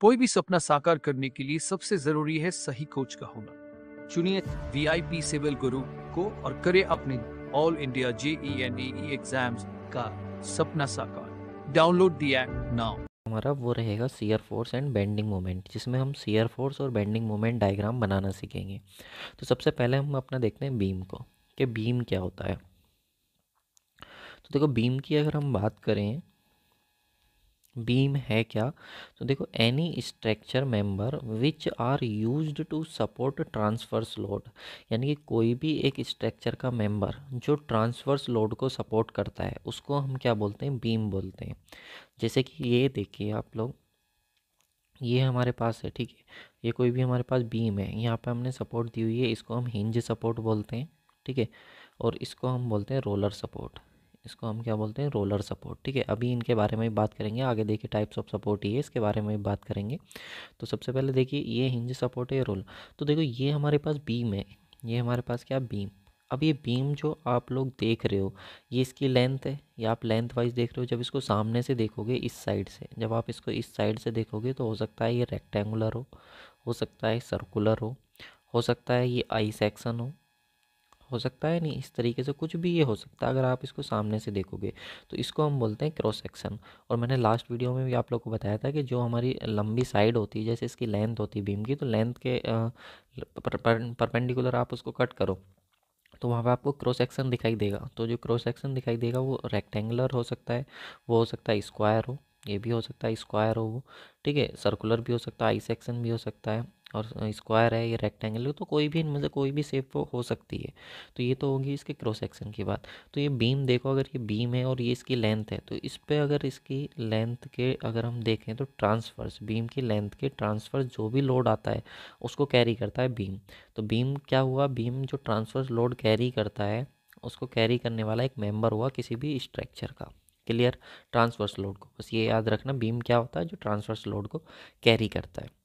कोई भी सपना साकार करने के लिए सबसे जरूरी है सही कोच का होना। चुनिए वीआईपी सिविल गुरु को और करें अपने ऑल इंडिया JEE एग्जाम्स का सपना साकार। Download the app now. हमारा वो रहेगा shear force and bending moment, जिसमें हम शियर फोर्स और बेंडिंग मोमेंट डायग्राम बनाना सीखेंगे। तो सबसे पहले हम अपना देखते हैं बीम को, कि बीम क्या होता है। तो देखो, बीम की अगर हम बात करें, बीम है क्या, तो देखो any structure member which are used to support transverse load, यानी कि कोई भी एक स्ट्रक्चर का मेंबर जो ट्रांसवर्स लोड को सपोर्ट करता है उसको हम क्या बोलते हैं, बीम बोलते हैं। जैसे कि ये देखिए आप लोग, ये हमारे पास है, ठीक है। ये कोई भी हमारे पास बीम है, यहाँ पे हमने सपोर्ट दी हुई है, इसको हम हिंज सपोर्ट बोलते हैं, ठीक है। और इसको हम बोलते हैं रोलर सपोर्ट। इसको हम क्या बोलते हैं, रोलर सपोर्ट, ठीक है। अभी इनके बारे में भी बात करेंगे, आगे देखिए टाइप्स ऑफ सपोर्ट ही है, इसके बारे में भी बात करेंगे। तो सबसे पहले देखिए, ये हिंज सपोर्ट है, रोल। तो देखो ये हमारे पास बीम है, ये हमारे पास क्या, बीम। अब ये बीम जो आप लोग देख रहे हो, ये इसकी लेंथ है, ये आप लेंथ वाइज देख रहे हो। जब इसको सामने से देखोगे इस साइड से, जब आप इसको इस साइड से देखोगे तो हो सकता है ये रेक्टेंगुलर हो सकता है सर्कुलर हो सकता है ये आई सेक्शन हो सकता है नहीं, इस तरीके से कुछ भी ये हो सकता है अगर आप इसको सामने से देखोगे। तो इसको हम बोलते हैं क्रॉस सेक्शन। और मैंने लास्ट वीडियो में भी आप लोग को बताया था कि जो हमारी लंबी साइड होती है, जैसे इसकी लेंथ होती है बीम की, तो लेंथ के परपेंडिकुलर आप उसको कट करो तो वहाँ पे आपको क्रॉस सेक्शन दिखाई देगा। तो जो क्रॉस सेक्शन दिखाई देगा वो रेक्टेंगुलर हो सकता है, वो हो सकता है स्क्वायर हो, ये भी हो सकता है स्क्वायर हो वो, ठीक है। सर्कुलर भी हो सकता है, आई सेक्शन भी हो सकता है, और स्क्वायर है, ये रेक्टेंगल, तो कोई भी इनमें से कोई भी शेप वो हो सकती है। तो ये तो होगी इसके क्रॉस सेक्शन की बात। तो ये बीम देखो, अगर ये बीम है और ये इसकी लेंथ है, तो इस पे अगर इसकी लेंथ के अगर हम देखें तो ट्रांसफर्स, बीम की लेंथ के ट्रांसफर्स जो भी लोड आता है उसको कैरी करता है बीम। तो बीम क्या हुआ, बीम जो ट्रांसवर्स लोड कैरी करता है उसको कैरी करने वाला एक मेंबर हुआ किसी भी स्ट्रक्चर का। क्लियर, ट्रांसवर्स लोड को बस ये याद रखना, बीम क्या होता है, जो ट्रांसवर्स लोड को कैरी करता है।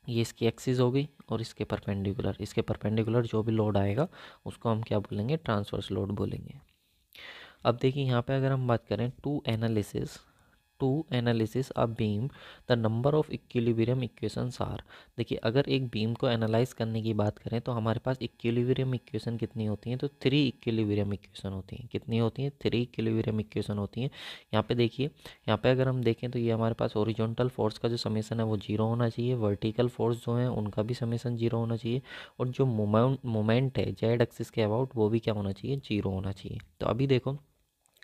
ये इसकी एक्सिस होगी और इसके परपेंडिकुलर जो भी लोड आएगा उसको हम क्या बोलेंगे, ट्रांसवर्स लोड बोलेंगे। अब देखिए यहाँ पे अगर हम बात करें to analysis a beam the number of equilibrium equations are. देखिए अगर एक बीम को एनालाइज करने की बात करें तो हमारे पास इक्विलिब्रियम इक्वेशन कितनी होती हैं, तो 3 इक्विलिब्रियम इक्वेशन होती हैं। कितनी होती हैं, 3 इक्विलिब्रियम इक्वेशन होती हैं। यहाँ पे देखिए, यहाँ पे अगर हम देखें तो ये हमारे पास ओरिजेंटल फोर्स का जो समेसन है वो जीरो होना चाहिए, वर्टिकल फोर्स जो है उनका भी समेसन जीरो होना चाहिए, और जो मोमेंट है जेड एक्सिस के अबाउट वो भी क्या होना चाहिए, जीरो होना चाहिए। तो अभी देखो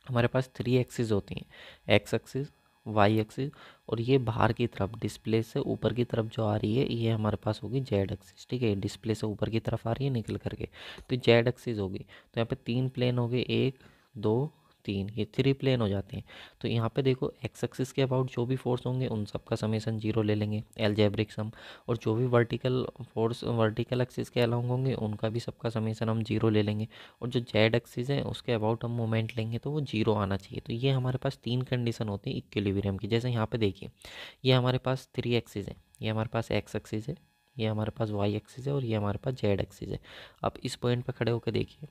हमारे पास 3 एक्सिस होती हैं, एक्स एक्सिस, वाई एक्सिस, और ये बाहर की तरफ डिस्प्ले से ऊपर की तरफ जो आ रही है ये हमारे पास होगी जेड एक्सिस, ठीक है। डिस्प्ले से ऊपर की तरफ आ रही है निकल करके, तो जेड एक्सिस होगी। तो यहाँ पे 3 प्लेन हो गए, 1 2 3, ये 3 प्लेन हो जाते हैं। तो यहाँ पे देखो एक्स एक्सिस के अबाउट जो भी फोर्स होंगे उन सब का समेसन जीरो ले लेंगे, एलजेब्रिक सम। और जो भी वर्टिकल फोर्स वर्टिकल एक्सिस के अलाउंग होंगे उनका भी सबका समेसन हम जीरो ले लेंगे। और जो जेड एक्सिस है उसके अबाउट हम मोमेंट लेंगे तो वो जीरो आना चाहिए। तो ये हमारे पास 3 कंडीशन होती है इक्विलिब्रियम की। जैसे यहाँ पे देखिए, ये हमारे पास 3 एक्सिस है, ये हमारे पास एक्स एक्सिस है, ये हमारे पास वाई एक्सिस है, और ये हमारे पास जेड एक्सिस है। अब इस पॉइंट पे खड़े होकर देखिए,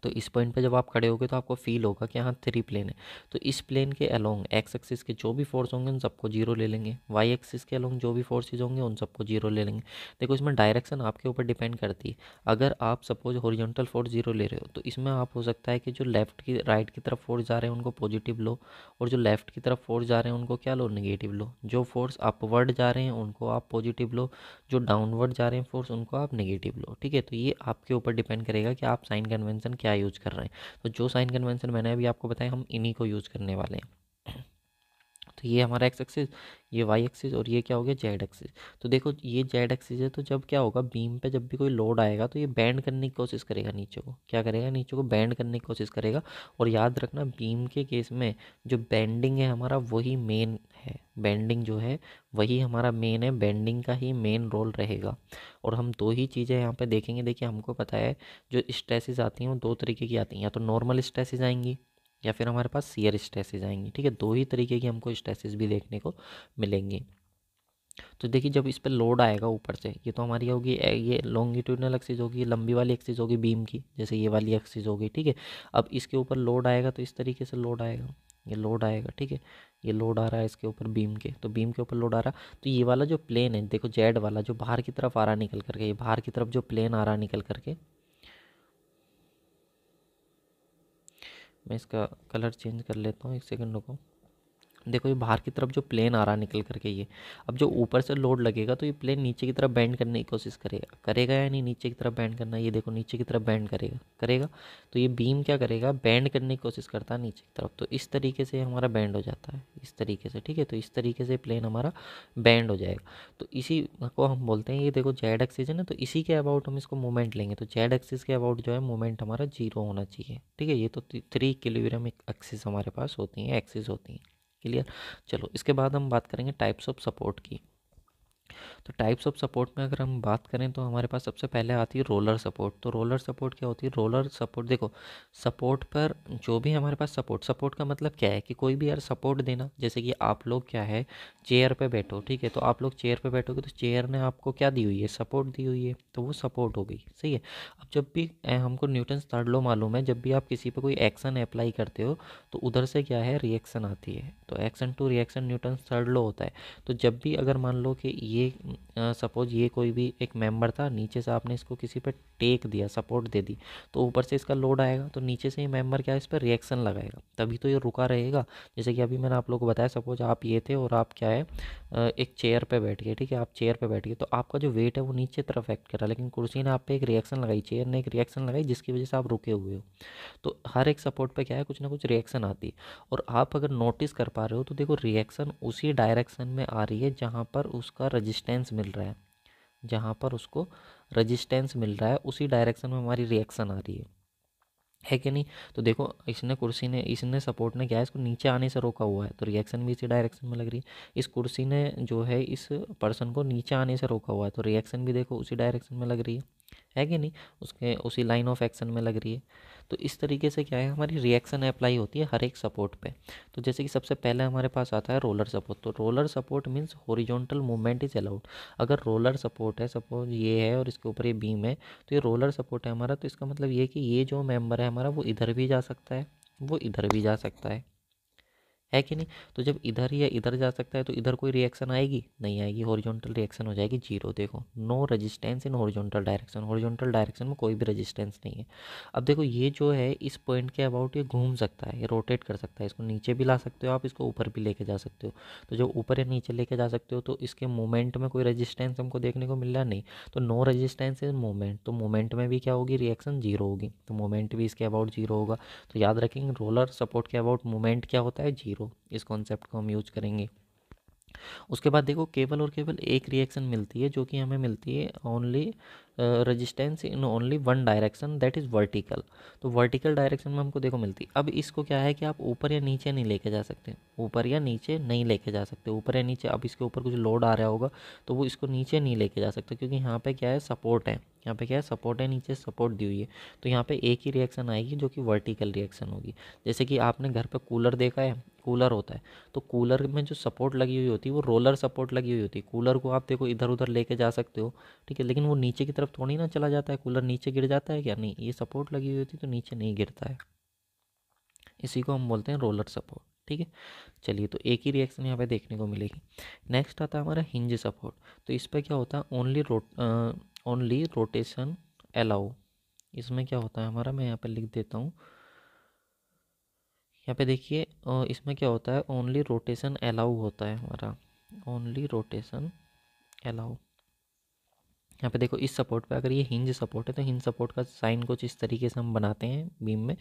तो इस पॉइंट पे जब आप खड़े होगे तो आपको फील होगा कि हाँ 3 प्लेन है। तो इस प्लेन के अलोंग एक्स एक्सिस के जो भी फोर्स होंगे उन सबको जीरो ले लेंगे, वाई एक्सिस के अलोंग जो भी फोर्सेज होंगे उन सबको जीरो ले लेंगे। देखो इसमें डायरेक्शन आपके ऊपर डिपेंड करती है। अगर आप सपोज हॉरिजॉन्टल फोर्स जीरो ले रहे हो तो इसमें आप हो सकता है कि जो लेफ्ट की राइट की तरफ फोर्स जा रहे हैं उनको पॉजिटिव लो, और जो लेफ्ट की तरफ फोर्स जा रहे हैं उनको क्या लो, नेगेटिव लो। जो फोर्स अपवर्ड जा रहे हैं उनको आप पॉजिटिव लो, जो डाउनवर्ड जा रहे हैं फोर्स उनको आप नेगेटिव लो, ठीक है। तो ये आपके ऊपर डिपेंड करेगा कि आप साइन कन्वेंशन क्या यूज़ कर रहे हैं। तो जो साइन कन्वेंशन मैंने अभी आपको बताया हम इन्हीं को यूज़ करने वाले हैं। तो ये हमारा एक्स एक्सिस, ये वाई एक्सिस, और ये क्या हो गया, जेड एक्सिस। तो देखो ये जेड एक्सिस है, तो जब क्या होगा, बीम पे जब भी कोई लोड आएगा तो ये बैंड करने की कोशिश करेगा नीचे को, क्या करेगा, नीचे को बैंड करने की कोशिश करेगा। और याद रखना बीम के केस में जो बेंडिंग है हमारा वही मेन है, बेंडिंग जो है वही हमारा मेन है, बेंडिंग का ही मेन रोल रहेगा। और हम दो ही चीज़ें यहाँ पे देखेंगे। देखिए हमको पता है जो स्ट्रेसेस आती हैं वो 2 तरीके की आती हैं, या तो नॉर्मल स्ट्रेसेस आएंगी या फिर हमारे पास शियर स्ट्रेसेस आएंगी, ठीक है। 2 ही तरीके की हमको स्ट्रेसेस भी देखने को मिलेंगी। तो देखिए जब इस पर लोड आएगा ऊपर से, ये तो हमारी होगी ये लॉन्गिट्यूडनल एक्सिस होगी, लंबी वाली एक्सिस होगी बीम की, जैसे ये वाली एक्सिस होगी, ठीक है। अब इसके ऊपर लोड आएगा तो इस तरीके से लोड आएगा, ये लोड आएगा, ठीक है। ये लोड आ रहा है इसके ऊपर बीम के, तो बीम के ऊपर लोड आ रहा, तो ये वाला जो प्लेन है देखो जेड वाला जो बाहर की तरफ आ रहा निकल करके, ये बाहर की तरफ जो प्लेन आ रहा निकल करके, मैं इसका कलर चेंज कर लेता हूँ, एक सेकंड रुको। देखो ये बाहर की तरफ जो प्लेन आ रहा निकल करके, ये अब जो ऊपर से लोड लगेगा तो ये प्लेन नीचे की तरफ बेंड करने की कोशिश करेगा, करेगा या नहीं, नीचे की तरफ बेंड करना, ये देखो नीचे की तरफ बेंड करेगा, करेगा। तो ये बीम क्या करेगा, बेंड करने की कोशिश करता है नीचे की तरफ, तो इस तरीके से हमारा बेंड हो जाता है, इस तरीके से, ठीक है। तो इस तरीके से प्लेन हमारा बेंड हो जाएगा। तो इसी को हम बोलते हैं, ये देखो जेड एक्सिस है ना, तो इसी के अबाउट हम इसको मोमेंट लेंगे, तो जेड एक्सिस के अबाउट जो है मोमेंट हमारा 0 होना चाहिए, ठीक है। ये तो 3 इक्विलिब्रियम एक्सिस हमारे पास होती हैं, एक्सिस होती हैं, क्लियर। चलो इसके बाद हम बात करेंगे टाइप्स ऑफ सपोर्ट की। तो टाइप्स ऑफ सपोर्ट में अगर हम बात करें तो हमारे पास सबसे पहले आती है रोलर सपोर्ट। तो रोलर सपोर्ट क्या होती है, रोलर सपोर्ट देखो सपोर्ट पर जो भी हमारे पास सपोर्ट का मतलब क्या है कि कोई भी यार सपोर्ट देना, जैसे कि आप लोग क्या है चेयर पे बैठो, ठीक है। तो आप लोग चेयर पे बैठोगे तो चेयर ने आपको क्या दी हुई है, सपोर्ट दी हुई है, तो वो सपोर्ट हो गई, सही है। अब जब भी हमको न्यूटन्स थर्ड लॉ मालूम है, जब भी आप किसी पे कोई एक्शन अप्लाई करते हो तो उधर से क्या है रिएक्शन आती है, तो action to reaction Newton's third law होता है। तो जब भी अगर मान लो कि ये सपोज ये कोई भी एक मेंबर था, नीचे से आपने इसको किसी पे टेक दिया, सपोर्ट दे दी, तो ऊपर से इसका लोड आएगा, तो नीचे से ये मेंबर क्या है इस पर रिएक्शन लगाएगा, तभी तो ये रुका रहेगा। जैसे कि अभी मैंने आप लोगों को बताया, सपोज आप ये थे और आप क्या है एक चेयर पे बैठ गए, ठीक है। आप चेयर पे बैठ गए तो आपका जो वेट है वो नीचे तरफ एक्ट कर रहा है, लेकिन कुर्सी ने आप पे एक रिएक्शन लगाई, चेयर ने एक रिएक्शन लगाई, जिसकी वजह से आप रुके हुए हो। तो हर एक सपोर्ट पे क्या है कुछ ना कुछ रिएक्शन आती है, और आप अगर नोटिस कर पा रहे हो तो देखो रिएक्शन उसी डायरेक्शन में आ रही है जहाँ पर उसका रजिस्टेंस मिल रहा है, जहाँ पर उसको रजिस्टेंस मिल रहा है उसी डायरेक्शन में हमारी रिएक्शन आ रही है कि नहीं। तो देखो इसने कुर्सी ने, इसने सपोर्ट ने क्या है इसको नीचे आने से रोका हुआ है, तो रिएक्शन भी इसी डायरेक्शन में लग रही है। इस कुर्सी ने जो है इस पर्सन को नीचे आने से रोका हुआ है, तो रिएक्शन भी देखो उसी डायरेक्शन में लग रही है कि नहीं, उसके उसी लाइन ऑफ एक्शन में लग रही है। तो इस तरीके से क्या है हमारी रिएक्शन अप्लाई होती है हर एक सपोर्ट पे। तो जैसे कि सबसे पहले हमारे पास आता है रोलर सपोर्ट। तो roller support means horizontal movement is allowed. अगर रोलर सपोर्ट है, सपोज ये है और इसके ऊपर ये बीम है, तो ये रोलर सपोर्ट है हमारा, तो इसका मतलब ये है कि ये जो मेंबर है हमारा वो इधर भी जा सकता है, वो इधर भी जा सकता है कि नहीं। तो जब इधर या इधर जा सकता है तो इधर कोई रिएक्शन आएगी नहीं, आएगी, हॉरिजॉन्टल रिएक्शन हो जाएगी 0। देखो no resistance in horizontal direction, horizontal direction में कोई भी रेजिस्टेंस नहीं है। अब देखो ये जो है इस पॉइंट के अबाउट ये घूम सकता है, ये रोटेट कर सकता है, इसको नीचे भी ला सकते हो आप, इसको ऊपर भी लेके जा सकते हो। तो जब ऊपर या नीचे लेके जा सकते हो तो इसके मूवमेंट में कोई रेजिस्टेंस हमको देखने को मिल रहा नहीं, तो नो रेजिस्टेंस इन मूवमेंट, तो मूवमेंट में भी क्या होगी रिएक्शन 0 होगी, तो मूवमेंट भी इसके अबाउट 0 होगा। तो याद रखेंगे रोलर सपोर्ट के अबाउट मूवमेंट क्या होता है 0, इस कॉन्सेप्ट को हम यूज करेंगे। उसके बाद देखो केवल और केवल एक रिएक्शन मिलती है जो कि हमें मिलती है only resistance in only one direction, that is vertical. तो वर्टिकल डायरेक्शन में हमको देखो मिलती है। अब इसको क्या है कि आप ऊपर या नीचे नहीं लेके जा सकते, ऊपर या नीचे नहीं लेके जा सकते, ऊपर या नीचे। अब इसके ऊपर कुछ लोड आ रहा होगा तो वो इसको नीचे नहीं लेके जा सकते, क्योंकि यहाँ पे क्या है सपोर्ट है, यहाँ पे क्या है सपोर्ट है, नीचे सपोर्ट दी हुई है। तो यहाँ पे एक ही रिएक्शन आएगी जो कि वर्टिकल रिएक्शन होगी। जैसे कि आपने घर पे कूलर देखा है, कूलर होता है, तो कूलर में जो सपोर्ट लगी हुई होती है वो रोलर सपोर्ट लगी हुई होती है। कूलर को आप देखो इधर उधर लेके जा सकते हो, ठीक है, लेकिन वो नीचे की तरफ थोड़ी ना चला जाता है, कूलर नीचे गिर जाता है क्या, नहीं, ये सपोर्ट लगी हुई होती है तो नीचे नहीं गिरता है, इसी को हम बोलते हैं रोलर सपोर्ट, ठीक है। चलिए तो एक ही रिएक्शन यहाँ पे देखने को मिलेगी। नेक्स्ट आता है हमारा हिंज सपोर्ट। तो इस पर क्या होता है ओनली रोटेशन अलाउ। इसमें क्या होता है हमारा, मैं यहाँ पे लिख देता हूँ, यहाँ पे देखिए इसमें क्या होता है ओनली रोटेशन अलाउ होता है हमारा, ओनली रोटेशन अलाउ। यहाँ पे देखो इस सपोर्ट पे अगर ये हिंज सपोर्ट है तो हिंज सपोर्ट का साइन कुछ इस तरीके से हम बनाते हैं बीम में।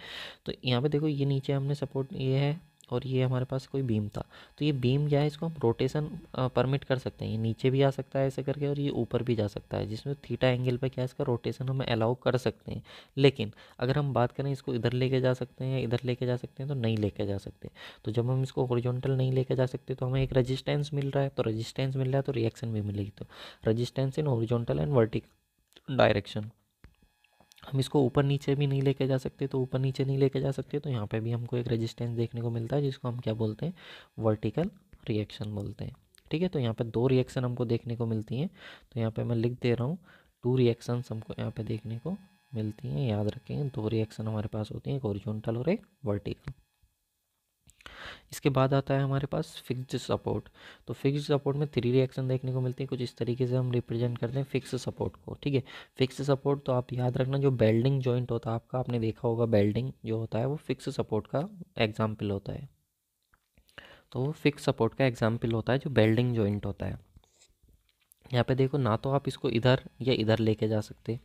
तो यहाँ पे देखो ये नीचे हमने सपोर्ट ये है और ये हमारे पास कोई बीम था, तो ये बीम क्या है इसको हम रोटेशन परमिट कर सकते हैं, ये नीचे भी आ सकता है ऐसे करके और ये ऊपर भी जा सकता है, जिसमें थीटा एंगल पे क्या है इसका रोटेशन हम अलाउ कर सकते हैं। लेकिन अगर हम बात करें इसको इधर लेके जा सकते हैं, इधर लेके जा सकते हैं, तो नहीं लेके जा सकते। तो जब हम इसको हॉरिजॉन्टल नहीं लेके जा सकते तो हमें एक रेजिस्टेंस मिल रहा है, तो रेजिस्टेंस मिल रहा है तो रिएक्शन भी मिलेगी। तो resistance in horizontal and vertical direction. हम इसको ऊपर नीचे भी नहीं लेके जा सकते, तो ऊपर नीचे नहीं लेके जा सकते तो यहाँ पे भी हमको एक रेजिस्टेंस देखने को मिलता है जिसको हम क्या बोलते हैं वर्टिकल रिएक्शन बोलते हैं, ठीक है। तो यहाँ पे 2 रिएक्शन हमको देखने को मिलती हैं, तो यहाँ पे मैं लिख दे रहा हूँ 2 रिएक्शंस हमको यहाँ पे देखने को मिलती हैं। याद रखेंगे 2 रिएक्शन हमारे पास होती हैं, एक हॉरिजॉन्टल और एक वर्टिकल। इसके बाद आता है हमारे पास फिक्स्ड सपोर्ट। तो फिक्स्ड सपोर्ट में 3 रिएक्शन देखने को मिलती है। कुछ इस तरीके से हम रिप्रेजेंट करते हैं फिक्स सपोर्ट को, ठीक है। फिक्स सपोर्ट तो आप याद रखना, जो बेल्डिंग जॉइंट होता है आपका, आपने देखा होगा बेल्डिंग जो होता है वो फिक्स सपोर्ट का एग्जाम्पल होता है। तो वो फिक्स सपोर्ट का एग्जाम्पल होता है जो बेल्डिंग जॉइंट होता है। यहाँ पे देखो, ना तो आप इसको इधर या इधर लेके जा सकते,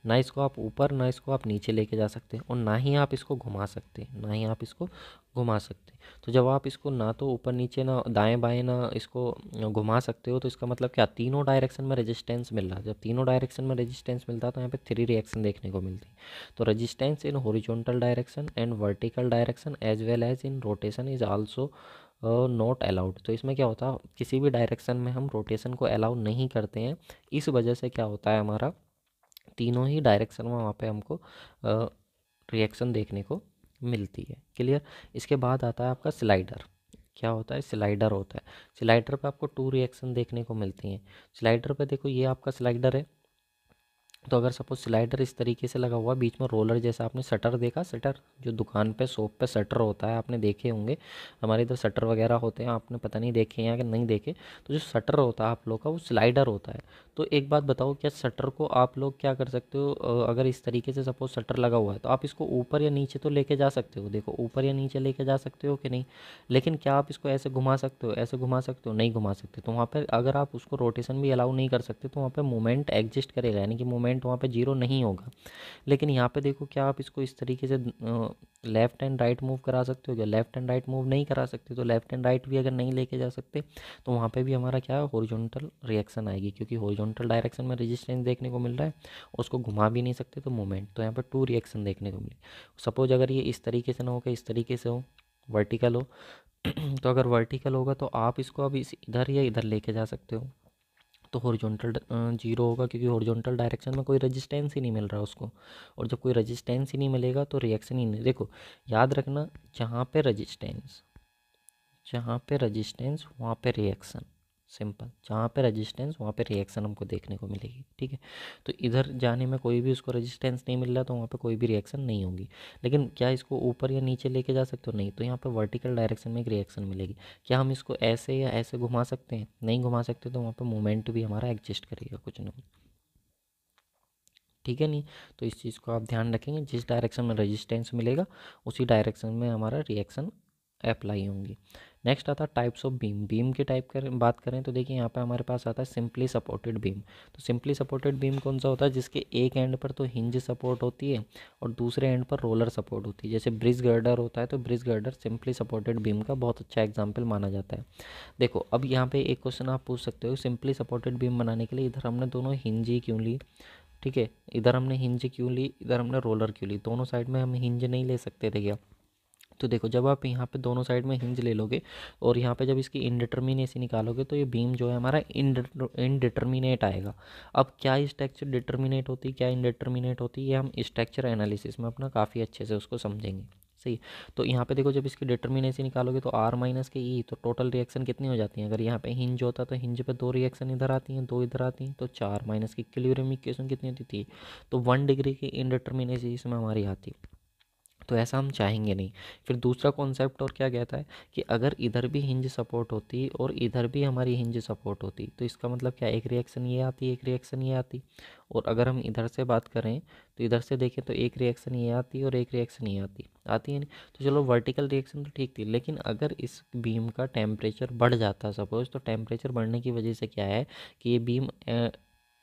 ना इसको आप ऊपर ना इसको आप नीचे लेके जा सकते, और ना ही आप इसको घुमा सकते, ना ही आप इसको घुमा सकते। तो जब आप इसको ना तो ऊपर नीचे ना दाएं बाएं ना इसको घुमा सकते हो, तो इसका मतलब क्या, तीनों डायरेक्शन में रेजिस्टेंस मिल रहा है। जब तीनों डायरेक्शन में रेजिस्टेंस मिलता है तो यहाँ पे 3 रिएक्शन देखने को मिलती है। तो resistance in horizontal direction and vertical direction as well as in rotation is also not allowed. तो इसमें क्या होता है, किसी भी डायरेक्शन में हम रोटेशन को अलाउ नहीं करते हैं। इस वजह से क्या होता है, हमारा तीनों ही डायरेक्शन में वहाँ पे हमको रिएक्शन देखने को मिलती है। क्लियर। इसके बाद आता है आपका स्लाइडर। क्या होता है, स्लाइडर होता है। स्लाइडर पे आपको 2 रिएक्शन देखने को मिलती हैं। स्लाइडर पे देखो, ये आपका स्लाइडर है। तो अगर सपोज स्लाइडर इस तरीके से लगा हुआ, बीच में रोलर जैसा, आपने शटर देखा, शटर जो दुकान पे शॉप पे शटर होता है, आपने देखे होंगे। हमारे इधर शटर वगैरह होते हैं, आपने पता नहीं देखे हैं या कि नहीं देखे। तो जो शटर होता है आप लोग का, वो स्लाइडर होता है। तो एक बात बताओ, क्या शटर को आप लोग क्या कर सकते हो, अगर इस तरीके से सपोज शटर लगा हुआ है तो आप इसको ऊपर या नीचे तो लेके जा सकते हो, देखो ऊपर या नीचे लेके जा सकते हो कि नहीं। लेकिन क्या आप इसको ऐसे घुमा सकते हो, ऐसे घुमा सकते हो, नहीं घुमा सकते। तो वहाँ पर अगर आप उसको रोटेशन भी अलाउ नहीं कर सकते तो वहाँ पे मोमेंट एग्जिस्ट करेगा, यानी कि मोमेंट वहाँ पे जीरो नहीं होगा। लेकिन यहाँ पे देखो, क्या आप इसको इस तरीके से लेफ्ट एंड राइट मूव करा सकते हो, क्या लेफ्ट एंड राइट मूव नहीं करा सकते। तो लेफ्ट एंड राइट भी अगर नहीं लेके जा सकते तो वहाँ पे भी हमारा क्या है, हॉरिजॉन्टल रिएक्शन आएगी, क्योंकि हॉरिजॉन्टल डायरेक्शन में रेजिस्टेंस देखने को मिल रहा है, उसको घुमा भी नहीं सकते तो मोमेंट। तो यहाँ पे 2 रिएक्शन देखने को मिले। सपोज अगर ये इस तरीके से ना हो, इस तरीके से हो, वर्टिकल हो तो अगर वर्टिकल होगा तो आप इसको अब इस इधर या इधर लेके जा सकते हो, तो हॉरिजॉन्टल जीरो होगा, क्योंकि हॉरिजॉन्टल डायरेक्शन में कोई रेजिस्टेंस ही नहीं मिल रहा उसको। और जब कोई रेजिस्टेंस ही नहीं मिलेगा तो रिएक्शन ही नहीं। देखो याद रखना, जहाँ पे रेजिस्टेंस वहाँ पे रिएक्शन, सिंपल। जहाँ पे रेजिस्टेंस वहाँ पे रिएक्शन हमको देखने को मिलेगी, ठीक है। तो इधर जाने में कोई भी उसको रेजिस्टेंस नहीं मिल रहा तो वहाँ पे कोई भी रिएक्शन नहीं होगी। लेकिन क्या इसको ऊपर या नीचे लेके जा सकते हो, नहीं। तो यहाँ पे वर्टिकल डायरेक्शन में एक रिएक्शन मिलेगी। क्या हम इसको ऐसे या ऐसे घुमा सकते हैं, नहीं घुमा सकते। तो वहाँ पे मोमेंट भी हमारा एग्जिस्ट करेगा, कुछ नहीं, ठीक है नहीं। तो इस चीज़ को आप ध्यान रखेंगे, जिस डायरेक्शन में रेजिस्टेंस मिलेगा उसी डायरेक्शन में हमारा रिएक्शन अप्लाई होंगी। नेक्स्ट आता है टाइप्स ऑफ बीम। बीम की बात करें तो देखिए, यहाँ पे हमारे पास आता है सिंपली सपोर्टेड बीम। तो सिंपली सपोर्टेड बीम कौन सा होता है, जिसके एक एंड पर तो हिंज सपोर्ट होती है और दूसरे एंड पर रोलर सपोर्ट होती है। जैसे ब्रिज गर्डर होता है, तो bridge girder simply supported beam का बहुत अच्छा एग्जाम्पल माना जाता है। देखो अब यहाँ पे एक क्वेश्चन आप पूछ सकते हो, सिंपली सपोर्टेड बीम बनाने के लिए इधर हमने दोनों हिंज ही क्यों ली, ठीक है। इधर हमने हिंज क्यों ली, इधर हमने रोलर क्यों ली, दोनों साइड में हम हिंज नहीं ले सकते थे क्या। तो देखो, जब आप यहाँ पे दोनों साइड में हिंज ले लोगे और यहाँ पे जब इसकी इनडिटर्मिनेसी निकालोगे तो ये बीम जो है हमारा इनडिटर्मिनेट आएगा। अब क्या स्ट्रक्चर डिटर्मिनेट होती है, क्या इनडिटर्मिनेट होती है, ये हम स्ट्रक्चर एनालिसिस में अपना काफ़ी अच्छे से उसको समझेंगे, सही। तो यहाँ पे देखो, जब इसकी डिटर्मिनेसी निकालोगे तो आर माइनस के ई, तो टोटल रिएक्शन कितनी हो जाती है। अगर यहाँ पे हिंज होता तो हिंज पे 2 रिएक्शन इधर आती हैं, 2 इधर आती हैं, तो 4 माइनस की इक्विलिब्रियम इक्वेशन कितनी होती थी, तो 1 डिग्री की इनडिटर्मिनेसी इसमें हमारी आती। तो ऐसा हम चाहेंगे नहीं। फिर दूसरा कॉन्सेप्ट और क्या कहता है कि अगर इधर भी हिंज सपोर्ट होती और इधर भी हमारी हिंज सपोर्ट होती तो इसका मतलब क्या, एक रिएक्शन ये आती, एक रिएक्शन ये आती। और अगर हम इधर से बात करें तो इधर से देखें तो एक रिएक्शन ये आती और एक रिएक्शन ये आती, आती है नहीं। तो चलो वर्टिकल रिएक्शन तो ठीक थी, लेकिन अगर इस बीम का टेम्परेचर बढ़ जाता सपोज, तो टेम्परेचर बढ़ने की वजह से क्या है कि ये बीम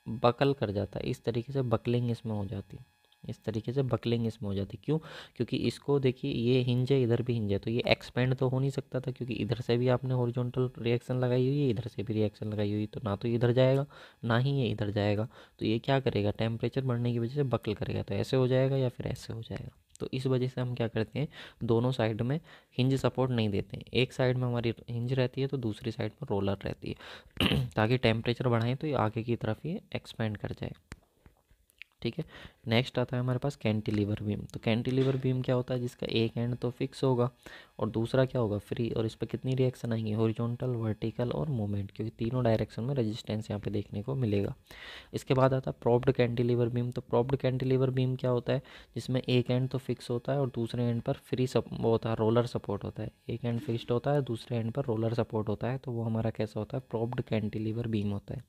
बकल कर जाता है, इस तरीके से बकलिंग इसमें हो जाती है, इस तरीके से बकलिंग इसमें हो जाती। क्यों, क्योंकि इसको देखिए, ये हिंज है, इधर भी हिंज है, तो ये एक्सपेंड तो हो नहीं सकता था, क्योंकि इधर से भी आपने हॉरिजॉन्टल रिएक्शन लगाई हुई है, इधर से भी रिएक्शन लगाई हुई, तो ना तो ये इधर जाएगा ना ही ये इधर जाएगा। तो ये क्या करेगा, टेम्परेचर बढ़ने की वजह से बकल करेगा, तो ऐसे हो जाएगा या फिर ऐसे हो जाएगा। तो इस वजह से हम क्या करते हैं, दोनों साइड में हिंज सपोर्ट नहीं देते हैं। एक साइड में हमारी हिंज रहती है तो दूसरी साइड में रोलर रहती है ताकि टेम्परेचर बढ़ाएं तो ये आगे की तरफ ये एक्सपेंड कर जाए, ठीक है। नेक्स्ट आता है हमारे पास कैंटिलीवर बीम। तो कैंटिलीवर बीम क्या होता है, जिसका एक एंड तो फिक्स होगा और दूसरा क्या होगा, फ्री, और इस पर कितनी रिएक्शन आएंगी, हॉरिजॉन्टल, वर्टिकल और मूवमेंट, क्योंकि तीनों डायरेक्शन में रेजिस्टेंस यहाँ पे देखने को मिलेगा। इसके बाद आता है प्रोप्ड कैंटिलीवर बीम। तो प्रोप्ड कैंटिलीवर बीम क्या होता है, जिसमें एक एंड तो फिक्स होता है और दूसरे एंड पर फ्री वो होता है, रोलर सपोर्ट होता है। एक एंड फिक्स्ड होता है, दूसरे एंड पर रोलर सपोर्ट होता है, तो वो हमारा कैसा होता है, प्रोप्ड कैंटिलीवर बीम होता है।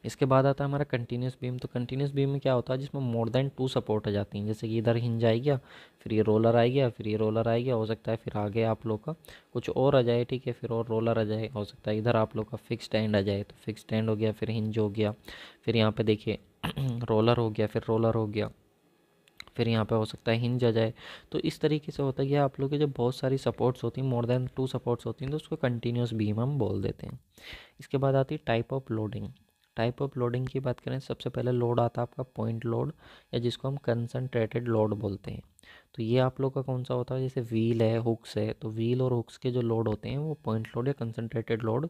इसके बाद आता है हमारा कंटिन्यूस बीम। तो कंटिन्यूस बीम में क्या होता है, जिसमें मोर देन 2 सपोर्ट आ जाती हैं, जैसे कि इधर हिंज आई गया, फिर ये रोलर आ गया, फिर ये रोलर आ गया, हो सकता है फिर आगे आप लोग का कुछ और आ जाए, ठीक है, फिर और रोलर आ जाए, हो सकता है इधर आप लोग का फिक्स्ड एंड आ जाए, तो फिक्स्ड एंड हो गया, फिर हिंज हो गया, फिर यहाँ पे देखिए रोलर हो गया, फिर रोलर हो गया, फिर यहाँ पे हो सकता है हिंज आ जाए। तो इस तरीके से होता है कि आप लोग के जब बहुत सारी सपोर्ट्स होती हैं, मोर देन 2 सपोर्ट्स होती हैं, तो उसको कंटिन्यूस बीम हम बोल देते हैं। इसके बाद आती है type of loading. Type of loading की बात करें, सबसे पहले लोड आता है आपका पॉइंट लोड, या जिसको हम कंसनट्रेटेड लोड बोलते हैं। तो ये आप लोग का कौन सा होता है, जैसे व्हील है, हुक्स है, तो व्हील और हुक्स के जो लोड होते हैं वो पॉइंट लोड या कंसनट्रेटेड लोड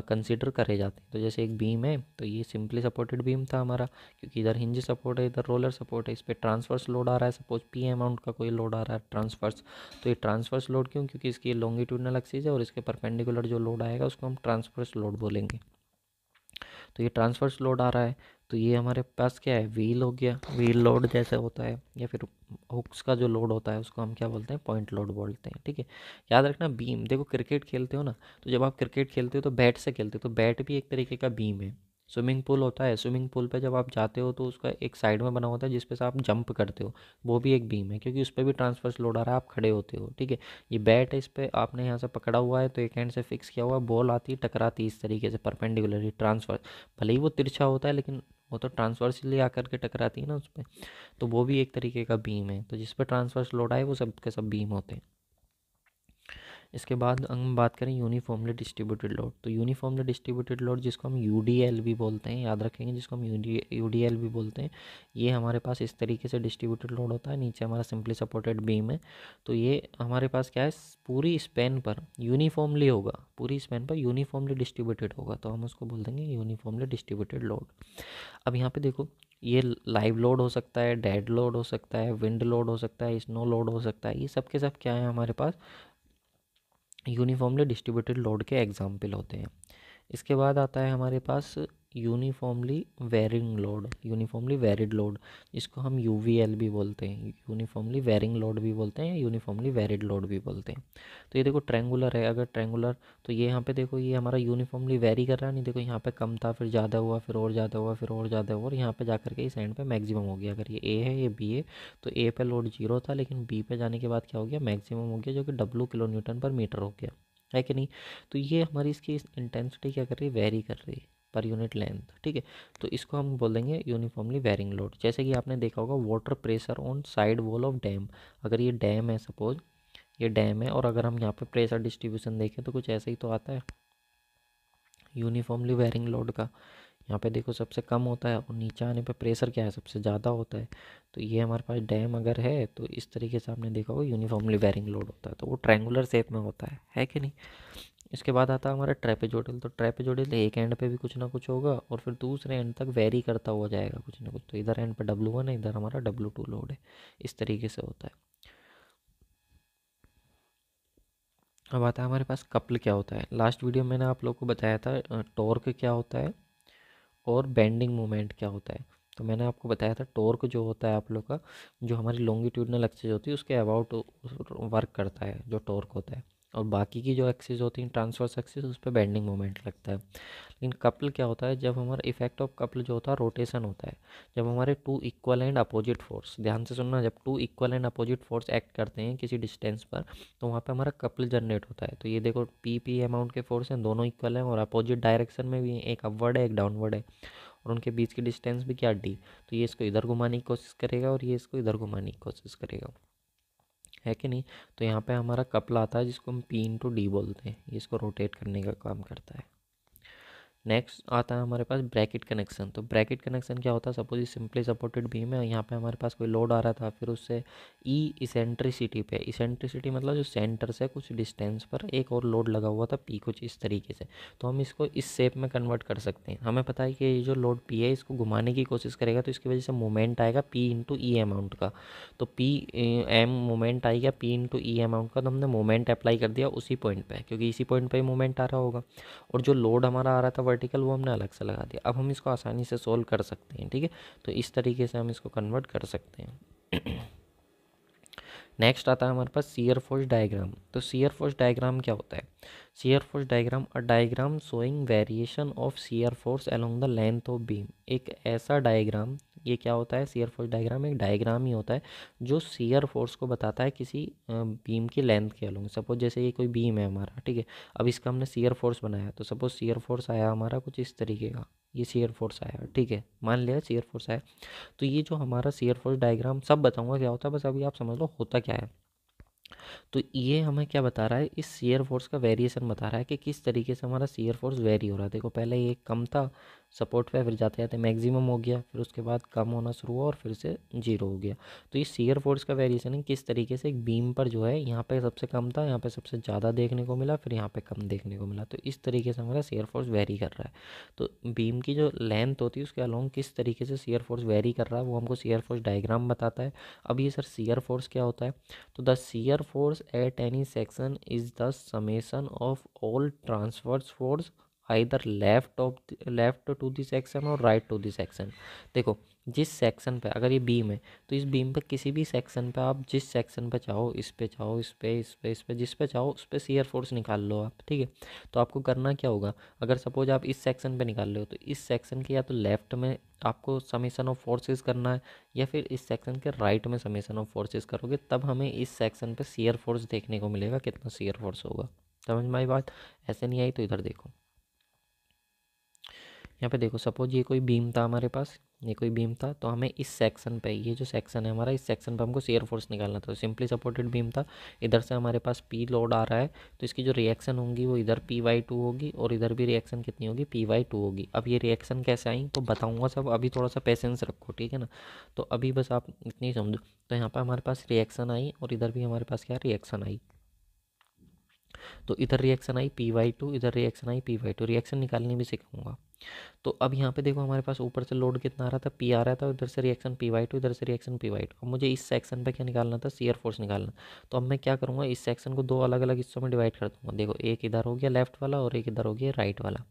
कंसीडर करे जाते हैं। तो जैसे एक बीम है, तो ये सिंपली सपोर्टेड बीम था हमारा, क्योंकि इधर हिंज सपोर्ट है, इधर रोलर सपोर्ट है, इस पर ट्रांसवर्स लोड आ रहा है, सपोज पी अमाउंट का कोई लोड आ रहा है ट्रांसवर्स, तो ये ट्रांसवर्स लोड क्यों, क्योंकि इसकी लॉन्गिट्यूडनल एक्सिस है और इसके परपेंडिकुलर जो लोड आएगा उसको हम ट्रांसवर्स लोड बोलेंगे। तो ये ट्रांसवर्स लोड आ रहा है, तो ये हमारे पास क्या है, व्हील हो गया, व्हील लोड जैसे होता है, या फिर हुक्स का जो लोड होता है उसको हम क्या बोलते हैं, पॉइंट लोड बोलते हैं, ठीक है। याद रखना बीम, देखो क्रिकेट खेलते हो ना, तो जब आप क्रिकेट खेलते हो तो बैट से खेलते हो, तो बैट भी एक तरीके का बीम है। स्विमिंग पूल होता है, स्विमिंग पूल पे जब आप जाते हो तो उसका एक साइड में बना होता है जिस पे से आप जंप करते हो, वो भी एक बीम है, क्योंकि उस पर भी ट्रांसफर्स लोड आ रहा है, आप खड़े होते हो, ठीक है। ये बैट है, इस पर आपने यहाँ से पकड़ा हुआ है, तो एक हैंड से फिक्स किया हुआ, बॉल आती है, टकराती है इस तरीके से परपेंडिकुलरली ट्रांसफर, भले ही वो तिरछा होता है लेकिन वो तो ट्रांसवर्सली आकर के टकराती है ना उस पर, तो वो भी एक तरीके का बीम है। तो जिस पर ट्रांसवर्स लोड आए वो सब के सब बीम होते हैं। इसके बाद हम बात करें यूनिफॉर्मली डिस्ट्रीब्यूटेड लोड। तो यूनिफॉर्मली डिस्ट्रीब्यूटेड लोड, जिसको हम यूडीएल भी बोलते हैं, याद रखेंगे, जिसको हम यूडीएल भी बोलते हैं, ये हमारे पास इस तरीके से डिस्ट्रीब्यूटेड लोड होता है। नीचे हमारा सिंपली सपोर्टेड बीम है, तो ये हमारे पास क्या है, पूरी स्पैन पर यूनिफॉर्मली होगा, पूरी स्पैन पर यूनिफॉर्मली डिस्ट्रीब्यूटेड होगा, तो हम उसको बोल देंगे यूनिफॉर्मली डिस्ट्रीब्यूटेड लोड। अब यहाँ पे देखो, ये लाइव लोड हो सकता है, डेड लोड हो सकता है, विंड लोड हो सकता है, स्नो लोड हो सकता है, ये सब के सब क्या है हमारे पास, यूनिफॉर्मली डिस्ट्रीब्यूटेड लोड के एग्जाम्पल होते हैं। इसके बाद आता है हमारे पास uniformly varying load, uniformly varied load, जिसको हम यूवीएल भी बोलते हैं, यूनिफॉर्मली वेरिंग लोड भी बोलते हैं, या यूनिफॉर्मली वेरिड लोड भी बोलते हैं। तो ये देखो ट्रैंगुलर है, अगर ट्रैंगुलर, तो ये यहाँ पे देखो ये हमारा यूनिफॉर्मली वेरी कर रहा है, नहीं देखो यहाँ पे कम था, फिर ज़्यादा हुआ, फिर और ज़्यादा हुआ, फिर और ज़्यादा हुआ, और यहाँ पे जाकर के इस एंड पे मैक्सिमम हो गया। अगर ये ए है, ये बी है, तो ए पे लोड 0 था, लेकिन बी पे जाने के बाद क्या हो गया, मैक्सिमम हो गया, जो कि डब्लू किलो न्यूटन पर मीटर हो गया, है कि नहीं। तो ये हमारी इसकी इंटेंसिटी क्या कर रही है, वेरी कर रही है पर यूनिट लेंथ, ठीक है। तो इसको हम बोल देंगे यूनिफॉर्मली वेरिंग लोड। जैसे कि आपने देखा होगा water pressure on side wall of dam, अगर ये डैम है, सपोज ये डैम है, और अगर हम यहाँ पे प्रेशर डिस्ट्रीब्यूशन देखें तो कुछ ऐसे ही तो आता है यूनिफॉर्मली वेरिंग लोड का। यहाँ पे देखो सबसे कम होता है, और नीचे आने पे प्रेशर क्या है, सबसे ज़्यादा होता है। तो ये हमारे पास डैम अगर है, तो इस तरीके से आपने देखा होगा यूनिफॉर्मली वेरिंग लोड होता है, तो वो ट्रायंगुलर शेप में होता है कि नहीं। इसके बाद आता है हमारा ट्रेपेजोइडल। तो ट्रेपेजोइडल एक एंड पे भी कुछ ना कुछ होगा, और फिर दूसरे एंड तक वेरी करता हुआ जाएगा कुछ ना कुछ। तो इधर एंड पे W1 है, इधर हमारा W2 लोड है, इस तरीके से होता है। अब आता है हमारे पास कपल क्या होता है। लास्ट वीडियो में मैंने आप लोग को बताया था टॉर्क क्या होता है और बेंडिंग मोमेंट क्या होता है। तो मैंने आपको बताया था टॉर्क जो होता है आप लोग का, जो हमारी लॉन्गिट्यूडनल एक्सिस होती है उसके अबाउट वर्क करता है, जो टॉर्क होता है, और बाकी की जो एक्सिस होती है ट्रांसवर्स एक्सिस, उस पर बेंडिंग मोमेंट लगता है। लेकिन कपल क्या होता है, जब हमारा इफेक्ट ऑफ कपल जो होता है रोटेशन होता है, जब हमारे two equal and opposite force, ध्यान से सुनना, जब two equal and opposite force act करते हैं किसी डिस्टेंस पर, तो वहाँ पे हमारा कपल जनरेट होता है। तो ये देखो पी अमाउंट के फोर्स हैं, दोनों इक्वल हैं, और अपोजिट डायरेक्शन में भी एक अपवर्ड है एक डाउनवर्ड है, और उनके बीच की डिस्टेंस भी क्या डी। तो ये इसको इधर घुमाने की कोशिश करेगा और ये इसको इधर घुमाने की कोशिश करेगा, है कि नहीं। तो यहाँ पे हमारा कपल आता है जिसको हम P × D बोलते हैं, ये इसको रोटेट करने का काम करता है। नेक्स्ट आता है हमारे पास ब्रैकेट कनेक्शन। तो ब्रैकेट कनेक्शन क्या होता है, सपोज ये सिंपली सपोर्टेड बीम है, यहाँ पे हमारे पास कोई लोड आ रहा था, फिर उससे ई इसेंट्रिसिटी पे, इसेंट्रिसिटी मतलब जो सेंटर से कुछ डिस्टेंस पर एक और लोड लगा हुआ था पी, कुछ इस तरीके से। तो हम इसको इस शेप में कन्वर्ट कर सकते हैं। हमें पता है कि ये जो लोड पी है इसको घुमाने की कोशिश करेगा तो इसकी वजह से मोमेंट आएगा पी इंटू ई अमाउंट का। तो पी एम मोमेंट आएगा पी इंटू ई अमाउंट का, तो हमने मोमेंट अप्लाई कर दिया उसी पॉइंट पे, क्योंकि इसी पॉइंट पे ही मोमेंट आ रहा होगा। और जो लोड हमारा आ रहा था वर्टिकल वो हमने अलग से लगा दिया। अब हम इसको आसानी से सोल्व कर सकते हैं, ठीक है। तो इस तरीके से हम इसको कन्वर्ट कर सकते हैं। नेक्स्ट आता है हमारे पास शियर फोर्स डायग्राम। तो शियर फोर्स डायग्राम क्या होता है, shear force diagram a diagram showing variation of shear force along the length of beam. एक ऐसा डायग्राम, ये क्या होता है, शियर फोर्स डायग्राम एक डायग्राम ही होता है जो शियर फोर्स को बताता है किसी बीम की लेंथ के अलोंग। सपोज जैसे ये कोई बीम है हमारा, ठीक है, अब इसका हमने शियर फोर्स बनाया, तो सपोज शियर फोर्स आया हमारा कुछ इस तरीके का, ये शियर फोर्स आया, ठीक है, मान लिया शियर फोर्स आया। तो ये जो हमारा शियर फोर्स डायग्राम, सब बताऊंगा क्या होता है, बस अभी आप समझ लो होता क्या है। तो ये हमें क्या बता रहा है, इस शियर फोर्स का वेरिएशन बता रहा है कि किस तरीके से हमारा शियर फोर्स वेरी हो रहा है। देखो पहले ये कम था सपोर्ट पे, फिर जाते जाते मैक्सिमम हो गया, फिर उसके बाद कम होना शुरू हुआ और फिर से जीरो हो गया। तो ये शियर फोर्स का वेरिएशन है किस तरीके से एक बीम पर जो है, यहाँ पे सबसे कम था, यहाँ पे सबसे ज़्यादा देखने को मिला, फिर यहाँ पे कम देखने को मिला। तो इस तरीके से हमारा शियर फोर्स वेरी कर रहा है। तो बीम की जो लेंथ होती है उसके अलोंग किस तरीके से शियर फोर्स वेरी कर रहा है वो हमको शियर फोर्स डायग्राम बताता है। अब ये सर शियर फोर्स क्या होता है, तो the shear force at any section is the summation of all transverse force either left to the section और right to the section। देखो जिस सेक्शन पे, अगर ये बीम है तो इस बीम पे किसी भी सेक्शन पे आप जिस सेक्शन पे चाहो, इस पे चाहो, इस पे, इस पे, इस पे, जिस पे चाहो उस पे शियर फोर्स निकाल लो आप, ठीक है। तो आपको करना क्या होगा, अगर सपोज आप इस सेक्शन पे निकाल रहे हो तो इस सेक्शन के या तो लेफ्ट में आपको समेशन ऑफ फोर्सेस करना है, या फिर इस सेक्शन के राइट में समेशन ऑफ फोर्सेस करोगे, तब हमें इस सेक्शन पे शियर फोर्स देखने को मिलेगा, कितना शियर फोर्स होगा। समझ में आई बात, ऐसे नहीं आई तो इधर देखो, यहाँ पे देखो सपोज ये कोई बीम था हमारे पास, ये कोई बीम था, तो हमें इस सेक्शन पे, ये जो सेक्शन है हमारा, इस सेक्शन पे हमको शियर फोर्स निकालना था। तो सिंपली सपोर्टेड बीम था, इधर से हमारे पास पी लोड आ रहा है, तो इसकी जो रिएक्शन होंगी वो इधर P/2 होगी और इधर भी रिएक्शन कितनी होगी, P/2 होगी। अब ये रिएक्शन कैसे आई तो बताऊँगा सब, अभी थोड़ा सा पेशेंस रखो, ठीक है ना। तो अभी बस आप इतनी समझो। तो यहाँ पर हमारे पास रिएक्शन आई और इधर भी हमारे पास क्या रिएक्शन आई, तो इधर रिएक्शन आई P/2, इधर रिएक्शन आई P/2, रिएक्शन निकालनी भी सिखाऊंगा। तो अब यहाँ पे देखो हमारे पास ऊपर से लोड कितना आ रहा था, पी आ रहा था, उधर से रिएक्शन P/2, इधर से रिएक्शन P/2। अब मुझे इस सेक्शन पे क्या निकालना था, शियर फोर्स निकालना। तो अब मैं क्या करूँगा, इस सेक्शन को दो अलग अलग हिस्सों में डिवाइड कर दूंगा। देखो एक इधर हो गया लेफ्ट वाला और एक इधर हो गया राइट वाला।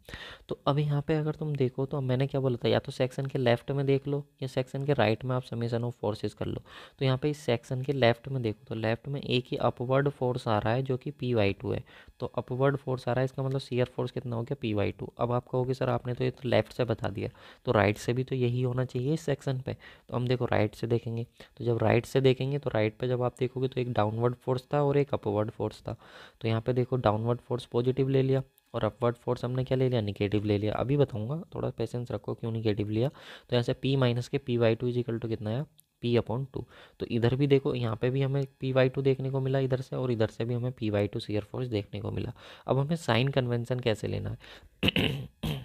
तो अब यहाँ पे अगर तुम देखो तो मैंने क्या बोला था, या तो सेक्शन के लेफ्ट में देख लो या सेक्शन के राइट में आप समेशन ऑफ फोर्सेस कर लो। तो यहाँ पे इस सेक्शन के लेफ्ट में देखो तो लेफ्ट में एक ही अपवर्ड फोर्स आ रहा है जो कि P/2 है। तो अपवर्ड फोर्स आ रहा है, इसका मतलब शियर फोर्स कितना हो गया, P/2। अब आप कहोगे सर आपने तो ये तो लेफ्ट से बता दिया, तो राइट से भी तो यही होना चाहिए इस सेक्शन पे। तो हम देखो राइट से देखेंगे, तो जब राइट से देखेंगे तो राइट पे जब आप देखोगे तो एक डाउनवर्ड फोर्स था और एक अपवर्ड फोर्स था। तो यहाँ पे देखो डाउनवर्ड फोर्स पॉजिटिव ले लिया और अपवर्ड फोर्स हमने क्या ले लिया, निगेटिव ले लिया। अभी बताऊंगा, थोड़ा पेशेंस रखो क्यों निगेटिव लिया। तो यहाँ से P माइनस के P/2 इज इक्वल टू कितना है, P/2। तो इधर भी देखो, यहाँ पे भी हमें P/2 देखने को मिला इधर से, और इधर से भी हमें P/2 शियर फोर्स देखने को मिला। अब हमें साइन कन्वेंशन कैसे लेना है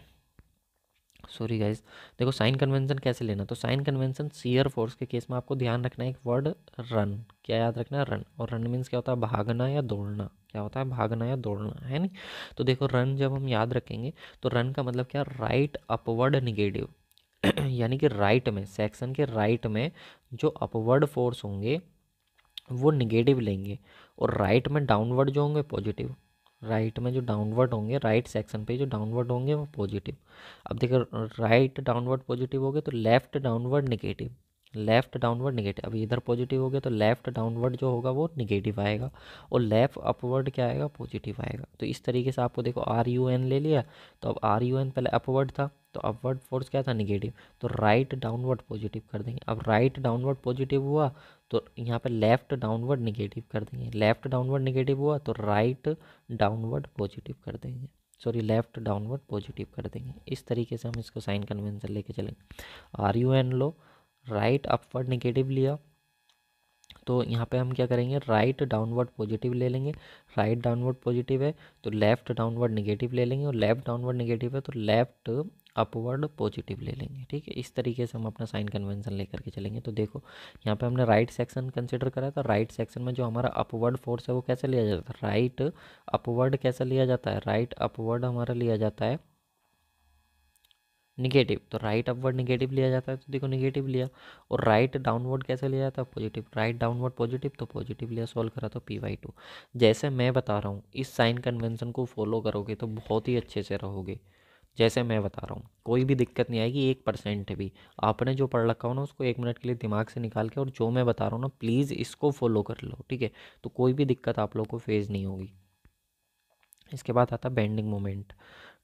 सॉरी गाइज, देखो साइन कन्वेंशन कैसे लेना, तो साइन कन्वेंशन शियर फोर्स के केस में आपको ध्यान रखना है एक वर्ड रन, क्या याद रखना है, रन। और रन मीन्स क्या होता है, भागना या दौड़ना, क्या होता है, भागना या दौड़ना, है नहीं। तो देखो रन जब हम याद रखेंगे तो रन का मतलब क्या, राइट अपवर्ड निगेटिव यानी कि राइट में, सेक्शन के राइट में जो अपवर्ड फोर्स होंगे वो निगेटिव लेंगे, और राइट में डाउनवर्ड जो होंगे पॉजिटिव। राइट में जो डाउनवर्ड होंगे, राइट सेक्शन पे जो डाउनवर्ड होंगे वो पॉजिटिव। अब देखो राइट डाउनवर्ड पॉजिटिव हो गए तो left downward negative, left downward negative. अभी इधर पॉजिटिव हो गया तो लेफ्ट डाउनवर्ड जो होगा वो निगेटिव आएगा, और लेफ्ट अपवर्ड क्या आएगा, पॉजिटिव आएगा। तो इस तरीके से आपको देखो RUN ले लिया, तो अब RUN पहले अपवर्ड था तो अपवर्ड फोर्स क्या था, निगेटिव, तो राइट डाउनवर्ड पॉजिटिव कर देंगे। अब राइट डाउनवर्ड पॉजिटिव हुआ तो यहाँ पे लेफ्ट डाउनवर्ड निगेटिव कर देंगे, लेफ्ट डाउनवर्ड निगेटिव हुआ तो राइट डाउनवर्ड पॉजिटिव कर देंगे, सॉरी लेफ्ट डाउनवर्ड पॉजिटिव कर देंगे। इस तरीके से हम इसको साइन कन्वेंशन लेके चलेंगे। RUN लो, राइट अपवर्ड निगेटिव लिया तो यहाँ पे हम क्या करेंगे, राइट डाउनवर्ड पॉजिटिव ले लेंगे, राइट डाउनवर्ड पॉजिटिव है तो लेफ़्ट डाउनवर्ड नेगेटिव ले लेंगे, और लेफ़्ट डाउनवर्ड नेगेटिव है तो लेफ़्ट अपवर्ड पॉजिटिव ले लेंगे। ठीक है, इस तरीके से हम अपना साइन कन्वेंशन लेकर के चलेंगे। तो देखो यहाँ पे हमने राइट सेक्शन कंसिडर करा था, राइट सेक्शन में जो हमारा अपवर्ड फोर्स है वो कैसे लिया जाता है, राइट अपवर्ड कैसे लिया जाता है, राइट अपवर्ड हमारा लिया जाता है निगेटिव, तो राइट अपवर्ड निगेटिव लिया जाता है, तो देखो निगेटिव लिया। और राइट डाउनवर्ड कैसे लिया जाता है, पॉजिटिव, राइट डाउनवर्ड पॉजिटिव तो पॉजिटिव लिया, सॉल्व करा तो p/2। जैसे मैं बता रहा हूँ इस साइन कन्वेंशन को फॉलो करोगे तो बहुत ही अच्छे से रहोगे। जैसे मैं बता रहा हूँ कोई भी दिक्कत नहीं आएगी 1% भी। आपने जो पढ़ रखा हो ना उसको 1 मिनट के लिए दिमाग से निकाल के, और जो मैं बता रहा हूँ ना प्लीज़ इसको फॉलो कर लो, ठीक है। तो कोई भी दिक्कत आप लोग को फेस नहीं होगी। इसके बाद आता बेंडिंग मोमेंट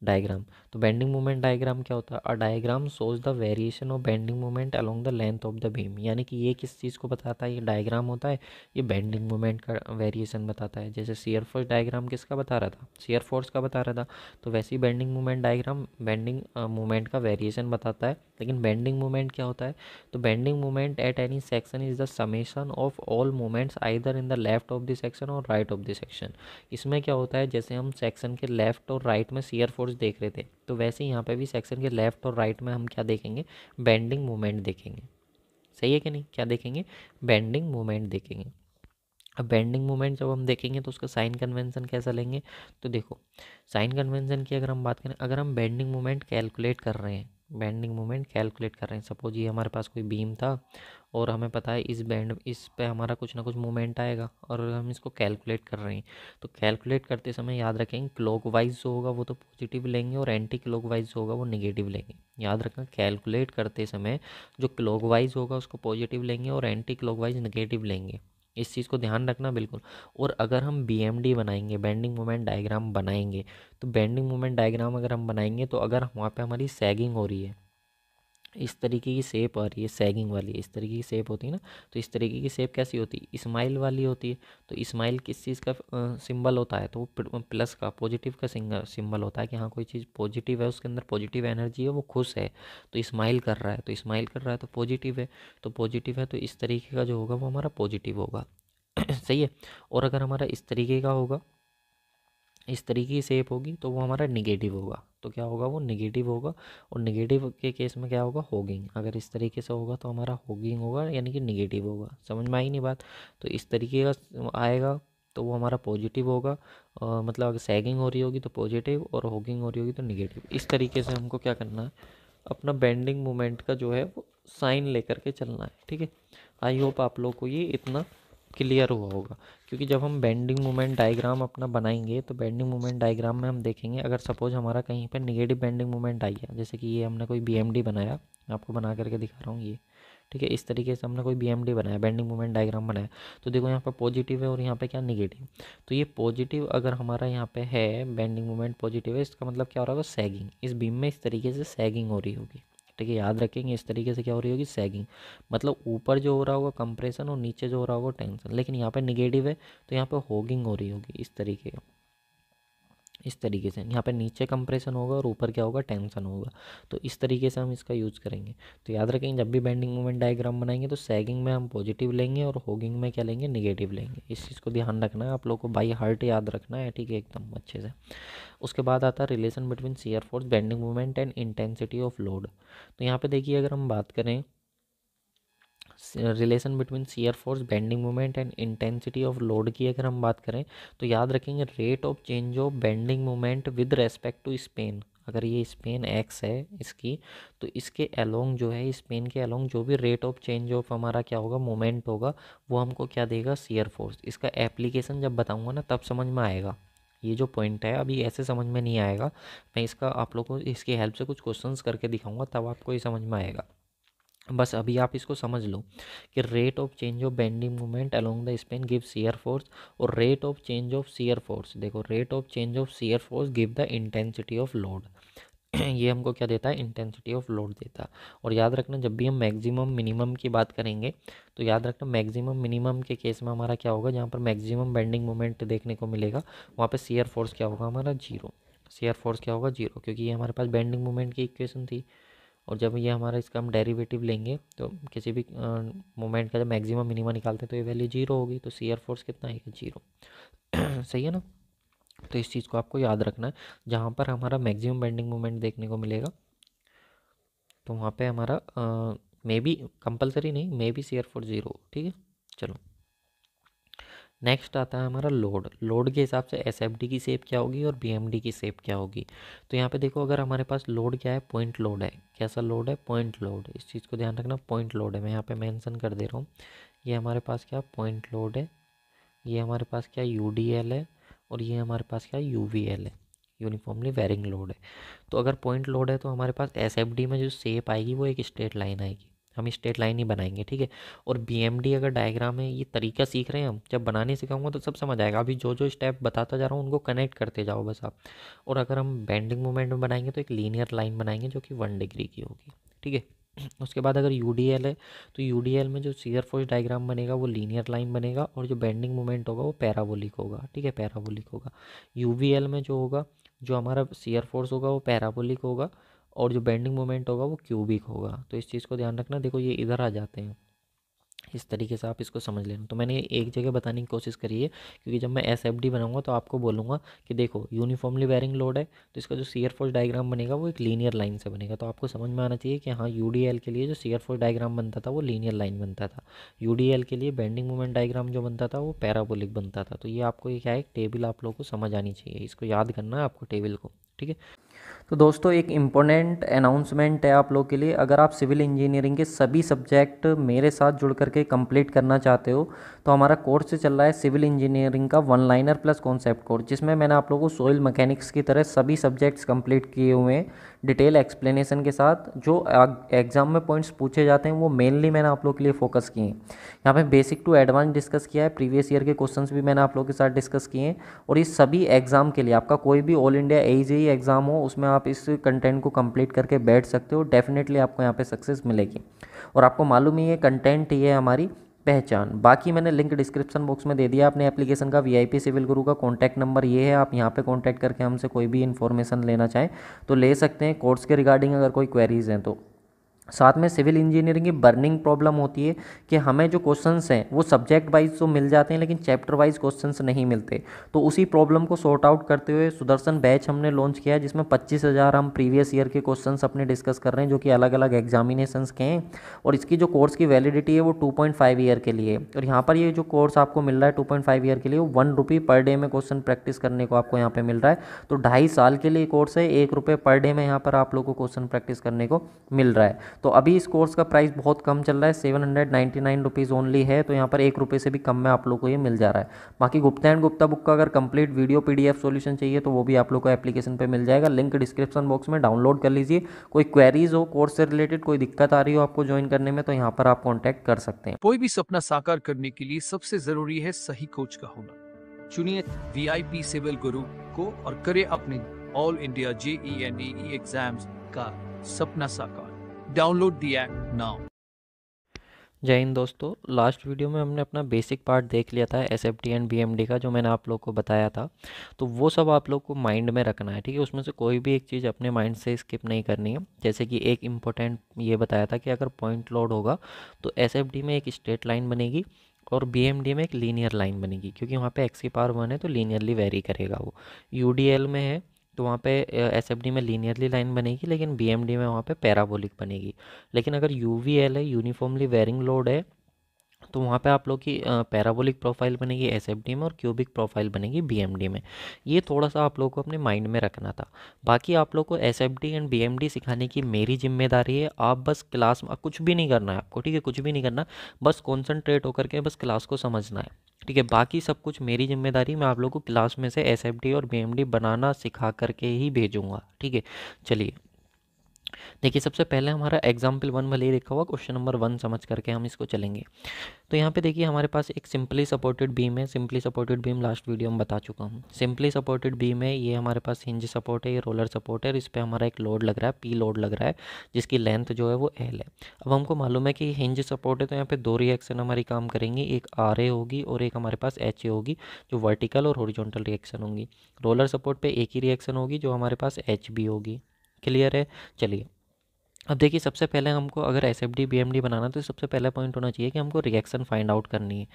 डायग्राम। तो बेंडिंग मोमेंट डायग्राम क्या होता है, a diagram shows the variation of bending moment along the length of the beam. यानी कि ये किस चीज़ को बताता है, ये डायग्राम होता है, ये बेंडिंग मोमेंट का वेरिएशन बताता है। जैसे शियर फोर्स डायग्राम किसका बता रहा था, शियर फोर्स का बता रहा था, तो वैसे ही bending moment diagram bending moment का वेरिएशन बताता है। लेकिन बेंडिंग मोमेंट क्या होता है, तो bending moment at any section is the summation of all moments either in the left of the section और राइट ऑफ द सेक्शन। इसमें क्या होता है, जैसे हम सेक्शन के लेफ्ट और राइट में शियर फोर्स देख रहे थे, तो वैसे ही यहाँ पे भी सेक्शन के लेफ्ट और राइट में हम क्या देखेंगे, बेंडिंग मोमेंट देखेंगे। सही है कि नहीं, क्या देखेंगे, बेंडिंग मोमेंट देखेंगे। अब बेंडिंग मोमेंट जब हम देखेंगे तो उसका साइन कन्वेंशन कैसा लेंगे, तो देखो साइन कन्वेंशन की अगर हम बात करें, अगर हम बेंडिंग मोमेंट कैलकुलेट कर रहे हैं, बेंडिंग मोमेंट कैलकुलेट कर रहे हैं, सपोज ये हमारे पास कोई बीम था और हमें पता है इस पे हमारा कुछ ना कुछ मोमेंट आएगा और हम इसको कैलकुलेट कर रहे हैं, तो कैलकुलेट करते समय याद रखेंगे क्लॉकवाइज जो होगा वो तो पॉजिटिव लेंगे और एंटी क्लॉकवाइज जो होगा वो निगेटिव लेंगे। याद रखना कैलकुलेट करते समय जो क्लॉकवाइज होगा उसको पॉजिटिव लेंगे और एंटी क्लॉकवाइज निगेटिव लेंगे, इस चीज़ को ध्यान रखना बिल्कुल। और अगर हम BMD बनाएंगे, बेंडिंग मोमेंट डायग्राम बनाएंगे, तो बेंडिंग मोमेंट डायग्राम अगर हम बनाएंगे तो अगर वहाँ पे हमारी सैगिंग हो रही है, इस तरीके की शेप आ रही है सैगिंग वाली, इस तरीके की शेप होती है ना, तो इस तरीके की शेप कैसी होती है, स्माइल वाली होती है। तो स्माइल किस चीज़ का सिंबल होता है, तो वो प्लस का, पॉजिटिव का सिंबल होता है कि हाँ कोई चीज़ पॉजिटिव है, उसके अंदर पॉजिटिव एनर्जी है, वो खुश है तो स्माइल कर रहा है, तो स्माइल कर रहा है तो पॉजिटिव है, तो पॉजिटिव है तो इस तरीके का जो होगा वो हमारा पॉजिटिव होगा। सही है। और अगर हमारा इस तरीके का होगा, इस तरीके की शेप होगी तो वो हमारा निगेटिव होगा, तो क्या होगा, वो निगेटिव होगा। और निगेटिव के केस में क्या होगा, होगिंग। अगर इस तरीके से होगा तो हमारा होगिंग होगा, यानी कि निगेटिव होगा। समझ में आई नहीं बात, तो इस तरीके का आएगा तो वो हमारा पॉजिटिव होगा। मतलब अगर सैगिंग हो रही होगी तो पॉजिटिव और होगिंग हो रही होगी तो निगेटिव। इस तरीके से हमको क्या करना है, अपना बेंडिंग मोमेंट का जो है वो साइन लेकर के चलना है। ठीक है, आई होप आप लोग को ये इतना क्लियर हुआ होगा। क्योंकि जब हम बेंडिंग मोमेंट डायग्राम अपना बनाएंगे तो बेंडिंग मोमेंट डायग्राम में हम देखेंगे, अगर सपोज हमारा कहीं पर निगेटिव बेंडिंग मोमेंट आई है, जैसे कि ये हमने कोई BMD बनाया, मैं आपको बना करके दिखा रहा हूँ ये, ठीक है, इस तरीके से हमने कोई BMD बनाया, बेंडिंग मोमेंट डायग्राम बनाया, तो देखो यहाँ पर पॉजिटिव है और यहाँ पे क्या निगेटिव। तो ये पॉजिटिव अगर हमारा यहाँ पे है, बेंडिंग मोमेंट पॉजिटिव है, इसका मतलब क्या हो रहा होगा, सैगिंग। इस बीम में इस तरीके से सैगिंग हो रही होगी। ठीक है, याद रखेंगे इस तरीके से क्या हो रही होगी, सैगिंग। मतलब ऊपर जो हो रहा होगा कंप्रेशन और नीचे जो हो रहा होगा टेंशन। लेकिन यहाँ पे निगेटिव है तो यहाँ पे होगिंग हो रही होगी इस तरीके का, इस तरीके से। यहाँ पे नीचे कंप्रेशन होगा और ऊपर क्या होगा, टेंशन होगा। तो इस तरीके से हम इसका यूज़ करेंगे। तो याद रखेंगे जब भी बेंडिंग मोमेंट डायग्राम बनाएंगे तो सैगिंग में हम पॉजिटिव लेंगे और होगिंग में क्या लेंगे, निगेटिव लेंगे। इस चीज़ को ध्यान रखना है, आप लोग को बाई हार्ट याद रखना है, ठीक है, एकदम अच्छे से। उसके बाद आता है relation between shear force, bending moment and intensity of load. तो यहाँ पे देखिए अगर हम बात करें relation between shear force, bending moment and intensity of load की अगर हम बात करें, तो याद रखेंगे rate of change of bending moment with respect to span. अगर ये स्पेन x है इसकी, तो इसके अलोंग जो है, स्पेन के अलोंग जो भी रेट ऑफ चेंज ऑफ हमारा क्या होगा, मोमेंट होगा, वो हमको क्या देगा, शियर फोर्स। इसका एप्लीकेशन जब बताऊंगा ना तब समझ में आएगा। ये जो पॉइंट है अभी ऐसे समझ में नहीं आएगा, मैं इसका आप लोग को इसकी हेल्प से कुछ क्वेश्चंस करके दिखाऊंगा, तब आपको ये समझ में आएगा। बस अभी आप इसको समझ लो कि rate of change of bending moment along the span give shear force, और rate of change of shear force, देखो rate of change of shear force give the intensity of load. ये हमको क्या देता है, इंटेंसिटी ऑफ लोड देता है। और याद रखना जब भी हम मैक्सिमम मिनिमम की बात करेंगे, तो याद रखना मैक्सिमम मिनिमम के केस में हमारा क्या होगा, जहाँ पर मैक्सिमम बेंडिंग मोमेंट देखने को मिलेगा वहाँ पे शियर फोर्स क्या होगा, हमारा जीरो। शियर फोर्स क्या होगा, जीरो, क्योंकि ये हमारे पास बेंडिंग मोमेंट की इक्वेशन थी। और जब ये हमारा इसका हम डेरिवेटिव लेंगे तो किसी भी मोमेंट का जब मैक्सिमम मिनिमा निकालते हैं तो ये वैल्यू 0 होगी, तो शियर फोर्स कितना आएगा 0। सही है ना। तो इस चीज़ को आपको याद रखना है, जहाँ पर हमारा मैक्सिमम बेंडिंग मोमेंट देखने को मिलेगा तो वहाँ पे हमारा मे बी कंपलसरी नहीं, मे बी शियर फोर्स 0। ठीक है, चलो नेक्स्ट आता है हमारा लोड। लोड के हिसाब से एसएफडी की शेप क्या होगी और बीएमडी की शेप क्या होगी। तो यहाँ पे देखो, अगर हमारे पास लोड क्या है, पॉइंट लोड है। कैसा लोड है, पॉइंट लोड। इस चीज़ को ध्यान रखना, पॉइंट लोड है। मैं यहाँ पे मेंशन कर दे रहा हूँ, ये हमारे पास क्या पॉइंट लोड है, ये हमारे पास क्या यूडीएल है, और ये हमारे पास क्या यूवीएल है, यूनिफॉर्मली वेरिंग लोड है। तो अगर पॉइंट लोड है तो हमारे पास एसएफडी में जो शेप आएगी वो एक स्ट्रेट लाइन आएगी, हम स्ट्रेट लाइन ही बनाएंगे। ठीक है, और बीएमडी अगर डायग्राम है, ये तरीका सीख रहे हैं हम, जब बनाने सिखाऊंगा तो सब समझ आएगा। अभी जो जो स्टेप बताता जा रहा हूँ उनको कनेक्ट करते जाओ बस आप। और अगर हम बेंडिंग मोमेंट में बनाएंगे तो एक लीनियर लाइन बनाएंगे जो कि 1 डिग्री की होगी। ठीक है, उसके बाद अगर यूडीएल है तो यूडीएल में जो शियर फोर्स डायग्राम बनेगा वो लीनियर लाइन बनेगा, और जो बेंडिंग मोमेंट होगा वो पैराबोलिक होगा। ठीक है, पैराबोलिक होगा। यूवीएल में जो होगा, जो हमारा शियर फोर्स होगा वो पैराबोलिक होगा, और जो बेंडिंग मोमेंट होगा वो क्यूबिक होगा। तो इस चीज़ को ध्यान रखना। देखो ये इधर आ जाते हैं, इस तरीके से आप इसको समझ लेना। तो मैंने एक जगह बताने की कोशिश करी है, क्योंकि जब मैं एसएफडी बनाऊंगा तो आपको बोलूँगा कि देखो यूनिफॉर्मली वेरिंग लोड है, तो इसका जो शियर फोर्स डायग्राम बनेगा वो एक लीनियर लाइन से बनेगा। तो आपको समझ में आना चाहिए कि हाँ, यूडीएल के लिए जो शियर फोर्स डायग्राम बनता था वो लीनियर लाइन बनता था, यूडीएल के लिए बेंडिंग मोमेंट डायग्राम जो बनता था वो पैराबोलिक बनता था। तो ये आपको क्या है, एक टेबल आप लोगों को समझ आनी चाहिए, इसको याद करना है आपको टेबल को। ठीक है, तो दोस्तों एक इम्पोर्टेंट अनाउंसमेंट है आप लोग के लिए। अगर आप सिविल इंजीनियरिंग के सभी सब्जेक्ट मेरे साथ जुड़ करके कंप्लीट करना चाहते हो तो हमारा कोर्स चल रहा है सिविल इंजीनियरिंग का 1 लाइनर प्लस कॉन्सेप्ट कोर्स, जिसमें मैंने आप लोगों को सॉइल मैकेनिक्स की तरह सभी सब्जेक्ट्स कंप्लीट किए हुए हैं डिटेल एक्सप्लेनेशन के साथ। जो एग्जाम में पॉइंट्स पूछे जाते हैं वो मेनली मैंने आप लोग के लिए फोकस किए हैं। यहाँ पे बेसिक टू एडवांस डिस्कस किया है, प्रीवियस ईयर के क्वेश्चंस भी मैंने आप लोगों के साथ डिस्कस किए हैं। और इस सभी एग्जाम के लिए आपका कोई भी ऑल इंडिया एजेई एग्जाम हो उसमें आप इस कंटेंट को कंप्लीट करके बैठ सकते हो, डेफिनेटली आपको यहाँ पे सक्सेस मिलेगी। और आपको मालूम ही है कंटेंट ये है हमारी पहचान। बाकी मैंने लिंक डिस्क्रिप्शन बॉक्स में दे दिया अपने एप्लीकेशन का, वीआईपी सिविल गुरु का कॉन्टैक्ट नंबर ये है, आप यहाँ पे कॉन्टैक्ट करके हमसे कोई भी इन्फॉर्मेशन लेना चाहें तो ले सकते हैं। कोर्स के रिगार्डिंग अगर कोई क्वेरीज हैं तो साथ में सिविल इंजीनियरिंग की बर्निंग प्रॉब्लम होती है कि हमें जो क्वेश्चंस हैं वो सब्जेक्ट वाइज तो मिल जाते हैं लेकिन चैप्टर वाइज क्वेश्चंस नहीं मिलते। तो उसी प्रॉब्लम को सॉर्ट आउट करते हुए सुदर्शन बैच हमने लॉन्च किया है, जिसमें 25,000 हम प्रीवियस ईयर के क्वेश्चंस अपने डिस्कस कर रहे हैं जो कि अलग अलग एग्जामिनेशंस के हैं। और इसकी जो कोर्स की वैलिडिटी है वो 2.5 ईयर के लिए। और यहाँ पर ये जो कोर्स आपको मिल रहा है 2.5 ईयर के लिए, वो 1 रुपी पर डे में क्वेश्चन प्रैक्टिस करने को आपको यहाँ पे मिल रहा है। तो 2.5 साल के लिए कोर्स है, 1 रुपये पर डे में यहाँ पर आप लोगों को क्वेश्चन प्रैक्टिस करने को मिल रहा है। तो अभी इस कोर्स का प्राइस बहुत कम चल रहा है, 799 रुपीज़ ओनली है। तो यहाँ पर 1 रुपये से भी कम में आप लोग को ये मिल जा रहा है। बाकी गुप्ता एंड गुप्ता बुक का अगर कंप्लीट वीडियो पीडीएफ सॉल्यूशन चाहिए तो वो भी आप लोग को एप्लीकेशन पे मिल जाएगा, लिंक डिस्क्रिप्शन बॉक्स में डाउनलोड कर लीजिए। कोई क्वेरीज हो कोर्स से रिलेटेड, कोई दिक्कत आ रही हो आपको ज्वाइन करने में, तो यहाँ पर आप कॉन्टैक्ट कर सकते हैं। कोई भी सपना साकार करने के लिए सबसे जरूरी है सही कोच का होना। चुनिए वीआईपी सिविल गुरु को और करें अपने ऑल इंडिया JEE एग्जाम्स का सपना साकार। Download the app now. जय हिंद दोस्तों, लास्ट वीडियो में हमने अपना बेसिक पार्ट देख लिया था एसएफडी एंड बीएमडी का, जो मैंने आप लोग को बताया था। तो वो सब आप लोग को माइंड में रखना है, ठीक है। उसमें से कोई भी एक चीज़ अपने माइंड से स्किप नहीं करनी है। जैसे कि एक इम्पोर्टेंट ये बताया था कि अगर पॉइंट लोड होगा तो एसएफडी में एक स्ट्रेट लाइन बनेगी और बीएमडी में एक लीनियर लाइन बनेगी, क्योंकि वहाँ पे x⁴ है तो लीनियरली वेरी करेगा वो। यूडीएल में है तो वहाँ पे एसएफडी में लीनियरली लाइन बनेगी, लेकिन बीएमडी में वहाँ पे पैराबोलिक बनेगी। लेकिन अगर यूवीएल है, यूनिफॉर्मली वेरिंग लोड है, तो वहाँ पे आप लोग की पैराबोलिक प्रोफाइल बनेगी एसएफडी में और क्यूबिक प्रोफाइल बनेगी बीएमडी में। ये थोड़ा सा आप लोग को अपने माइंड में रखना था। बाकी आप लोग को एसएफडी एंड बीएमडी सिखाने की मेरी जिम्मेदारी है। आप बस क्लास में कुछ भी नहीं करना है आपको, ठीक है, कुछ भी नहीं करना, बस कॉन्सेंट्रेट होकर के बस क्लास को समझना है, ठीक है। बाकी सब कुछ मेरी जिम्मेदारी, मैं आप लोग को क्लास में से एसएफडी और बीएमडी बनाना सिखा करके ही भेजूँगा, ठीक है। चलिए देखिए, सबसे पहले हमारा एग्जाम्पल 1 भले ही लिखा हुआ, क्वेश्चन नंबर 1 समझ करके हम इसको चलेंगे। तो यहाँ पे देखिए हमारे पास एक सिंपली सपोर्टेड बीम है। Simply supported beam last video में बता चुका हूँ। सिंपली सपोर्टेड बीम है, ये हमारे पास हिंज सपोर्ट है, ये रोलर सपोर्ट है, और इस पर हमारा एक लोड लग रहा है, पी लोड लग रहा है, जिसकी लेंथ जो है वो एल है। अब हमको मालूम है कि हिंज सपोर्ट है तो यहाँ पे 2 रिएक्शन हमारी काम करेंगी, एक आर ए होगी और एक हमारे पास एच ए होगी, जो वर्टिकल और हॉरिजॉन्टल रिएक्शन होंगी। रोलर सपोर्ट पे एक ही रिएक्शन होगी जो हमारे पास एच बी होगी। क्लियर है। चलिए अब देखिए सबसे पहले हमको अगर एसएफडी बीएमडी बनाना तो सबसे पहला पॉइंट होना चाहिए कि हमको रिएक्शन फाइंड आउट करनी है।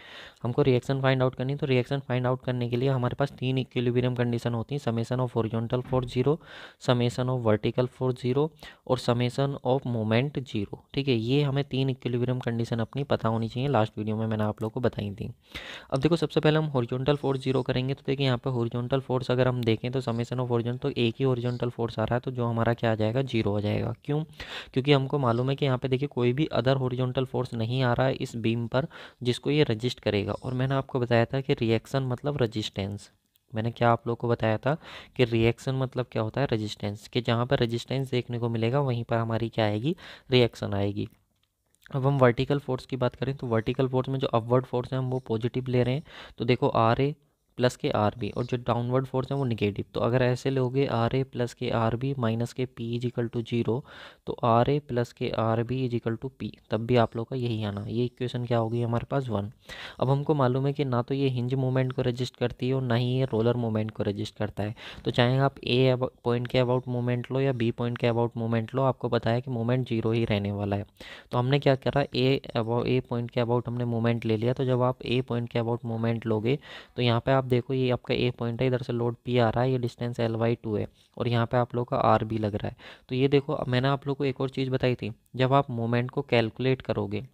हमको रिएक्शन फाइंड आउट करनी है, तो रिएक्शन फाइंड आउट करने के लिए हमारे पास 3 इक्विलिब्रियम कंडीशन होती हैं, summation of horizontal force 0, summation of vertical force 0 और समेशन ऑफ मोमेंट 0। ठीक है, ये हमें 3 इक्विलिब्रियम कंडीशन अपनी पता होनी चाहिए, लास्ट वीडियो में मैंने आप लोग को बताई थी। अब देखो सबसे पहले हम हॉरिजॉन्टल फोर्स 0 करेंगे, तो देखिए यहाँ पे हॉरिजॉन्टल फोर्स अगर हम देखें तो समेशन ऑफ हॉरिजॉन्टल, तो एक ही हॉरिजॉन्टल फोर्स आ रहा है, तो जो हमारा क्या आ जाएगा, 0 हो जाएगा। क्यों? क्योंकि हमको मालूम है कि यहाँ पे देखिए कोई भी अदर हॉरिजॉन्टल फोर्स नहीं आ रहा है इस बीम पर जिसको ये रजिस्ट करेगा। और मैंने आपको बताया था कि रिएक्शन मतलब रजिस्टेंस। मैंने क्या आप लोग को बताया था कि रिएक्शन मतलब क्या होता है, रेजिस्टेंस, कि जहाँ पर रेजिस्टेंस देखने को मिलेगा वहीं पर हमारी क्या आएगी, रिएक्शन आएगी। अब हम वर्टिकल फोर्स की बात करें तो वर्टिकल फोर्स में जो अपवर्ड फोर्स है हम वो पॉजिटिव ले रहे हैं, तो देखो are A plus K R B, और जो डाउनवर्ड फोर्स है वो निगेटिव। तो अगर ऐसे लोगे R A plus K R B minus K P is equal to 0, तो R A plus K R B is equal to P, तब भी आप लोग का यही आना। ये इक्वेशन क्या होगी हमारे पास, 1। अब हमको मालूम है कि ना तो ये हिंज मूवमेंट को रजिस्ट करती है और ना ही ये रोलर मूवमेंट को रजिस्ट करता है। तो चाहे आप ए पॉइंट के अबाउट मूवमेंट लो या बी पॉइंट के अबाउट मूवमेंट लो, आपको पता है कि मूवमेंट 0 ही रहने वाला है। तो हमने क्या करा, ए पॉइंट के अबाउट हमने मोमेंट ले लिया। तो जब आप ए पॉइंट के अबाउट मोमेंट लोगे तो यहाँ पे आप देखो ये आपका ए पॉइंट है, इधर से लोड पी आ रहा है, ये डिस्टेंस L/2 है और यहाँ पे आप लोग का आर बी लग रहा है। तो ये देखो, अब मैंने आप लोग को एक और चीज़ बताई थी, जब आप मोमेंट को कैलकुलेट करोगे,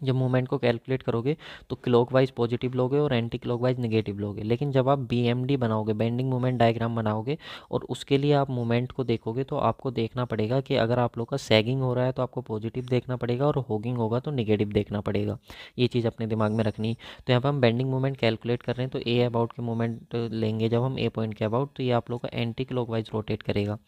जब मूवमेंट को कैलकुलेट करोगे तो क्लॉकवाइज पॉजिटिव लोगे और एंटी क्लॉकवाइज नेगेटिव लोगे। लेकिन जब आप बीएमडी बनाओगे, बेंडिंग मोमेंट डायग्राम बनाओगे, और उसके लिए आप मूवमेंट को देखोगे तो आपको देखना पड़ेगा कि अगर आप लोग का सैगिंग हो रहा है तो आपको पॉजिटिव देखना पड़ेगा और होगिंग होगा तो नेगेटिव देखना पड़ेगा। ये चीज़ अपने दिमाग में रखनी। तो यहाँ पर हम बेंडिंग मूवमेंट कैलकुलेट कर रहे हैं, तो ए अबाउट के मूवमेंट लेंगे जब हम ए पॉइंट के अबाउट, तो ये आप लोग का एंटी क्लॉकवाइज रोटेट करेगा।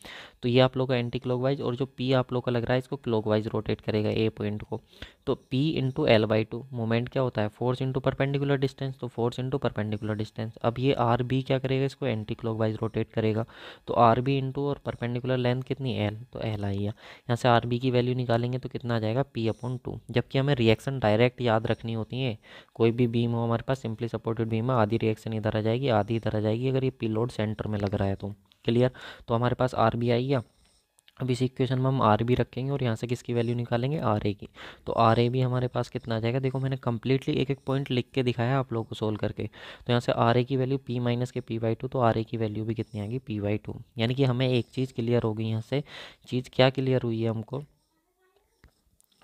तो ये आप लोग का एंटी क्लॉकवाइज, और जो पी आप लोग का लग रहा है इसको क्लॉकवाइज रोटेट करेगा ए पॉइंट को। तो P इंटू L/2 मोमेंट क्या होता है, फोर्स इंटू परपेंडिकुलर डिस्टेंस, तो फोर्स इंटू परपेंडिकुलर डिस्टेंस। अब ये आर बी क्या करेगा, इसको एंटी क्लॉकवाइज रोटेट करेगा। तो आर बी इंटू और परपेंडिकुलर लेंथ कितनी, L, तो L आई है। यहाँ से आर बी की वैल्यू निकालेंगे तो कितना आ जाएगा, P/2। जबकि हमें रिएक्शन डायरेक्ट याद रखनी होती है। कोई भी बीम हो हमारे पास, सिंपली सपोर्टेड बीम है, आधी रिएक्शन इधर आ जाएगी आधी इधर आ जाएगी, अगर ये पी लोड सेंटर में लग रहा है तो। क्लियर? तो हमारे पास आर बी आई गया। अब इस इक्वेशन में हम आर बी रखेंगे और यहाँ से किसकी वैल्यू निकालेंगे, आर ए की। तो आर ए भी हमारे पास कितना आ जाएगा, देखो मैंने कंप्लीटली एक एक पॉइंट लिख के दिखाया आप लोगों को सोल्व करके। तो यहाँ से आर ए की वैल्यू पी माइनस के P/2, तो आर ए की वैल्यू भी कितनी आएगी, P/2। यानी कि हमें एक चीज़ क्लियर होगी यहाँ से। चीज़ क्या क्लियर हुई है हमको,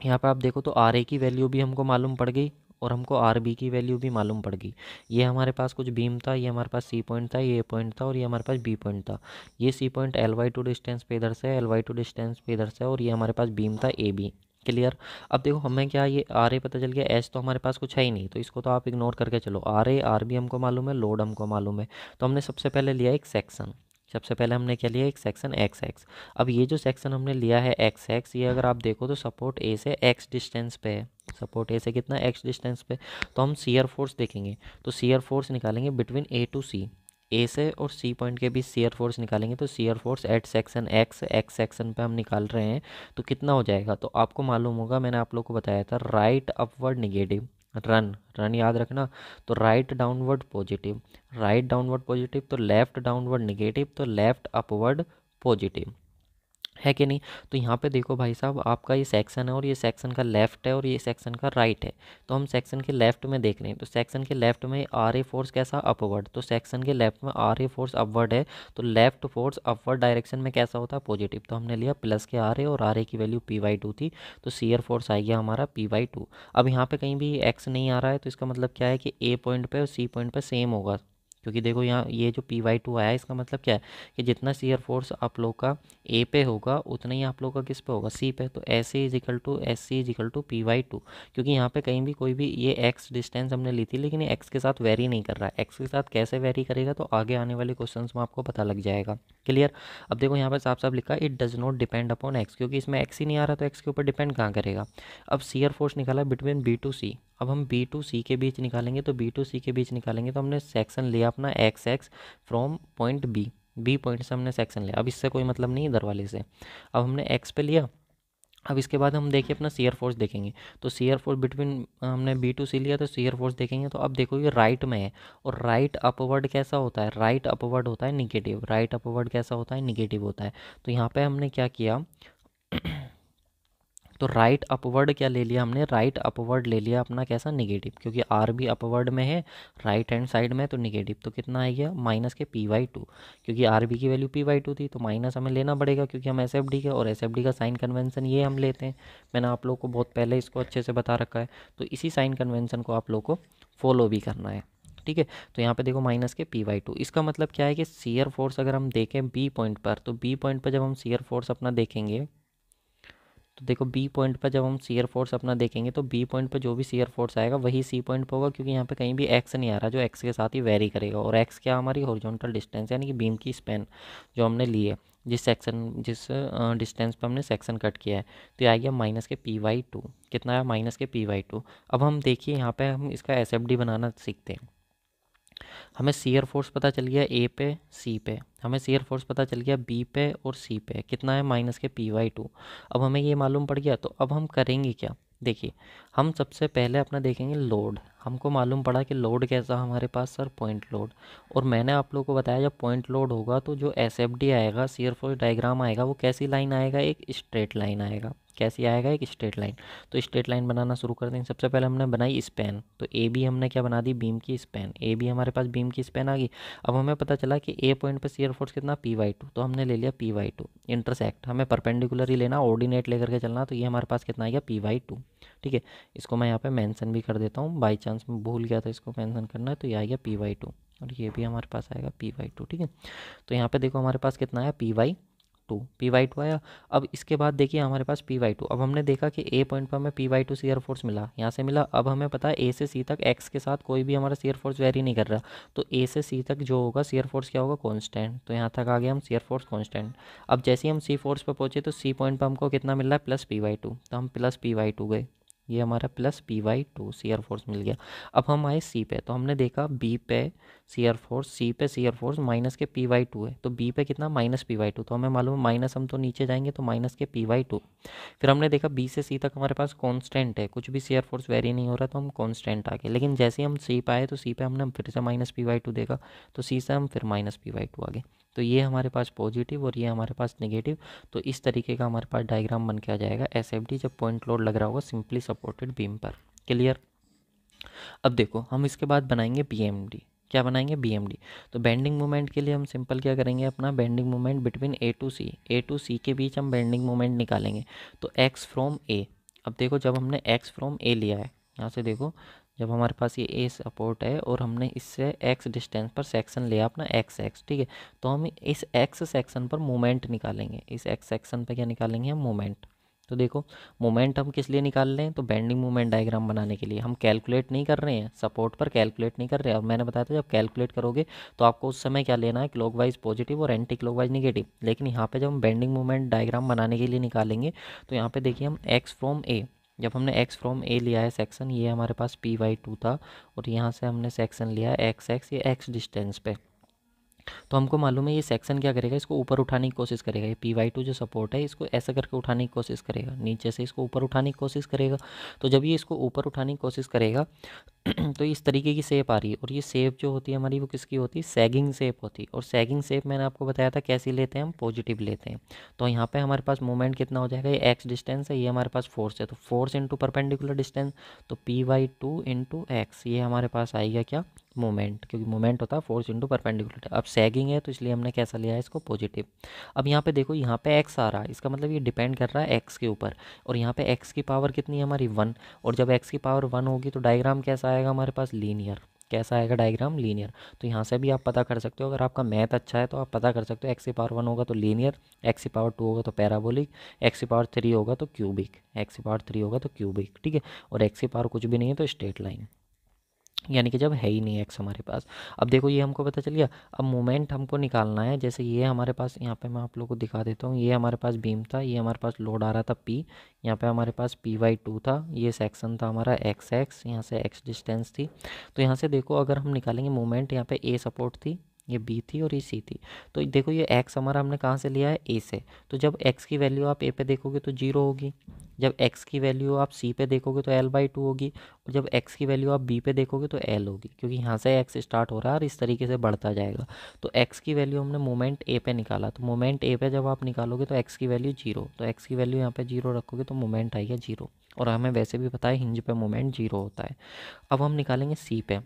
यहाँ पे आप देखो तो आर ए की वैल्यू भी हमको मालूम पड़ गई और हमको आर बी की वैल्यू भी मालूम पड़ गई। ये हमारे पास कुछ बीम था, ये हमारे पास सी पॉइंट था, ये पॉइंट था और ये हमारे पास बी पॉइंट था। ये सी पॉइंट L/2 डिस्टेंस पे इधर से, L/2 डिस्टेंस पे इधर से, और ये हमारे पास बीम था ए बी। क्लियर? अब देखो हमें क्या, ये आर ए पता चल गया, एच तो हमारे पास कुछ है ही नहीं, तो इसको तो आप इग्नोर करके चलो। आर ए आर बी हमको मालूम है, लोड हमको मालूम है। तो हमने सबसे पहले लिया एक सेक्शन, सबसे पहले हमने क्या लिया, एक सेक्शन एक्स एक्स। अब ये जो सेक्शन हमने लिया है एक्स एक्स, ये अगर आप देखो तो सपोर्ट ए से एक्स डिस्टेंस पे है। सपोर्ट ए से कितना, एक्स डिस्टेंस पे। तो हम शियर फोर्स देखेंगे, तो शियर फोर्स निकालेंगे बिटवीन ए टू सी, ए से और सी पॉइंट के बीच शियर फोर्स निकालेंगे। तो shear force eight section x, x section पे हम निकाल रहे हैं, तो कितना हो जाएगा, तो आपको मालूम होगा, मैंने आप लोग को बताया था, right upward negative, run run याद रखना। तो right downward positive, right downward positive, तो लेफ्ट डाउनवर्ड निगेटिव, तो लेफ्ट अपवर्ड पॉजिटिव, है कि नहीं। तो यहाँ पे देखो भाई साहब, आपका ये सेक्शन है और ये सेक्शन का लेफ्ट है और ये सेक्शन का राइट है। तो हम सेक्शन के लेफ्ट में देख रहे हैं, तो सेक्शन के लेफ्ट में आर ए फोर्स कैसा, अपवर्ड, तो सेक्शन के लेफ्ट में आर ए फोर्स अपवर्ड है, तो लेफ्ट फोर्स अपवर्ड डायरेक्शन में कैसा होता है, पॉजिटिव। तो हमने लिया प्लस के आर ए, और आर ए की वैल्यू P/2 थी, तो शियर फोर्स आ गया हमारा P/2। अब यहाँ पे कहीं भी एक्स नहीं आ रहा है, तो इसका मतलब क्या है कि ए पॉइंट पे और सी पॉइंट पे सेम होगा। क्योंकि देखो यहाँ ये जो P/2 आया है, इसका मतलब क्या है कि जितना शियर फोर्स आप लोग का ए पे होगा उतना ही आप लोग का किस पे होगा, सी पे। तो S A is equal to S C is equal to P/2। क्योंकि यहाँ पे कहीं भी कोई भी, ये एक्स डिस्टेंस हमने ली थी लेकिन ये एक्स के साथ वेरी नहीं कर रहा है। एक्स के साथ कैसे वेरी करेगा तो आगे आने वाले क्वेश्चंस में आपको पता लग जाएगा। क्लियर? अब देखो यहाँ पर साफ साफ लिखा, it does not depend upon x, क्योंकि इसमें एक्स ही नहीं आ रहा तो एक्स के ऊपर डिपेंड कहाँ करेगा। अब शियर फोर्स निकाला बिटवीन बी टू सी। अब हम बी टू सी के बीच निकालेंगे, तो बी टू सी के बीच निकालेंगे तो हमने सेक्शन लिया अपना X X from point B, B point से हमने सेक्शन लिया। अब इससे कोई मतलब नहीं इधर वाले से। अब हमने एक्स पे लिया। अब इसके बाद हम देखिए अपना शियर फोर्स देखेंगे, तो शियर फोर्स बिटवीन, हमने बी टू सी लिया तो शियर फोर्स देखेंगे, तो अब देखो ये राइट में है और राइट अपवर्ड कैसा होता है, राइट अपवर्ड होता है निगेटिव, राइट अपवर्ड कैसा होता है, निगेटिव होता है। तो यहाँ पे हमने क्या किया तो राइट अपवर्ड क्या ले लिया हमने, राइट अपवर्ड ले लिया अपना कैसा, नेगेटिव, क्योंकि आर भी अपवर्ड में है राइट हैंड साइड में, तो नेगेटिव। तो कितना आ गया माइनस के p/2, क्योंकि आर बी की वैल्यू p/2 थी तो माइनस हमें लेना पड़ेगा क्योंकि हम एस एफ डी के, और एस एफ डी का साइन कन्वेंशन ये हम लेते हैं। मैंने आप लोग को बहुत पहले इसको अच्छे से बता रखा है, तो इसी साइन कन्वेंशन को आप लोग को फॉलो भी करना है, ठीक है। तो यहाँ पे देखो माइनस के p/2, इसका मतलब क्या है कि शियर फोर्स अगर हम देखें बी पॉइंट पर, तो बी पॉइंट पर जब हम शियर फोर्स अपना देखेंगे, तो देखो बी पॉइंट पर जब हम शियर फोर्स अपना देखेंगे तो बी पॉइंट पर जो भी शियर फोर्स आएगा वही सी पॉइंट पर होगा, क्योंकि यहाँ पे कहीं भी एक्स नहीं आ रहा जो एक्स के साथ ही वेरी करेगा। और एक्स क्या, हमारी हॉरिजॉन्टल डिस्टेंस यानी कि बीम की स्पैन जो हमने ली है, जिस डिस्टेंस पर हमने सेक्शन कट किया है। तो ये आ गया माइनस के p/2, कितना आया माइनस के p/2। अब हम देखिए यहाँ पे हम इसका एस बनाना सीखते हैं। हमें शियर फोर्स पता चल गया ए पे सी पे, हमें शियर फोर्स पता चल गया बी पे और सी पे, कितना है माइनस के p/2। अब हमें ये मालूम पड़ गया, तो अब हम करेंगे क्या, देखिए हम सबसे पहले अपना देखेंगे लोड। हमको मालूम पड़ा कि लोड कैसा हमारे पास, सर पॉइंट लोड। और मैंने आप लोगों को बताया जब पॉइंट लोड होगा तो जो एस आएगा, शियर फोर्स डायग्राम आएगा, वो कैसी लाइन आएगा, एक स्ट्रेट लाइन आएगा। कैसी आएगा, एक स्ट्रेट लाइन। तो स्ट्रेट लाइन बनाना शुरू करते हैं। सबसे पहले हमने बनाई स्पैन, तो ए बी हमने क्या बना दी, बीम की स्पैन। ए बी हमारे पास बीम की स्पैन आ गई। अब हमें पता चला कि ए पॉइंट पे शियर फोर्स कितना p/2, तो हमने ले लिया p/2। इंटरसेक्ट हमें परपेंडिकुलर ही लेना, ऑर्डिनेट लेकर के चलना, तो ये हमारे पास कितना आ गया p/2, ठीक है। इसको मैं यहाँ पे मेंशन भी कर देता हूँ, बाई चांस मैं भूल गया था इसको मेंशन करना है, तो ये आ गया p/2 और ये भी हमारे पास आएगा p/2, ठीक है। तो यहाँ पे देखो हमारे पास कितना आया p/2 आया। अब इसके बाद देखिए हमारे पास p/2, अब हमने देखा कि ए पॉइंट पर हमें p/2 शियर फोर्स मिला, यहाँ से मिला। अब हमें पता है ए से सी तक एक्स के साथ कोई भी हमारा शियर फोर्स वेरी नहीं कर रहा, तो ए से सी तक जो होगा शियर फोर्स क्या होगा, कांस्टेंट। तो यहाँ तक आ गया हम शियर फोर्स कांस्टेंट। अब जैसे ही हम सी फोर्स पर पहुँचे तो सी पॉइंट पर हमको कितना मिल रहा है, प्लस p/2, तो हम प्लस p/2 गए, ये हमारा प्लस p/2 शियर फोर्स मिल गया। अब हम आए सी पे, तो हमने देखा बी पे शियर फोर्स, सी पे शियर फोर्स माइनस के p/2 है, तो बी पे कितना माइनस p/2, तो हमें मालूम है माइनस, हम तो नीचे जाएंगे तो माइनस के p/2। फिर हमने देखा बी से सी तक हमारे पास कांस्टेंट है, कुछ भी शेयर फोर्स वेरी नहीं हो रहा, तो हम कांस्टेंट आ गए। लेकिन जैसे ही हम सी पे आए तो सी पे हमने फिर से माइनस p/2 देखा, तो सी से हम फिर माइनस p/2 आ गए। तो ये हमारे पास पॉजिटिव और ये हमारे पास नेगेटिव। तो इस तरीके का हमारे पास डायग्राम बन के आ जाएगा एसएफडी जब पॉइंट लोड लग रहा होगा सिंपली सपोर्टेड बीम पर। क्लियर। अब देखो हम इसके बाद बनाएंगे बीएमडी। क्या बनाएंगे, बीएमडी। तो बेंडिंग मोमेंट के लिए हम सिंपल क्या करेंगे, अपना bending moment between A to C के बीच हम बेंडिंग मोमेंट निकालेंगे। तो एक्स फ्रॉम ए, अब देखो जब हमने एक्स फ्रॉम ए लिया है, यहाँ से देखो जब हमारे पास ये ए सपोर्ट है और हमने इससे एक्स डिस्टेंस पर सेक्शन लिया अपना एक्स, ठीक है। तो हम इस एक्स सेक्शन पर मोमेंट निकालेंगे, इस एक्स सेक्शन पर क्या निकालेंगे हम, मोमेंट। तो देखो मोमेंट हम किस लिए निकाल रहे हैं, तो बेंडिंग मोमेंट डायग्राम बनाने के लिए। हम कैलकुलेट नहीं कर रहे हैं, सपोर्ट पर कैलकुलेट नहीं कर रहे हैं। और मैंने बताया था जब कैलकुलेट करोगे तो आपको उस समय क्या लेना है, क्लॉकवाइज पॉजिटिव और एंटी क्लॉकवाइज नेगेटिव। लेकिन यहाँ पे जब हम बेंडिंग मोमेंट डायग्राम बनाने के लिए निकालेंगे तो यहाँ पे देखिए हम एक्स फ्रॉम ए, जब हमने एक्स फ्रॉम ए लिया है सेक्शन, ये हमारे पास p/2 था, और यहाँ से हमने सेक्शन लिया है एक्स, ये एक्स डिस्टेंस पे। तो हमको मालूम है ये सेक्शन क्या करेगा, इसको ऊपर उठाने की कोशिश करेगा। ये p/2 जो सपोर्ट है इसको ऐसा करके उठाने की कोशिश करेगा, नीचे से इसको ऊपर उठाने की कोशिश करेगा। तो जब ये इसको ऊपर उठाने की कोशिश करेगा तो इस तरीके की शेप आ रही है, और ये शेप जो होती है हमारी वो किसकी होती है, सैगिंग शेप होती है। और सैगिंग शेप मैंने आपको बताया था कैसी लेते हैं हम, पॉजिटिव लेते हैं। तो यहाँ पे हमारे पास मोमेंट कितना हो जाएगा, ये एक्स डिस्टेंस है, ये हमारे पास फोर्स है, तो फोर्स इंटू परपेंडिकुलर डिस्टेंस, तो p/2 इंटू एक्स, ये हमारे पास आएगा क्या, मोमेंट, क्योंकि मोमेंट होता है फोर्स इंटू परपेंडिकुलर। अब सैगिंग है तो इसलिए हमने कैसा लिया है इसको, पॉजिटिव। अब यहाँ पे देखो यहाँ पे एक्स आ रहा है, इसका मतलब ये डिपेंड कर रहा है एक्स के ऊपर, और यहाँ पे एक्स की पावर कितनी है हमारी 1, और जब एक्स की पावर 1 होगी तो डायग्राम कैसा आएगा हमारे पास, लीनियर। कैसा आएगा डायग्राम, लीनियर। तो यहाँ से भी आप पता कर सकते हो, अगर आपका मैथ अच्छा है तो आप पता कर सकते हो, एक्स की पावर 1 होगा तो लीनियर, एक्स की पावर 2 होगा तो पैराबोलिक, एक्स की पावर 3 होगा तो क्यूबिक, एक्स की पावर 3 होगा तो क्यूबिक, ठीक है। और एक्स की पावर कुछ भी नहीं है तो स्ट्रेट लाइन, यानी कि जब है ही नहीं एक्स हमारे पास। अब देखो ये हमको पता चल गया। अब मोमेंट हमको निकालना है, जैसे ये हमारे पास, यहाँ पे मैं आप लोगों को दिखा देता हूँ, ये हमारे पास बीम था, ये हमारे पास लोड आ रहा था p, यहाँ पे हमारे पास p/2 था, ये सेक्शन था हमारा x, यहाँ से x डिस्टेंस थी। तो यहाँ से देखो अगर हम निकालेंगे मोमेंट, यहाँ पे a सपोर्ट थी, ये बी थी और ये सी थी। तो देखो ये एक्स हमारा हमने कहाँ से लिया है, ए से। तो जब एक्स की वैल्यू आप ए पे देखोगे तो 0 होगी, जब एक्स की वैल्यू आप सी पे देखोगे तो L/2 होगी, और जब एक्स की वैल्यू आप बी पे देखोगे तो L होगी, क्योंकि यहाँ से एक्स स्टार्ट हो रहा है और इस तरीके से बढ़ता जाएगा। तो एक्स की वैल्यू हमने मोमेंट ए पे निकाला, तो मोमेंट ए पे जब आप निकालोगे तो एक्स की वैल्यू 0, तो एक्स की वैल्यू यहाँ पे 0 रखोगे तो मोमेंट आएगा 0, और हमें वैसे भी पता है हिंज पे मोमेंट 0 होता है। अब हम निकालेंगे सी पे।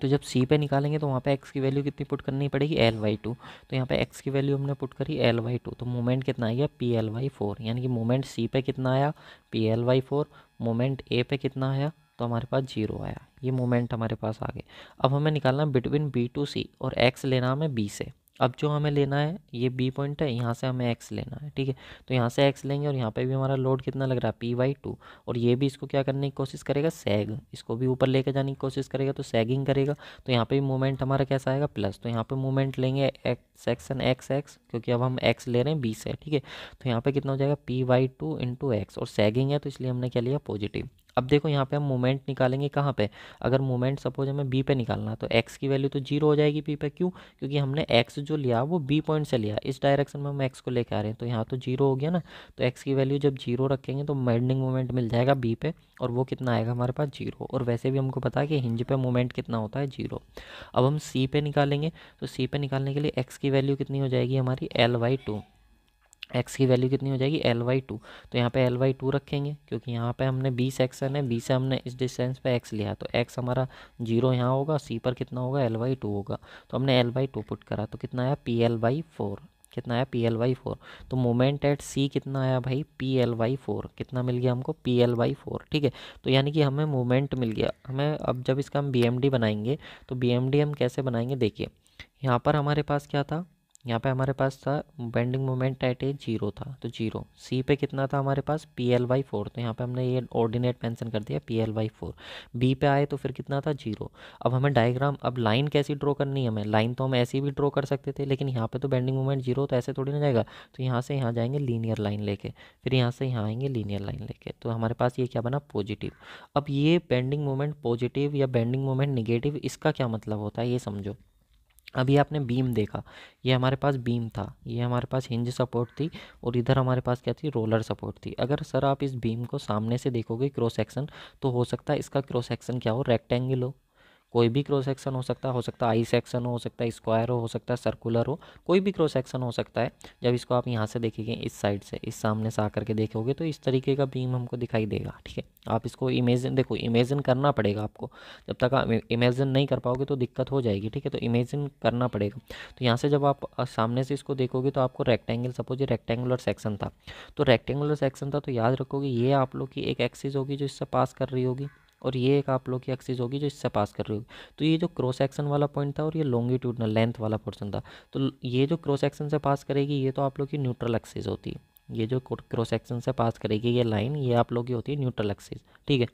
तो जब सी पे निकालेंगे तो वहाँ पे एक्स की वैल्यू कितनी पुट करनी पड़ेगी, L/2। तो यहाँ पे एक्स की वैल्यू हमने पुट करी L/2, तो मोमेंट कितना आएगा, PL/4, यानी कि मोमेंट सी पे कितना आया, PL/4। मोमेंट ए पे कितना आया, तो हमारे पास 0 आया। ये मोमेंट हमारे पास आ गए। अब हमें निकालना बिटवीन बी टू सी, और एक्स लेना हमें बी से। अब जो हमें लेना है ये बी पॉइंट है, यहाँ से हमें एक्स लेना है, ठीक है। तो यहाँ से एक्स लेंगे और यहाँ पे भी हमारा लोड कितना लग रहा है, P/2, और ये भी इसको क्या करने की कोशिश करेगा, सैग, इसको भी ऊपर लेके जाने की कोशिश करेगा, तो सैगिंग करेगा। तो यहाँ पे भी मोमेंट हमारा कैसा आएगा, प्लस। तो यहाँ पे मोमेंट लेंगे सेक्शन एक्स, क्योंकि अब हम एक्स ले रहे हैं बी से, ठीक है। तो यहाँ पे कितना हो जाएगा, P/2 इंटू एक्स, और सैगिंग है तो इसलिए हमने क्या लिया, पॉजिटिव। अब देखो यहाँ पे हम मोमेंट निकालेंगे कहाँ पे, अगर मोमेंट सपोज हमें बी पे निकालना तो एक्स की वैल्यू तो 0 हो जाएगी बी पे, क्यों, क्योंकि हमने एक्स जो लिया वो बी पॉइंट से लिया, इस डायरेक्शन में हम एक्स को लेके आ रहे हैं, तो यहाँ तो 0 हो गया ना। तो एक्स की वैल्यू जब 0 रखेंगे तो बेंडिंग मोमेंट मिल जाएगा बी पे, और वो कितना आएगा हमारे पास, 0। और वैसे भी हमको पता है कि हिंज पे मोमेंट कितना होता है, 0। अब हम सी पे निकालेंगे, तो सी पे निकालने के लिए एक्स की वैल्यू कितनी हो जाएगी हमारी, L/2। एक्स की वैल्यू कितनी हो जाएगी, L/2। तो यहाँ पे L/2 रखेंगे, क्योंकि यहाँ पे हमने बी सेक्शन है, बी से हमने इस डिस्टेंस पे एक्स लिया, तो एक्स हमारा 0 यहाँ होगा, सी पर कितना होगा, L/2 होगा। तो हमने L/2 पुट करा, तो कितना आया, PL/4, कितना आया, PL/4। तो मोमेंट एट सी कितना आया भाई, PL/4, कितना मिल गया हमको, PL/4, ठीक है। तो यानी कि हमें मोमेंट मिल गया हमें। अब जब इसका हम BMD बनाएंगे, तो BMD हम कैसे बनाएंगे, देखिए यहाँ पर हमारे पास क्या था, यहाँ पे हमारे पास था बेंडिंग मोमेंट एट ए 0 था, तो 0। सी पे कितना था हमारे पास, PL/4, तो यहाँ पे हमने ये ऑर्डिनेट मेंशन कर दिया, PL/4। बी पे आए तो फिर कितना था, 0। अब हमें डायग्राम, अब लाइन कैसी ड्रॉ करनी है हमें, लाइन तो हम ऐसी भी ड्रॉ कर सकते थे, लेकिन यहाँ पे तो बेंडिंग मोमेंट 0, तो ऐसे थोड़ी ना जाएगा। तो यहाँ से यहाँ जाएंगे लीनियर लाइन लेके, फिर यहाँ से यहाँ आएंगे लीनियर लाइन लेके, तो हमारे पास ये क्या बना, पॉजिटिव। अब ये बेंडिंग मोमेंट पॉजिटिव या बेंडिंग मोमेंट निगेटिव, इसका क्या मतलब होता है ये समझो। अभी आपने बीम देखा, ये हमारे पास बीम था, ये हमारे पास हिंज सपोर्ट थी, और इधर हमारे पास क्या थी, रोलर सपोर्ट थी। अगर सर आप इस बीम को सामने से देखोगे क्रॉस सेक्शन, तो हो सकता है इसका क्रॉस सेक्शन क्या हो, रेक्टेंगल हो, कोई भी क्रॉस सेक्शन हो सकता है आई सेक्शन हो सकता है स्क्वायर हो सकता है सर्कुलर हो, कोई भी क्रॉस सेक्शन हो सकता है। जब इसको आप यहाँ से देखेंगे, इस साइड से, इस सामने से आकर के देखोगे, तो इस तरीके का बीम हमको दिखाई देगा, ठीक है। आप इसको इमेजिन, देखो इमेजिन करना पड़ेगा आपको, जब तक आप इमेजिन नहीं कर पाओगे तो दिक्कत हो जाएगी, ठीक है। तो इमेजिन करना पड़ेगा। तो यहाँ से जब आप सामने से इसको देखोगे तो आपको रेक्टेंगल, सपोज ये रेक्टेंगुलर सेक्शन था, तो रेक्टेंगुलर सेक्शन था, तो याद रखोगे ये आप लोग की एक एक्सिस होगी जो इससे पास कर रही होगी, और ये एक आप लोग की एक्सिस होगी जो इससे पास कर रही होगी। तो ये जो क्रॉस सेक्शन वाला पॉइंट था और ये लॉन्गिट्यूडनल लेंथ वाला पोर्शन था, तो ये जो क्रॉस सेक्शन से पास करेगी ये तो आप लोग की न्यूट्रल एक्सिस होती है। ये जो क्रॉस सेक्शन से पास करेगी ये लाइन, ये आप लोग की होती है न्यूट्रल एक्सिस, ठीक है।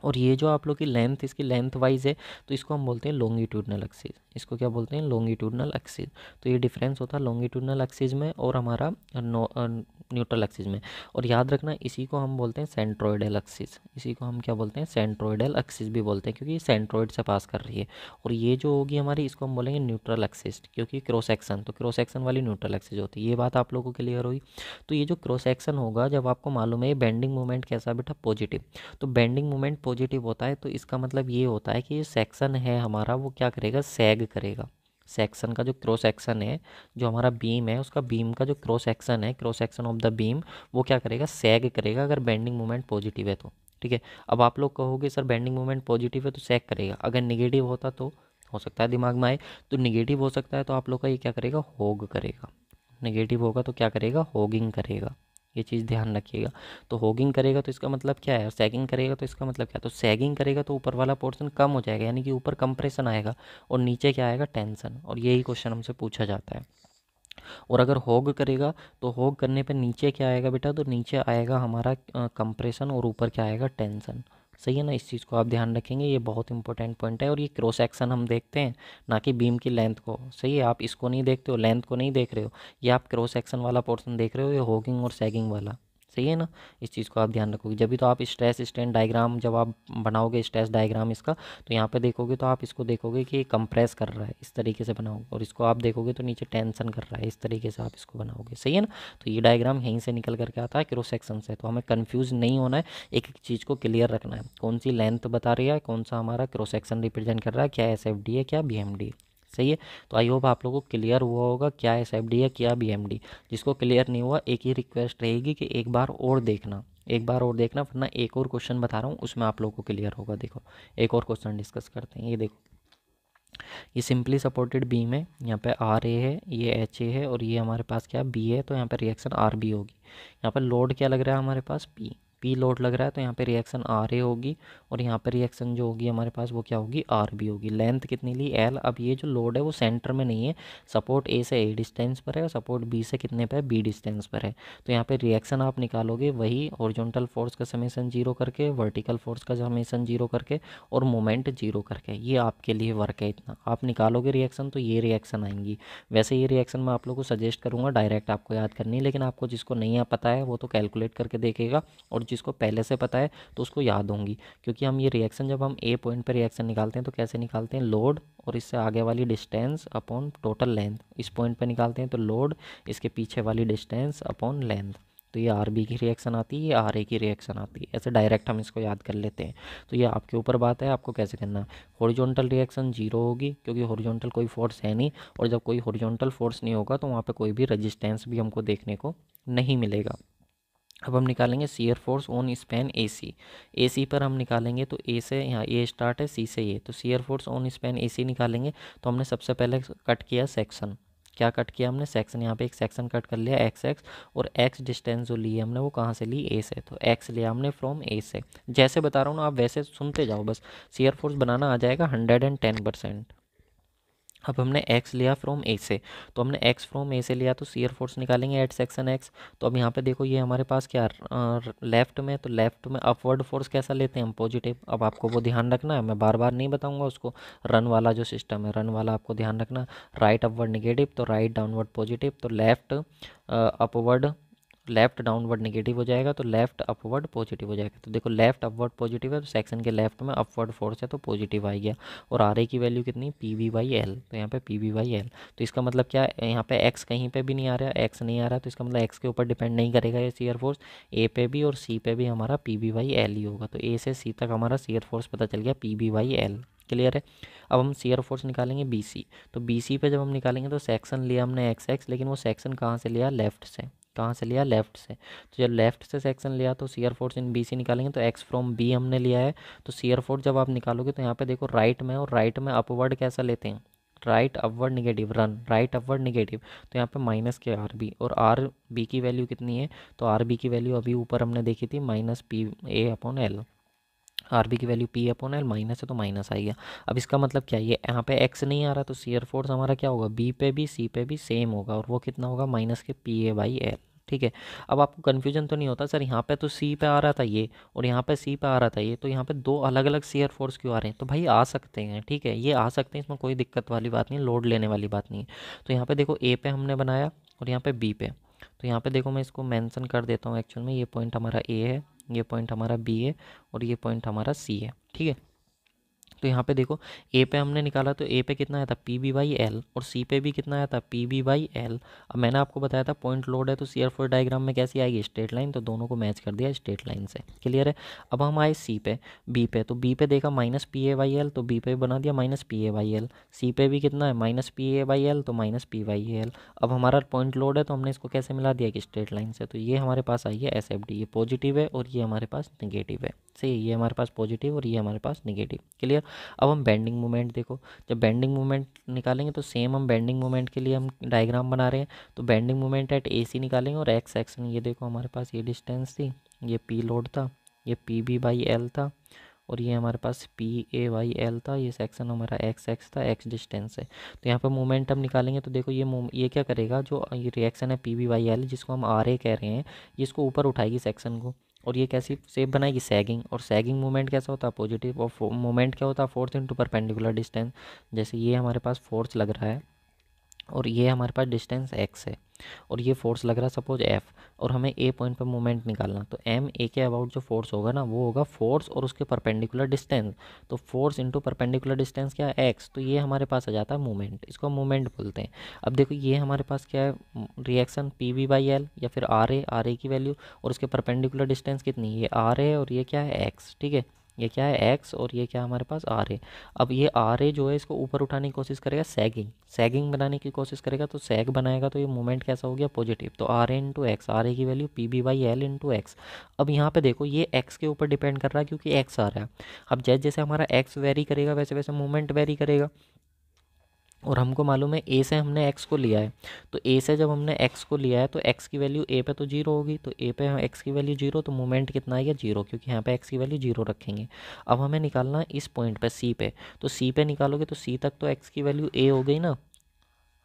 और ये जो आप लोग की लेंथ, इसकी लेंथ वाइज है, तो इसको हम बोलते हैं लॉन्गिट्यूडनल एक्सिस। इसको क्या बोलते हैं, लॉन्गिट्यूडनल एक्सिस। तो ये डिफरेंस होता है लॉन्गिट्यूडनल एक्सिस में और हमारा न्यूट्रल एक्सिस में। और याद रखना इसी को हम बोलते हैं सेंट्रोइडल एक्सिस, इसी को हम क्या बोलते हैं, सेंट्रोइडल एक्सिस भी बोलते हैं, क्योंकि ये सेंट्रोइड से पास कर रही है। और ये जो होगी हमारी, इसको हम बोलेंगे न्यूट्रल एक्सिस, क्योंकि क्रॉस सेक्शन, तो क्रॉस सेक्शन वाली न्यूट्रल एक्सिस होती है। ये बात आप लोगों को क्लियर हुई। तो ये जो क्रॉस सेक्शन होगा, जब आपको मालूम है ये बेंडिंग मोमेंट कैसा बेटा, पॉजिटिव। तो बेंडिंग मोमेंट पॉजिटिव होता है, तो इसका मतलब ये होता है कि ये सेक्शन है हमारा, वो क्या करेगा, सैग करेगा। सेक्शन का जो क्रॉस सेक्शन है, जो हमारा बीम है, उसका बीम का जो क्रॉस सेक्शन है, cross section of the beam, वो क्या करेगा, सैग करेगा, अगर बेंडिंग मोमेंट पॉजिटिव है तो, ठीक है। अब आप लोग कहोगे सर बेंडिंग मोमेंट पॉजिटिव है तो सैग करेगा, अगर निगेटिव होता तो, हो सकता है दिमाग में आए, तो निगेटिव हो सकता है तो आप लोग का ये क्या करेगा, होग करेगा। नेगेटिव होगा तो क्या करेगा, होगिंग करेगा। ये चीज़ ध्यान रखिएगा। तो होगिंग करेगा तो इसका मतलब क्या है, सैगिंग करेगा तो इसका मतलब क्या है, तो सैगिंग करेगा तो ऊपर वाला पोर्शन कम हो जाएगा, यानी कि ऊपर कंप्रेशन आएगा, और नीचे क्या आएगा, टेंशन। और यही क्वेश्चन हमसे पूछा जाता है। और अगर होग करेगा तो होग करने पे नीचे क्या आएगा बेटा, तो नीचे आएगा हमारा कंप्रेशन, और ऊपर क्या आएगा, टेंशन। सही है ना, इस चीज़ को आप ध्यान रखेंगे, ये बहुत इंपॉर्टेंट पॉइंट है। और ये क्रॉस सेक्शन हम देखते हैं, ना कि बीम की लेंथ को। सही है, आप इसको नहीं देखते हो, लेंथ को नहीं देख रहे हो, ये आप क्रॉस सेक्शन वाला पोर्शन देख रहे हो, ये होगिंग और सैगिंग वाला। सही है ना। इस चीज़ को आप ध्यान रखोगे, जब भी तो आप स्ट्रेस स्ट्रेन डायग्राम जब आप बनाओगे, स्ट्रेस डायग्राम इसका, तो यहाँ पे देखोगे तो आप इसको देखोगे कि कंप्रेस कर रहा है, इस तरीके से बनाओगे, और इसको आप देखोगे तो नीचे टेंशन कर रहा है, इस तरीके से आप इसको बनाओगे। सही है ना। तो ये डायग्राम यहीं से निकल करके आता है क्रॉस सेक्शन से। तो हमें कन्फ्यूज़ नहीं होना है, एक एक चीज़ को क्लियर रखना है, कौन सी लेंथ बता रही है, कौन सा हमारा क्रॉस सेक्शन रिप्रेजेंट कर रहा है, क्या SFD है, क्या BMD है। सही है। तो आई होप आप लोगों को क्लियर हुआ होगा क्या SFD है, क्या BMD। जिसको क्लियर नहीं हुआ, एक ही रिक्वेस्ट रहेगी कि एक बार और देखना, एक बार और देखना, वरना एक और क्वेश्चन बता रहा हूँ उसमें आप लोगों को क्लियर होगा। देखो एक और क्वेश्चन डिस्कस करते हैं। ये देखो, ये सिंपली सपोर्टेड बीम है, यहाँ पे RA है, ये HA है, और ये हमारे पास क्या B है, तो यहाँ पे रिएक्शन RB होगी। यहाँ पर लोड क्या लग रहा है हमारे पास, P लोड लग रहा है, तो यहाँ पे रिएक्शन RA होगी, और यहाँ पे रिएक्शन जो होगी हमारे पास वो क्या होगी, RB होगी। लेंथ कितनी ली, L। अब ये जो लोड है वो सेंटर में नहीं है, सपोर्ट A से A डिस्टेंस पर है, और सपोर्ट B से कितने पे है, B डिस्टेंस पर है। तो यहाँ पे रिएक्शन आप निकालोगे वही हॉरिजॉन्टल फोर्स का समेशन जीरो करके, वर्टिकल फोर्स का समेशन जीरो करके, और मोमेंट जीरो करके। ये आपके लिए वर्क है, इतना आप निकालोगे रिएक्शन तो ये रिएक्शन आएंगी। वैसे ये रिएक्शन मैं आप लोगों को सजेस्ट करूँगा डायरेक्ट आपको याद करनी है, लेकिन आपको जिसको नहीं पता है वो तो कैलकुलेट करके देखेगा, और जिसको पहले से पता है तो उसको याद होंगी। क्योंकि हम ये रिएक्शन जब हम A पॉइंट पर रिएक्शन निकालते हैं तो कैसे निकालते हैं, लोड और इससे आगे वाली डिस्टेंस अपॉन टोटल लेंथ। इस पॉइंट पर निकालते हैं तो लोड, इसके पीछे वाली डिस्टेंस अपॉन लेंथ। तो ये RB की रिएक्शन आती है, ये RA की रिएक्शन आती है। ऐसे डायरेक्ट हम इसको याद कर लेते हैं। तो ये आपके ऊपर बात है, आपको कैसे करना है। हॉरिजॉन्टल रिएक्शन जीरो होगी, क्योंकि हॉरिजॉन्टल कोई फोर्स है नहीं, और जब कोई हॉरिजॉन्टल फोर्स नहीं होगा तो वहाँ पे कोई भी रेजिस्टेंस भी हमको देखने को नहीं मिलेगा। अब हम निकालेंगे shear force on span AC पर हम निकालेंगे, तो A से यहाँ A स्टार्ट है, C से ये, तो shear force on span AC निकालेंगे। तो हमने सबसे पहले कट किया सेक्शन, क्या कट किया हमने, सेक्शन। यहाँ पे एक सेक्शन कट कर लिया XX, और X डिस्टेंस जो ली है हमने वो कहाँ से ली, A से, तो X लिया हमने फ्रॉम A से। जैसे बता रहा हूँ ना, आप वैसे सुनते जाओ बस, शियर फोर्स बनाना आ जाएगा 110%। अब हमने x लिया फ्रॉम A से, तो हमने x फ्रॉम A से लिया, तो शियर फोर्स निकालेंगे एट सेक्शन x। तो अब यहाँ पे देखो ये हमारे पास क्या लेफ्ट में, तो लेफ्ट में अपवर्ड फोर्स कैसा लेते हैं हम, पॉजिटिव। अब आपको वो ध्यान रखना है, मैं बार बार नहीं बताऊंगा उसको। रन वाला जो सिस्टम है, रन वाला आपको ध्यान रखना। राइट अपवर्ड नेगेटिव, तो राइट डाउनवर्ड पॉजिटिव, तो left upward, left downward negative हो जाएगा, तो लेफ्ट अपवर्ड पॉजिटिव हो जाएगा। तो देखो लेफ्ट अपवर्ड पॉजिटिव है, तो सेक्शन के लेफ्ट में अपवर्ड फोर्स है तो पॉजिटिव आ गया। और RA की वैल्यू कितनी, PV/L, तो यहाँ पे PV/L। तो इसका मतलब क्या है, यहाँ पे x कहीं पे भी नहीं आ रहा है, x नहीं आ रहा है, तो इसका मतलब x के ऊपर डिपेंड नहीं करेगा ये शियर फोर्स। A पे भी और C पे भी हमारा PV/L ही होगा। तो A से C तक हमारा शियर फोर्स पता चल गया, PV/L। क्लियर है। अब हम शियर फोर्स निकालेंगे BC। तो BC पे जब हम निकालेंगे तो सेक्शन लिया हमने XX, लेकिन वो सेक्शन कहाँ से लिया, लेफ्ट से। कहाँ से लिया, लेफ्ट से। तो जब लेफ्ट से सेक्शन लिया तो शियर फोर्स इन BC निकालेंगे, तो x फ्रॉम B हमने लिया है। तो शियर फोर्स जब आप निकालोगे तो यहाँ पे देखो राइट में, और राइट में अपवर्ड कैसा लेते हैं, right upward negative, run right upward negative. तो यहाँ पे माइनस के RB, और RB की वैल्यू कितनी है, तो RB की वैल्यू अभी ऊपर हमने देखी थी -PA/L। RB की वैल्यू P/L माइनस है तो माइनस आएगा। अब इसका मतलब क्या है, ये यहाँ पे x नहीं आ रहा, तो शियर फोर्स हमारा क्या होगा, B पे भी C पे भी सेम होगा, और वो कितना होगा, माइनस के PA/L। ठीक है। अब आपको कन्फ्यूजन तो नहीं होता सर, यहाँ पे तो C पे आ रहा था ये, और यहाँ पे C पे आ रहा था ये, तो यहाँ पे दो अलग अलग शियर फोर्स क्यों आ रहे हैं, तो भाई आ सकते हैं, ठीक है, ये आ सकते हैं, इसमें कोई दिक्कत वाली बात नहीं, लोड लेने वाली बात नहीं है। तो यहाँ पे देखो A पे हमने बनाया, और यहाँ पे B पे, तो यहाँ पे देखो मैं इसको मेंशन कर देता हूँ। एक्चुअल में ये पॉइंट हमारा A है, ये पॉइंट हमारा B है, और ये पॉइंट हमारा C है। ठीक है। तो यहाँ पे देखो A पे हमने निकाला, तो A पे कितना आया था, PB/L, और C पे भी कितना आया था, PB/L। अब मैंने आपको बताया था पॉइंट लोड है तो शियर फोर्स डायग्राम में कैसी आएगी, स्ट्रेट लाइन, तो दोनों को मैच कर दिया स्ट्रेट लाइन से। क्लियर है। अब हम आए C पे, B पे, तो B पे देखा -PA/L, तो B पे बना दिया -PA/L। C पे भी कितना है, -PA/L, तो -P/L। अब हमारा पॉइंट लोड है तो हमने इसको कैसे मिला दिया कि स्ट्रेट लाइन से, तो ये हमारे पास आई है SFD, ये पॉजिटिव है और ये हमारे पास निगेटिव है। सही है, ये हमारे पास पॉजिटिव और ये हमारे पास निगेटिव। क्लियर। अब हम बेंडिंग मोमेंट देखो, जब बेंडिंग मोमेंट निकालेंगे तो सेम हम बेंडिंग मोमेंट के लिए हम डायग्राम बना रहे हैं, तो बेंडिंग मोमेंट एट AC निकालेंगे, और x सेक्शन, ये देखो हमारे पास ये डिस्टेंस थी, ये P लोड था, ये PB/L था, और ये हमारे पास PA/L था, ये सेक्शन हमारा XX था, x डिस्टेंस है। तो यहाँ पर मोमेंटम निकालेंगे, तो देखो ये क्या करेगा, जो ये रिएक्शन है PB/L जिसको हम RA कह रहे हैं, ये इसको ऊपर उठाएगी सेक्शन को, और ये कैसी शेप बनाएगी, सैगिंग। और सैगिंग मूवमेंट कैसा होता है, पॉजिटिव। और मूवमेंट क्या होता है, फोर्स इनटू परपेंडिकुलर डिस्टेंस। जैसे ये हमारे पास फोर्स लग रहा है, और ये हमारे पास डिस्टेंस x है और ये फोर्स लग रहा है सपोज F, और हमें A पॉइंट पर मोमेंट निकालना, तो M A के अबाउट जो फोर्स होगा ना वो होगा फोर्स और उसके परपेंडिकुलर डिस्टेंस, तो फोर्स इंटू परपेंडिकुलर डिस्टेंस क्या है x, तो ये हमारे पास आ जाता है मोमेंट, इसको हम मोमेंट बोलते हैं। अब देखो ये हमारे पास क्या है, रिएक्शन PV/L या फिर RA की वैल्यू, और उसके परपेंडिकुलर डिस्टेंस कितनी, ये R है और ये क्या है x, ठीक है, ये क्या है x और ये क्या है हमारे पास R है। अब ये RA जो है इसको ऊपर उठाने की कोशिश करेगा, सैगिंग बनाने की कोशिश करेगा, तो सैग बनाएगा तो ये मोमेंट कैसा हो गया, पॉजिटिव, तो RA इंटू एक्स, RA की वैल्यू PB/L इंटू एक्स। अब यहाँ पे देखो ये x के ऊपर डिपेंड कर रहा है क्योंकि x आ रहा है। अब जैसे जैसे हमारा x वेरी करेगा वैसे वैसे मोमेंट वेरी करेगा, और हमको मालूम है a से हमने x को लिया है, तो a से जब हमने x को लिया है तो x की वैल्यू a पे तो जीरो होगी, तो a पे x की वैल्यू जीरो, तो मोमेंट कितना आएगा, जीरो, क्योंकि यहाँ पे x की वैल्यू जीरो रखेंगे। अब हमें निकालना है इस पॉइंट पे c पे, तो c पे निकालोगे तो c तक तो x की वैल्यू a हो गई ना,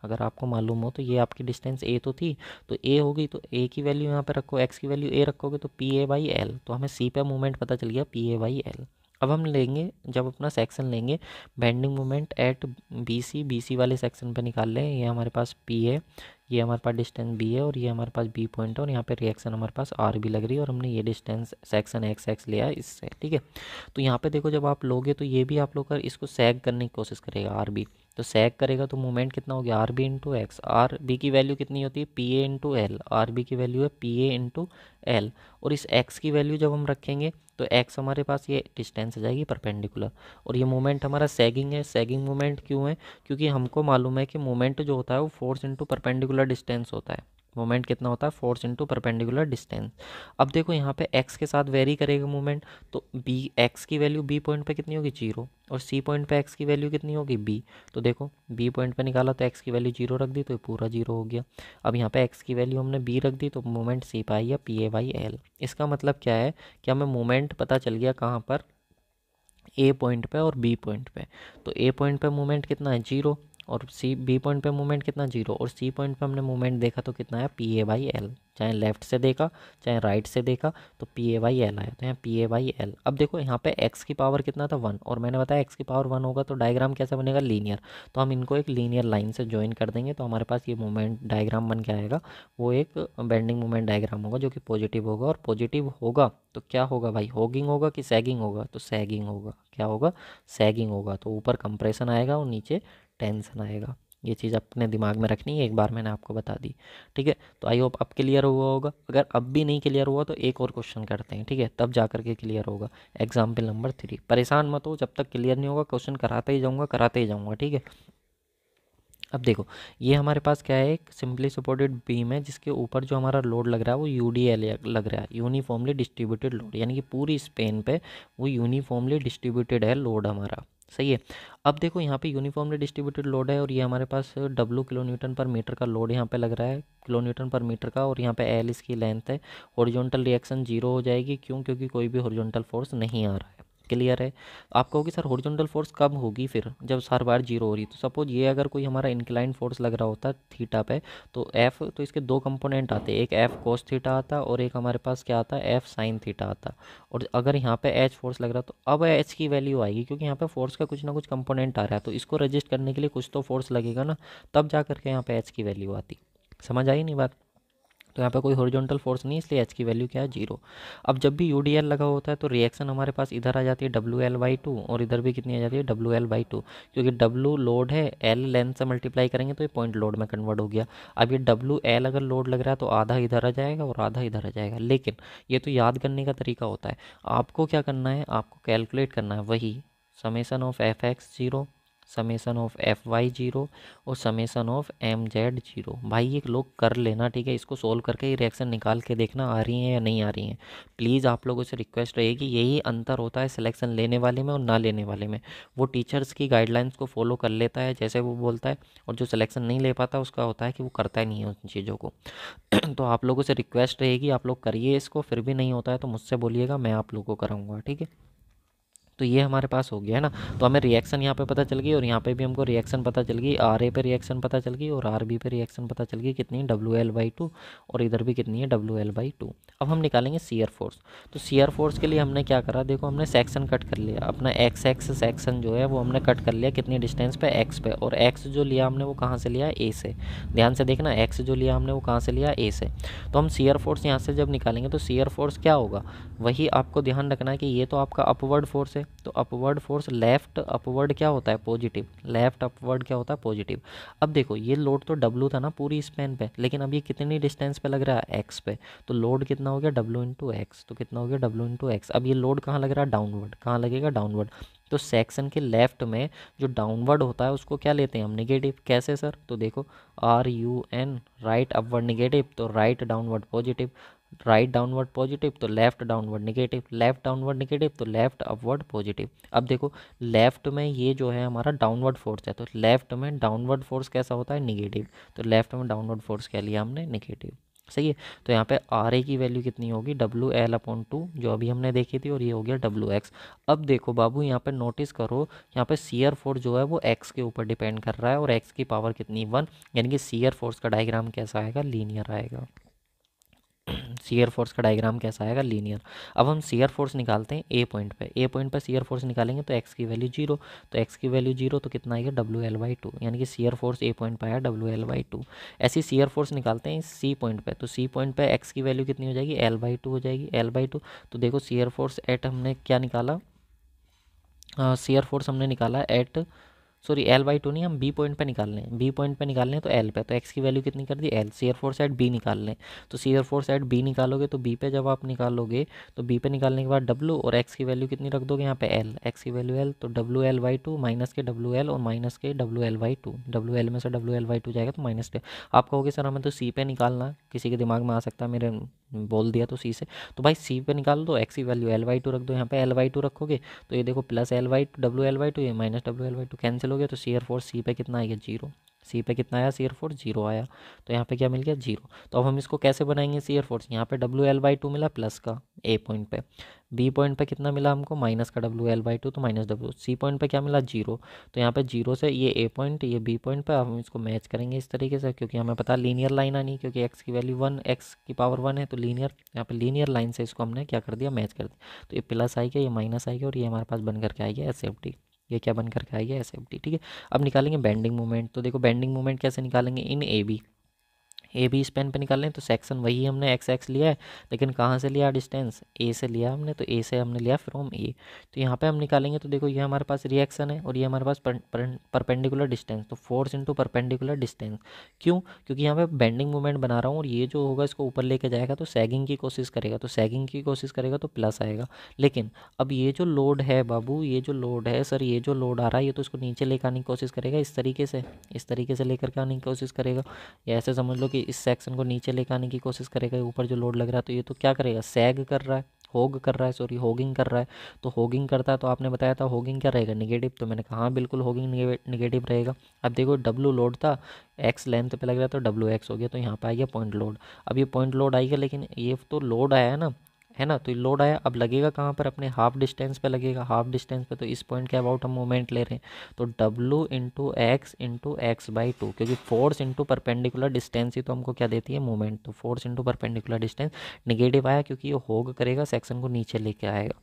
अगर आपको मालूम हो तो ये आपकी डिस्टेंस a तो थी, तो a होगी, तो a की वैल्यू यहाँ पे रखो, x की वैल्यू a रखोगे तो PA/L, तो हमें c पे मोमेंट पता चल गया PA/L। अब हम लेंगे जब अपना सेक्शन लेंगे बेंडिंग मोमेंट एट BC वाले सेक्शन पे निकाल लें, ये हमारे पास P है, ये हमारे पास डिस्टेंस B है और ये हमारे पास B पॉइंट है, और यहाँ पे रिएक्शन हमारे पास R भी लग रही है, और हमने ये डिस्टेंस सेक्शन XX लिया है इससे, ठीक है। तो यहाँ पे देखो जब आप लोगे तो ये भी आप लोग का इसको सैग करने की कोशिश करेगा RB, तो सैग करेगा तो मोमेंट कितना हो गया, RB इंटू एक्स, RB की वैल्यू कितनी होती है PA इंटू एल, RB की वैल्यू है PA इंटू एल, और इस x की वैल्यू जब हम रखेंगे तो x हमारे पास ये डिस्टेंस आ जाएगी परपेंडिकुलर, और ये मोमेंट हमारा सैगिंग है। सैगिंग मोमेंट क्यों है, क्योंकि हमको मालूम है कि मोमेंट जो होता है वो फोर्स इंटू परपेंडिकुलर डिस्टेंस होता है, मोमेंट कितना होता है, फोर्स इंटू परपेंडिकुलर डिस्टेंस। अब देखो यहाँ पे x के साथ वेरी करेगा मोमेंट, तो b x की वैल्यू b पॉइंट पे कितनी होगी, जीरो, और c पॉइंट पे x की वैल्यू कितनी होगी, b, तो देखो b पॉइंट पे निकाला तो x की वैल्यू जीरो रख दी तो ये पूरा जीरो हो गया। अब यहाँ पे x की वैल्यू हमने b रख दी तो मोमेंट c पाई या PA/L। इसका मतलब क्या है कि हमें मोमेंट पता चल गया कहाँ पर, a पॉइंट पे और b पॉइंट पे, तो a पॉइंट पे मोमेंट कितना है, जीरो, और b पॉइंट पे मोमेंट कितना, जीरो, और c पॉइंट पे हमने मोमेंट देखा तो कितना है, PA/L, चाहे लेफ्ट से देखा चाहे राइट से देखा तो PA/L आया, तो यहाँ PA/L। अब देखो यहाँ पे x की पावर कितना था, 1, और मैंने बताया x की पावर 1 होगा तो डायग्राम कैसा बनेगा, लीनियर, तो हम इनको एक लीनियर लाइन से ज्वाइन कर देंगे तो हमारे पास ये मोमेंट डायग्राम बन के आएगा, वो एक बेंडिंग मोमेंट डायग्राम होगा जो कि पॉजिटिव होगा, और पॉजिटिव होगा तो क्या होगा भाई, होगिंग होगा कि सैगिंग होगा, तो सैगिंग होगा, क्या होगा, सैगिंग होगा, तो ऊपर कंप्रेशन आएगा और नीचे टेंशन आएगा। ये चीज़ अपने दिमाग में रखनी है, एक बार मैंने आपको बता दी, ठीक है। तो आई होप अब क्लियर हुआ होगा, अगर अब भी नहीं क्लियर हुआ तो एक और क्वेश्चन करते हैं, ठीक है, तब जा करके क्लियर होगा। एग्जाम्पल नंबर 3, परेशान मत हो, जब तक क्लियर नहीं होगा क्वेश्चन कराते ही जाऊँगा, ठीक है। अब देखो ये हमारे पास क्या है, एक सिंपली सपोर्टेड बीम है जिसके ऊपर जो हमारा लोड लग रहा है वो UDL लग रहा है, यूनिफॉर्मली डिस्ट्रीब्यूटेड लोड, यानी कि पूरी स्पेन पे वो यूनिफॉर्मली डिस्ट्रीब्यूटेड है लोड हमारा, सही है। अब देखो यहाँ पे यूनिफॉर्मली डिस्ट्रीब्यूटेड लोड है और ये हमारे पास W किलो न्यूटन पर मीटर का लोड यहाँ पे लग रहा है, किलो न्यूटन पर मीटर का, और यहाँ पे L इसकी लेंथ है। हॉरिजॉन्टल रिएक्शन जीरो हो जाएगी, क्यों, क्योंकि कोई भी हॉरिजॉन्टल फोर्स नहीं आ रहा है, क्लियर है। आप कहोगे सर हॉरिजॉन्टल फोर्स कब होगी फिर, जब हर बार जीरो हो रही, तो सपोज ये अगर कोई हमारा इंक्लाइन फोर्स लग रहा होता थीटा पे, तो एफ, तो इसके दो कंपोनेंट आते हैं, एक एफ कोस थीटा आता और एक हमारे पास क्या आता है, एफ साइन थीटा आता। और अगर यहाँ पे एच फोर्स लग रहा तो अब एच की वैल्यू आएगी, क्योंकि यहाँ पे फोर्स का कुछ ना कुछ कंपोनेंट आ रहा है, तो इसको रजिस्ट करने के लिए कुछ तो फोर्स लगेगा ना, तब जा करके यहाँ पे एच की वैल्यू आती। समझ आई नहीं बात, तो यहाँ पे कोई हॉरिजॉन्टल फोर्स नहीं, इसलिए एच की वैल्यू क्या है, जीरो। अब जब भी UDL लगा होता है तो रिएक्शन हमारे पास इधर आ जाती है WL/2, और इधर भी कितनी आ जाती है, WL/2, क्योंकि W लोड है, L लेंथ से मल्टीप्लाई करेंगे तो ये पॉइंट लोड में कन्वर्ट हो गया। अब ये WL अगर लोड लग रहा है तो आधा इधर आ जाएगा और आधा इधर आ जाएगा, लेकिन ये तो याद करने का तरीका होता है। आपको क्या करना है, आपको कैलकुलेट करना है वही summation of FX zero, summation of FY zero, और समेसन ऑफ MZ जीरो। भाई ये लोग कर लेना, ठीक है, इसको सोल्व करके ये रिएक्शन निकाल के देखना आ रही हैं या नहीं आ रही हैं। प्लीज़ आप लोगों से रिक्वेस्ट रहेगी, यही अंतर होता है सिलेक्शन लेने वाले में और ना लेने वाले में। वो टीचर्स की गाइडलाइंस को फॉलो कर लेता है जैसे वो बोलता है, और जो सिलेक्शन नहीं ले पाता उसका होता है कि वो करता ही नहीं है उन चीज़ों को। तो आप लोगों से रिक्वेस्ट रहेगी, आप लोग करिए इसको, फिर भी नहीं होता है तो मुझसे बोलिएगा, मैं आप लोगों को कराऊँगा, ठीक है। तो ये हमारे पास हो गया है ना। तो हमें रिएक्शन यहाँ पे पता चल गई, और यहाँ पे भी हमको रिएक्शन पता चल गई, आर ए पे रिएक्शन पता चल गई और आर बी पे रिएक्शन पता चल गई कितनी, WL/2, और इधर भी कितनी है, WL/2। अब हम निकालेंगे शियर फोर्स। तो शियर फोर्स के लिए हमने क्या करा, देखो हमने सेक्शन कट कर लिया अपना, एक्स एक्स सेक्शन जो है वो हमने कट कर लिया कितनी डिस्टेंस पे, एक्स पे, और एक्स जो लिया हमने वो कहाँ से लिया, ए से। ध्यान से देखना, एक्स जो लिया हमने वो कहाँ से लिया, ए से। तो हम शियर फोर्स यहाँ से जब निकालेंगे तो शियर फोर्स क्या होगा, वही आपको ध्यान रखना है कि ये तो आपका अपवर्ड फोर्स है, तो अपवर्ड फोर्स लेफ्ट अपवर्ड क्या होता है, पॉजिटिव, लेफ्ट अपवर्ड क्या होता है, पॉजिटिव। अब देखो ये लोड तो W था ना पूरी स्पैन पे, लेकिन अब ये कितनी डिस्टेंस पे लग रहा है, x पे, तो लोड कितना हो गया, W इंटू एक्स, तो कितना हो गया, W इंटू एक्स। अब ये लोड कहाँ लग रहा है, डाउनवर्ड, कहाँ लगेगा, डाउनवर्ड। तो सेक्शन के लेफ्ट में जो डाउनवर्ड होता है उसको क्या लेते हैं हम, नेगेटिव। कैसे सर, तो देखो RUN, राइट अपवर्ड नेगेटिव, तो right downward positive, right downward positive तो left downward negative, left downward negative तो लेफ्ट अपवर्ड पॉजिटिव। अब देखो लेफ्ट में ये जो है हमारा डाउनवर्ड फोर्स है, तो लेफ्ट में डाउनवर्ड फोर्स कैसा होता है, निगेटिव, तो लेफ्ट में डाउनवर्ड फोर्स क्या लिया हमने, निगेटिव। सही है। तो यहाँ पे आर ए की वैल्यू कितनी होगी, WL/2 जो अभी हमने देखी थी, और ये हो गया WX। अब देखो बाबू यहाँ पे नोटिस करो, यहाँ पे शियर फोर्स जो है वो एक्स के ऊपर डिपेंड कर रहा है, और एक्स की पावर कितनी, 1, यानी कि शियर फोर्स का डायग्राम कैसा आएगा, लीनियर आएगा। शियर फोर्स का डायग्राम कैसा आएगा, लीनियर। अब हम शियर फोर्स निकालते हैं ए पॉइंट पे, ए पॉइंट पे शियर फोर्स निकालेंगे तो एक्स की वैल्यू 0, तो एक्स की वैल्यू 0 तो कितना आएगा, WL/2, यानी कि शियर फोर्स ए पॉइंट पे आया WL/2। ऐसी शियर फोर्स निकालते हैं सी पॉइंट पे, तो सी पॉइंट पे एक्स की वैल्यू कितनी हो जाएगी, L/2 हो जाएगी, L/2। तो देखो शियर फोर्स एट हमने क्या निकाला, शियर फोर्स हमने निकाला एट, सॉरी L/2 नहीं, हम बी पॉइंट पे निकाल लें, बी पॉइंट पे निकालने हैं तो एल पे, तो एक्स की वैल्यू कितनी कर दी, L. Shear force at B निकाल लें, तो शियर फोर्स एट बी निकालोगे तो बी पे जब आप निकालोगे तो बी पे निकालने के बाद डब्लू, और एक्स की वैल्यू कितनी रख दोगे यहाँ पे, एल, एक्स की वैल्यू एल, तो WL/2 माइनस के WL और माइनस के WL/2, WL में से WL/2 जाएगा तो माइनस के। आप कहोगे सर हमें तो सी पे निकालना, किसी के दिमाग में आ सकता है, मेरे बोल दिया तो सी से, तो भाई सी पे निकाल दो, एक्स की वैल्यू L/2 रख दो, यहाँ पे L/2 रखोगे तो ये देखो प्लस L/2 WL/2, ये माइनस WL/2 कैंसिल हो गया, तो शियर फोर्स सी पे कितना आएगा, 0। सी पे कितना आया, शियर फोर्स 0 आया, तो यहाँ पे क्या मिल गया, 0। तो अब हम इसको कैसे बनाएंगे शियर फोर्स, यहाँ पे WL/2 मिला प्लस का ए पॉइंट पे, बी पॉइंट पे कितना मिला हमको, माइनस का WL/2, तो माइनस W, सी पॉइंट पे क्या मिला, 0। तो यहाँ पे 0 से ये ए पॉइंट, ये बी पॉइंट पे, अब हम इसको मैच करेंगे इस तरीके से, क्योंकि हमें पता लीनियर लाइन आनी, क्योंकि एक्स की वैल्यू 1, एक्स की पावर 1 है, तो लीनियर, यहाँ पे लीनियर लाइन से इसको हमने क्या कर दिया, मैच कर दिया। तो ये प्लस आएगा, ये माइनस आएगा, और ये हमारे पास बन करके आएगा SFT, ये क्या बन करके आएगा, SFT। ठीक है। अब निकालेंगे बेंडिंग मोमेंट, तो देखो बेंडिंग मोमेंट कैसे निकालेंगे, इन ए बी स्पैन पे निकालें तो सेक्शन वही हमने एक्स एक्स लिया है, लेकिन कहाँ से लिया, डिस्टेंस ए से लिया हमने, तो ए से हमने लिया फ्रॉम ए। तो यहाँ पे हम निकालेंगे तो देखो ये हमारे पास रिएक्शन है, और ये हमारे पास परपेंडिकुलर डिस्टेंस, तो फोर्स इंटू परपेंडिकुलर डिस्टेंस। क्यों, क्योंकि यहाँ पे बेंडिंग मूवमेंट बना रहा हूँ, और ये जो होगा इसको ऊपर लेके जाएगा तो सैगिंग की कोशिश करेगा, तो सैगिंग की कोशिश करेगा तो प्लस आएगा। लेकिन अब ये जो लोड है बाबू, ये जो लोड है सर, ये जो लोड आ रहा है ये तो इसको नीचे लेकर आने की कोशिश करेगा, इस तरीके से, इस तरीके से लेकर के आने की कोशिश करेगा, या ऐसे समझ लो कि इस सेक्शन को नीचे लेकर आने की कोशिश करेगा, ऊपर जो लोड लग रहा है, तो ये तो क्या करेगा, सैग कर रहा है, होग कर रहा है, सॉरी होगिंग कर रहा है। तो होगिंग करता है तो आपने बताया था होगिंग क्या रहेगा, निगेटिव, तो मैंने कहा बिल्कुल होगिंग निगेटिव रहेगा। अब देखो W लोड था, एक्स लेंथ पे लग रहा था, तो WX हो गया, तो यहाँ पे आ गया पॉइंट लोड। अब ये पॉइंट लोड आएगा, लेकिन ये तो लोड आया है ना, है ना, तो ये लोड आया, अब लगेगा कहाँ पर, अपने हाफ डिस्टेंस पे लगेगा, हाफ डिस्टेंस पे, तो इस पॉइंट के अबाउट हम मोमेंट ले रहे हैं, तो W/X/X/2, क्योंकि फोर्स इंटू परपेंडिकुलर डिस्टेंस ही तो हमको क्या देती है, मोमेंट, तो force into perpendicular distance negative आया, क्योंकि ये होग करेगा, सेक्शन को नीचे लेके आएगा,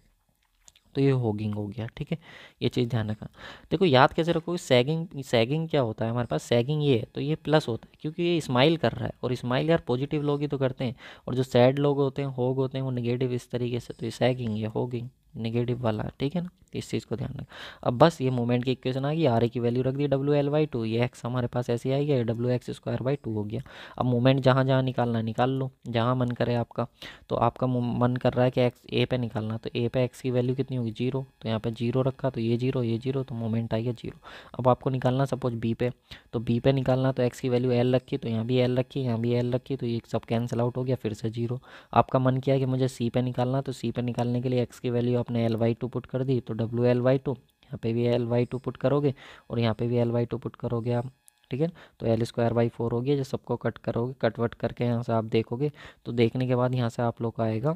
तो ये होगिंग हो गया। ठीक है, ये चीज़ ध्यान रखना। देखो याद कैसे रखोगे, सैगिंग, सैगिंग क्या होता है हमारे पास, सैगिंग ये है, तो ये प्लस होता है, क्योंकि ये स्माइल कर रहा है, और स्माइल यार पॉजिटिव लोग ही तो करते हैं, और जो सैड लोग होते हैं, होग होते हैं, वो नेगेटिव इस तरीके से, तो ये सैगिंग, ये होगिंग नेगेटिव वाला है। ठीक है ना, तो इस चीज़ को ध्यान रखना। अब बस ये मोमेंट की इक्वेशन आ गई, आर ए की वैल्यू रख दी WL/2, ये एक्स हमारे पास ऐसे आई गया, WX²/2 हो गया। अब मोमेंट जहाँ जहाँ निकालना है निकाल लो, जहाँ मन करे आपका। तो आपका मन कर रहा है कि एक्स ए पे निकालना, तो ए पे एक्स की वैल्यू कितनी होगी, 0, तो यहाँ पे 0 रखा, तो ये 0, ये 0, तो मोमेंट आ गया 0। अब आपको निकालना सपोज बी पे, तो बी पे निकालना, तो एक्स की वैल्यू L रखी, तो यहाँ भी L रखी, यहाँ भी L रखी, तो ये सब कैंसिल आउट हो गया, फिर से 0। आपका मन किया कि मुझे सी पे निकालना, तो सी पे निकालने के लिए एक्स की वैल्यू आपने L/2 पुट कर दी, तो WL/2, यहाँ पे भी L/2 पुट करोगे, और यहाँ पे भी L/2 पुट करोगे आप। ठीक है, तो L²/4 हो गया, जब सबको कट करोगे, कट वट करके यहाँ से आप देखोगे, तो देखने के बाद यहाँ से आप लोग का आएगा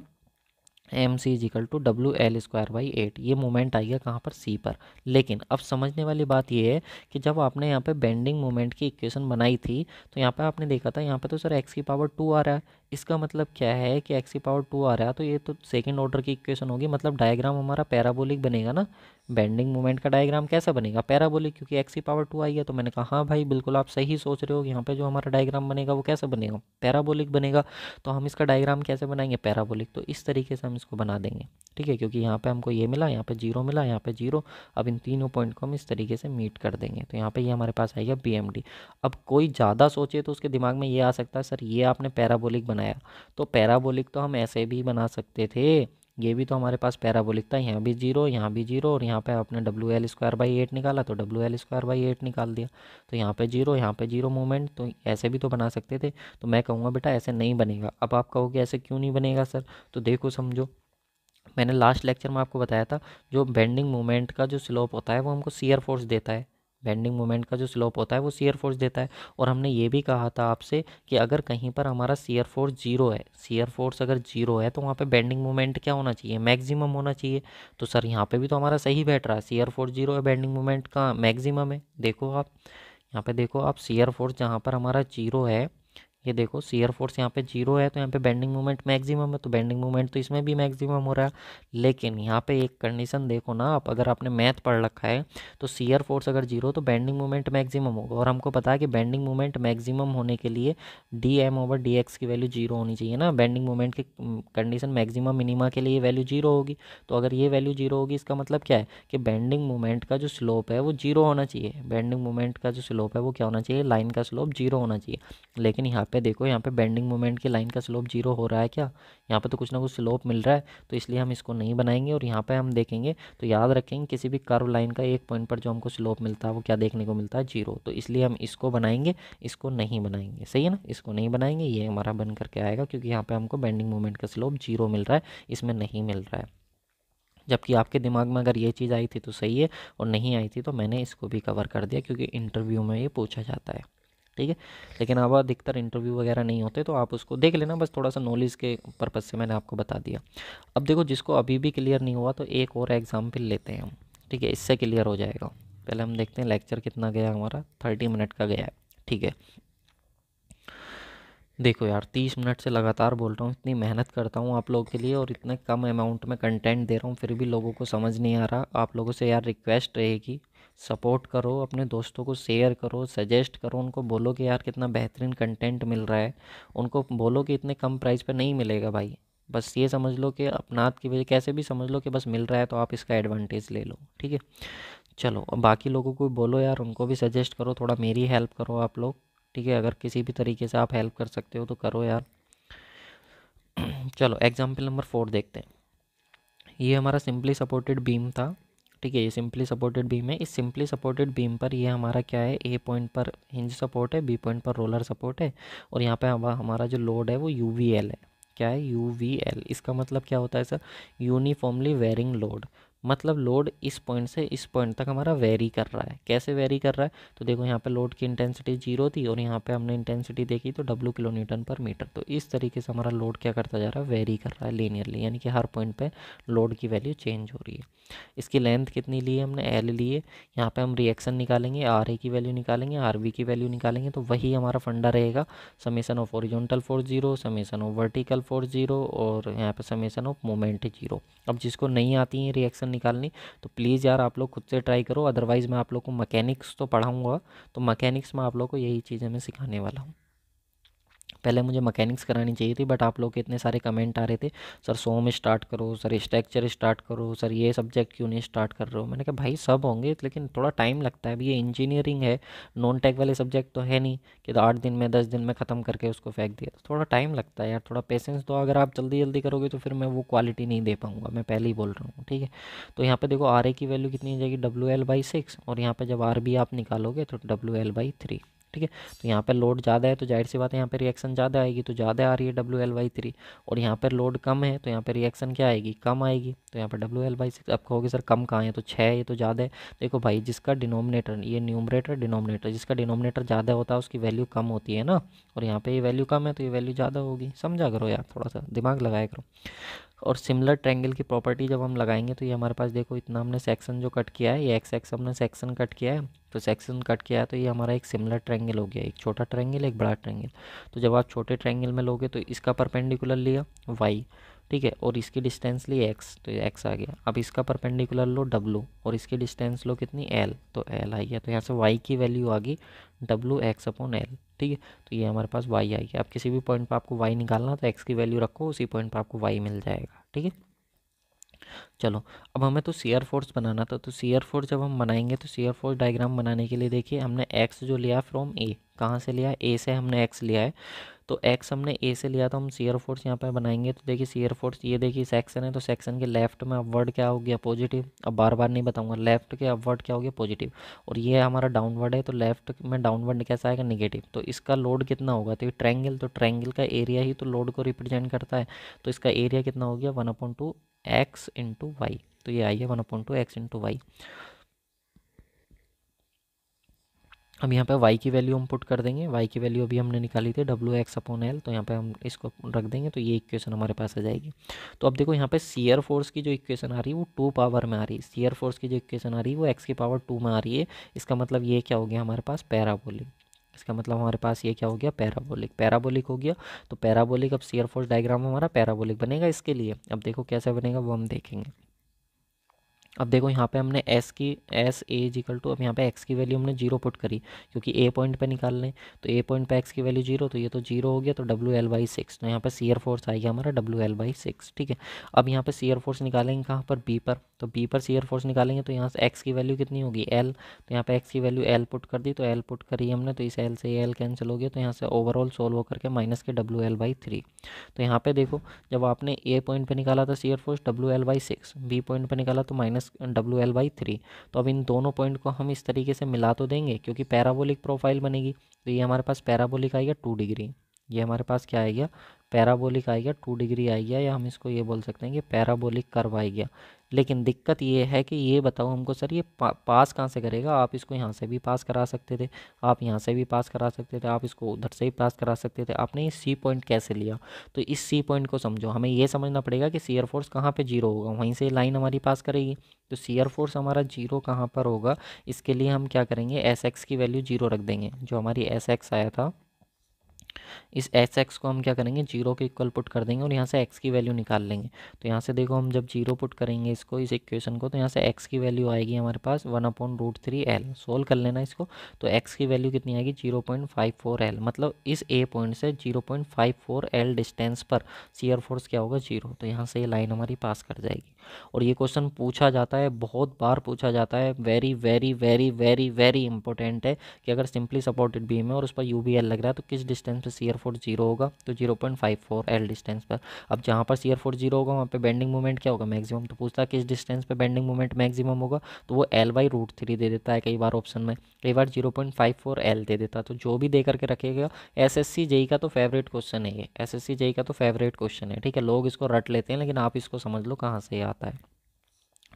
M C is equal to W L square by 8, ये मोमेंट आएगा कहाँ पर, सी पर। लेकिन अब समझने वाली बात ये है कि जब आपने यहाँ पे बेंडिंग मोमेंट की इक्वेशन बनाई थी तो यहाँ पे आपने देखा था यहाँ पे तो सर एक्स की पावर 2 आ रहा है। इसका मतलब क्या है कि एक्स की पावर 2 आ रहा है तो ये तो सेकंड ऑर्डर की इक्वेशन होगी, मतलब डायग्राम हमारा पैराबोलिक बनेगा ना। बेंडिंग मोमेंट का डायग्राम कैसा बनेगा, पैराबोलिक, क्योंकि एक्स की पावर 2 आई है। तो मैंने कहा हाँ भाई बिल्कुल आप सही सोच रहे हो, यहाँ पे जो हमारा डायग्राम बनेगा वो कैसा बनेगा, पैराबोलिक बनेगा। तो हम इसका डायग्राम कैसे बनाएंगे, पैराबोलिक। तो इस तरीके से हम इसको बना देंगे, ठीक है, क्योंकि यहाँ पे हमको ये मिला, यहाँ पे जीरो मिला, यहाँ पे जीरो। अब इन तीनों पॉइंट को हम इस तरीके से मीट कर देंगे। तो यहाँ पे ये हमारे पास आएगा BMD। अब कोई ज़्यादा सोचे तो उसके दिमाग में ये आ सकता है सर ये आपने पैराबोलिक बनाया, तो पैराबोलिक तो हम ऐसे भी बना सकते थे, ये भी तो हमारे पास पैराबोलिक था, यहाँ भी जीरो, यहाँ भी जीरो, और यहाँ पे आपने डब्ल्यू एल स्क्वायर बाई 8 निकाला तो डब्ल्यू एल स्क्वायर बाई 8 निकाल दिया। तो यहाँ पे जीरो मूवमेंट, तो ऐसे भी तो बना सकते थे। तो मैं कहूँगा बेटा ऐसे नहीं बनेगा। अब आप कहोगे ऐसे क्यों नहीं बनेगा सर, तो देखो समझो, मैंने लास्ट लेक्चर में आपको बताया था जो बेंडिंग मोमेंट का जो स्लोप होता है वो हमको शियर फोर्स देता है। बेंडिंग मोमेंट का जो स्लोप होता है वो शियर फोर्स देता है। और हमने ये भी कहा था आपसे कि अगर कहीं पर हमारा शियर फोर्स जीरो है, शियर फोर्स अगर जीरो है तो वहाँ पे बेंडिंग मोमेंट क्या होना चाहिए, मैक्सिमम होना चाहिए। तो सर यहाँ पे भी तो हमारा सही बैठ रहा है, शियर फोर्स जीरो है, बेंडिंग मोमेंट का मैक्सिमम है। देखो आप यहाँ पे, देखो आप, शियर फोर्स जहाँ पर हमारा जीरो है, ये देखो शियर फोर्स यहाँ पे जीरो है तो यहाँ पे बेंडिंग मोमेंट मैक्सिमम है, तो बेंडिंग मोमेंट तो इसमें भी मैक्सिमम हो रहा है। लेकिन यहाँ पे एक कंडीशन देखो ना आप, अगर आपने मैथ पढ़ रखा है तो शियर फोर्स अगर जीरो तो बेंडिंग मोमेंट मैक्सिमम होगा। और हमको पता है कि बेंडिंग मोमेंट मैक्सिमम होने के लिए dm/dx की वैल्यू जीरो होनी चाहिए ना। बेंडिंग मोमेंट की कंडीशन मैक्सिमम मिनिमा के लिए वैल्यू जीरो होगी। तो अगर ये वैल्यू जीरो होगी इसका मतलब क्या है कि बेंडिंग मोमेंट का जो स्लोप है वो जीरो होना चाहिए। बेंडिंग मोमेंट का जो स्लोप है वो क्या होना चाहिए, लाइन का स्लोप जीरो होना चाहिए। लेकिन यहाँ पे देखो, यहाँ पे बेंडिंग मोमेंट की लाइन का स्लोप जीरो हो रहा है क्या, यहाँ पे तो कुछ ना कुछ स्लोप मिल रहा है, तो इसलिए हम इसको नहीं बनाएंगे। और यहाँ पे हम देखेंगे तो याद रखेंगे किसी भी कर्व लाइन का एक पॉइंट पर जो हमको स्लोप मिलता है वो क्या देखने को मिलता है, जीरो। तो इसलिए हम इसको बनाएंगे, इसको नहीं बनाएंगे, सही है ना, इसको नहीं बनाएंगे, ये हमारा बन करके आएगा, क्योंकि यहाँ पे हमको बेंडिंग मोमेंट का स्लोप जीरो मिल रहा है, इसमें नहीं मिल रहा है। जबकि आपके दिमाग में अगर ये चीज़ आई थी तो सही है, और नहीं आई थी तो मैंने इसको भी कवर कर दिया, क्योंकि इंटरव्यू में ये पूछा जाता है, ठीक है। लेकिन अब अधिकतर इंटरव्यू वगैरह नहीं होते तो आप उसको देख लेना, बस थोड़ा सा नॉलेज के पर्पज़ से मैंने आपको बता दिया। अब देखो जिसको अभी भी क्लियर नहीं हुआ तो एक और एग्जाम्पल लेते हैं हम, ठीक है, इससे क्लियर हो जाएगा। पहले हम देखते हैं लेक्चर कितना गया हमारा, 30 मिनट का गया है, ठीक है। देखो यार 30 मिनट से लगातार बोल रहा हूँ, इतनी मेहनत करता हूँ आप लोगों के लिए और इतने कम अमाउंट में कंटेंट दे रहा हूँ, फिर भी लोगों को समझ नहीं आ रहा। आप लोगों से यार रिक्वेस्ट रहेगी, सपोर्ट करो, अपने दोस्तों को शेयर करो, सजेस्ट करो, उनको बोलो कि यार कितना बेहतरीन कंटेंट मिल रहा है। उनको बोलो कि इतने कम प्राइस पे नहीं मिलेगा भाई, बस ये समझ लो कि अपनात की वजह, कैसे भी समझ लो कि बस मिल रहा है तो आप इसका एडवांटेज ले लो, ठीक है। चलो अब बाकी लोगों को भी बोलो यार, उनको भी सजेस्ट करो, थोड़ा मेरी हेल्प करो आप लोग, ठीक है। अगर किसी भी तरीके से आप हेल्प कर सकते हो तो करो यार। चलो एग्जाम्पल नंबर 4 देखते हैं। ये हमारा सिंपली सपोर्टेड बीम था, ठीक है, ये सिंपली सपोर्टेड बीम है। इस सिंपली सपोर्टेड बीम पर ये हमारा क्या है, ए पॉइंट पर हिंज सपोर्ट है, बी पॉइंट पर रोलर सपोर्ट है, और यहाँ पे हमारा जो लोड है वो UVL है। क्या है, UVL। इसका मतलब क्या होता है सर, यूनिफॉर्मली वेरिंग लोड। मतलब लोड इस पॉइंट से इस पॉइंट तक हमारा वेरी कर रहा है। कैसे वेरी कर रहा है, तो देखो यहाँ पे लोड की इंटेंसिटी जीरो थी और यहाँ पे हमने इंटेंसिटी देखी तो W किलो न्यूटन पर मीटर। तो इस तरीके से हमारा लोड क्या करता जा रहा है, वेरी कर रहा है लीनियरली, यानी कि हर पॉइंट पे लोड की वैल्यू चेंज हो रही है। इसकी लेंथ कितनी ली है हमने, L ली है। यहाँ पे हम रिएक्शन निकालेंगे, RA की वैल्यू निकालेंगे, RB की वैल्यू निकालेंगे, तो वही हमारा फंडा रहेगा, summation of horizontal force zero, summation of vertical force zero, और यहाँ पे समेसन ऑफ मोमेंट जीरो। अब जिसको नहीं आती है रिएक्शन निकालनी तो प्लीज़ यार आप लोग खुद से ट्राई करो, अदरवाइज़ मैं आप लोग को मैकेनिक्स तो पढ़ाऊँगा, तो मैकेनिक्स में आप लोग को यही चीज़ें मैं सिखाने वाला हूँ। पहले मुझे मैकेनिक्स करानी चाहिए थी, बट आप लोग के इतने सारे कमेंट आ रहे थे, सर सोम स्टार्ट करो, सर स्ट्रक्चर स्टार्ट करो, सर ये सब्जेक्ट क्यों नहीं स्टार्ट कर रहे हो। मैंने कहा भाई सब होंगे लेकिन थोड़ा टाइम लगता है, अभी ये इंजीनियरिंग है, नॉन टेक वाले सब्जेक्ट तो है नहीं कि 8 दिन में 10 दिन में ख़त्म करके उसको फेंक दिया। तो थोड़ा टाइम लगता है यार, थोड़ा पेशेंस दो, अगर आप जल्दी जल्दी करोगे तो फिर मैं वो क्वालिटी नहीं दे पाऊँगा, मैं पहले ही बोल रहा हूँ, ठीक है। तो यहाँ पर देखो RA की वैल्यू कितनी हो जाएगी, WL/6, और यहाँ पर जब RB आप निकालोगे तो WL/3, ठीक है। तो यहाँ पर लोड ज़्यादा है तो जाहिर सी बात है यहाँ पे रिएक्शन ज़्यादा आएगी, तो ज़्यादा आ रही है WL/3, और यहाँ पर लोड कम है तो यहाँ पे रिएक्शन क्या आएगी, कम आएगी, तो यहाँ पर WL/6। आप कहोगे सर कम कहाँ है, तो 6 ये तो ज़्यादा है। देखो भाई जिसका डिनोमिनेटर, ये न्यूमरेटर डिनोमिनेटर, जिसका डिनोमिनेटर ज़्यादा होता है उसकी वैल्यू कम होती है ना, और यहाँ पर ये वैल्यू कम है तो ये वैल्यू ज़्यादा होगी, समझा करो यार, थोड़ा सा दिमाग लगाया करो। और सिमिलर ट्रायंगल की प्रॉपर्टी जब हम लगाएंगे तो ये हमारे पास देखो इतना हमने सेक्शन जो कट किया है, ये एक्स एक्स हमने सेक्शन कट किया है, तो सेक्शन कट किया है तो ये हमारा एक सिमिलर ट्रायंगल हो गया, एक छोटा ट्रायंगल एक बड़ा ट्रायंगल। तो जब आप छोटे ट्रायंगल में लोगे तो इसका परपेंडिकुलर लिया वाई, ठीक है, और इसकी डिस्टेंस ली एक्स, तो ये एक्स आ गया। अब इसका परपेंडिकुलर लो डब्लू और इसकी डिस्टेंस लो कितनी एल, तो एल आ गया। तो यहाँ से वाई की वैल्यू आ गई डब्लू एक्स अपॉन एल, ठीक है। तो ये हमारे पास वाई आ गया। अब किसी भी पॉइंट पर आपको वाई निकालना तो एक्स की वैल्यू रखो, उसी पॉइंट पर आपको वाई मिल जाएगा, ठीक है। चलो, अब हमें तो शियर फोर्स बनाना था, तो शियर फोर्स जब हम बनाएंगे तो शियर फोर्स डायग्राम बनाने के लिए देखिए हमने एक्स जो लिया फ्रॉम ए, कहाँ से लिया, ए से हमने एक्स लिया है। तो एक्स हमने ए से लिया तो हम शियर फोर्स यहाँ पर बनाएंगे। तो देखिए शियर फोर्स ये देखिए सेक्शन है, तो सेक्शन के लेफ्ट में अपवर्ड क्या हो गया, पॉजिटिव। अब बार बार नहीं बताऊंगा, लेफ्ट के अपवर्ड क्या हो गया, पॉजिटिव। और ये हमारा डाउनवर्ड है, तो लेफ्ट में डाउनवर्ड कैसा आएगा, नेगेटिव। तो इसका लोड कितना होगा, तो ये ट्रायंगल, तो ट्रायंगल का एरिया ही तो लोड को रिप्रेजेंट करता है। तो इसका एरिया कितना हो गया, 1/2 एक्स इंटू वाई। तो ये आई है 1/2 एक्स इंटू वाई। अब यहाँ पे y की वैल्यू हम पुट कर देंगे, y की वैल्यू अभी हमने निकाली थी डब्ल्यू एक्स अपॉन एल, तो यहाँ पे हम इसको रख देंगे तो ये इक्वेशन हमारे पास आ जाएगी। तो अब देखो यहाँ पे शियर फोर्स की जो इक्वेशन आ रही है वो 2 पावर में आ रही है, शियर फोर्स की जो इक्वेशन आ रही है वो x की पावर 2 में आ रही है। इसका मतलब ये क्या हो गया हमारे पास, पैराबोलिक। इसका मतलब हमारे पास ये क्या हो गया, पैराबोलिक, पैराबोलिक हो गया। तो पैराबोलिक, अब शियर फोर्स डायग्राम हमारा पैराबोलिक बनेगा। इसके लिए अब देखो कैसे बनेगा वो हम देखेंगे। अब देखो यहाँ पे हमने एस की एस ए इजिकल टू, अब यहाँ पे एक्स की वैल्यू हमने जीरो पुट करी क्योंकि ए पॉइंट पे निकाल लें। तो ए पॉइंट पे एक्स की वैल्यू जीरो, तो ये तो जीरो हो गया, तो डब्ल्यू एल बाई सिक्स। तो यहाँ पे सीयर फोर्स आएगा हमारा डब्ल्यू एल बाई सिक्स, ठीक है। अब यहाँ पे सीयर फोर्स निकालेंगे कहाँ पर, बी पर। तो बी पर सीयर फोर्स निकालेंगे तो यहाँ से एक्स की वैल्यू कितनी होगी, एल। तो यहाँ पे एक्स की वैल्यू एल पुट कर दी, तो एल पुट करी हमने, तो इस एल से एल कैंसिल हो गया, तो यहाँ से ओवरऑल सोल्व होकर के माइनस के डब्ल्यू एल बाई थ्री। तो यहाँ पे देखो जब आपने ए पॉइंट पे निकाला था shear force W L by six, B point पे निकाला तो minus W L by three. तो अब इन दोनों पॉइंट को हम इस तरीके से मिला तो देंगे क्योंकि पैराबोलिक प्रोफाइल बनेगी। तो ये हमारे पास पैराबोलिक आएगा 2 डिग्री, ये हमारे पास क्या आएगा, पैराबोलिक आएगा 2 डिग्री आएगा, या हम इसको ये बोल सकते हैं कि पैराबोलिक कर्व आएगा। लेकिन दिक्कत ये है कि ये बताओ हमको सर ये पास कहाँ से करेगा। आप इसको यहाँ से भी पास करा सकते थे, आप यहाँ से भी पास करा सकते थे, आप इसको उधर से भी पास करा सकते थे, आपने ये सी पॉइंट कैसे लिया। तो इस सी पॉइंट को समझो, हमें ये समझना पड़ेगा कि शियर फोर्स कहाँ पे जीरो होगा, वहीं से लाइन हमारी पास करेगी। तो शियर फोर्स हमारा जीरो कहाँ पर होगा, इसके लिए हम क्या करेंगे, एस एक्स की वैल्यू जीरो रख देंगे। जो हमारी एस एक्स आया था, इस एस एक्स को हम क्या करेंगे, जीरो के इक्वल पुट कर देंगे और यहाँ से एक्स की वैल्यू निकाल लेंगे। तो यहाँ से देखो हम जब जीरो पुट करेंगे इसको, इस इक्वेशन को, तो यहाँ से एक्स की वैल्यू आएगी हमारे पास 1/√3 L। सोल्व कर लेना इसको, तो एक्स की वैल्यू कितनी आएगी 0.54 L। मतलब इस ए पॉइंट से 0.54 L डिस्टेंस पर शियर फोर्स क्या होगा, जीरो। तो यहाँ से ये लाइन हमारी पास कर जाएगी। और ये क्वेश्चन पूछा जाता है, बहुत बार पूछा जाता है, very very very very very important है कि अगर सिंपली सपोर्टेड बीम है और उस पर यू बी एल लग रहा है तो किस डिस्टेंस पे शियर फोर्स जीरो होगा, तो 0.54 L डिस्टेंस पर। अब जहाँ पर शियर फोर्स जीरो होगा वहाँ पे बेंडिंग मोमेंट क्या होगा, मैक्सिमम। तो पूछता है किस डिस्टेंस पे बेंडिंग मोमेंट मैक्सिमम होगा, तो वो L/√3 दे देता है कई बार ऑप्शन में, कई बार 0.54 L दे देता है। तो जो भी दे करके रखेगा, एसएससी जेई का तो फेवरेट क्वेश्चन है ये, एसएससी जेई का तो फेवरेट क्वेश्चन है, ठीक है। लोग इसको रट लेते हैं लेकिन आप इसको समझ लो कहाँ से आता है।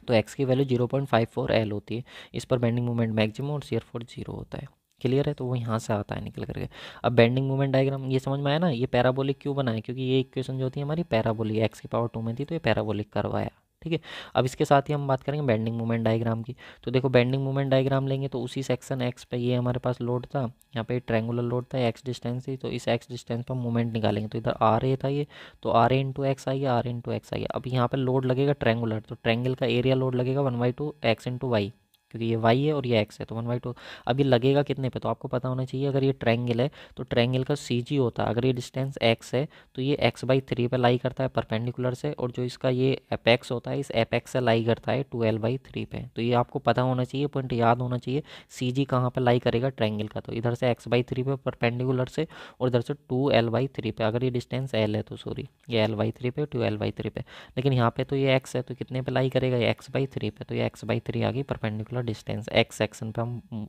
तो एक्स की वैल्यू 0.54 L होती है, इस पर बेंडिंग मोमेंट मैक्सिमम और शियर फोर्स जीरो होता है। क्लियर है, तो वो यहाँ से आता है निकल करके। अब बेंडिंग मोमेंट डायग्राम ये समझ में आया ना, ये पैराबोलिक क्यों बना है, क्योंकि ये इक्वेशन जो होती है हमारी पैराबोलिक, एक्स की पावर 2 में थी तो ये पैराबोलिक करवाया, ठीक है। अब इसके साथ ही हम बात करेंगे बेंडिंग मोमेंट डायग्राम की। तो देखो बेंडिंग मोमेंट डायग्राम लेंगे तो उसी सेक्शन एक्स पे ये हमारे पास लोड था, यहाँ पे ट्रायंगुलर लोड था, एक्स डिस्टेंस थी, तो इस एक्स डिस्टेंस पर मोमेंट निकालेंगे। तो इधर आर ए था ये, तो आर ए इंटू एक्स आ गया, आर ए इंटू एक्स आ गया। अब यहाँ पे लोड लगेगा ट्रायंगुलर, तो ट्रायंगल का एरिया लोड लगेगा 1/2 एक्स इंटू वाई, क्योंकि ये वाई है और ये एक्स है, तो 1/2। अब ये लगेगा कितने पे, तो आपको पता होना चाहिए, अगर ये ट्रायंगल है तो ट्रायंगल का सी जी होता है, अगर ये डिस्टेंस एक्स है तो ये x/3 पे लाई करता है परपेंडिकुलर से, और जो इसका ये एपेक्स होता है इस एपेक्स से लाई करता है 2L/3 पे। तो ये आपको पता होना चाहिए, पॉइंट याद होना चाहिए, सी जी कहाँ पर लाई करेगा ट्रायंगल का, तो इधर से x/3 पे परपेंडिकुलर से और इधर से 2L/3 पे, अगर ये डिस्टेंस L है तो सॉरी ये L/3 पे 2L/3 पे। लेकिन यहाँ पे तो ये x है तो कितने पे लाई करेगा, ये x/3 पे, तो ये x/3 आ गई परपेंडिकुलर डिस्टेंस, एक्स सेक्शन पे हम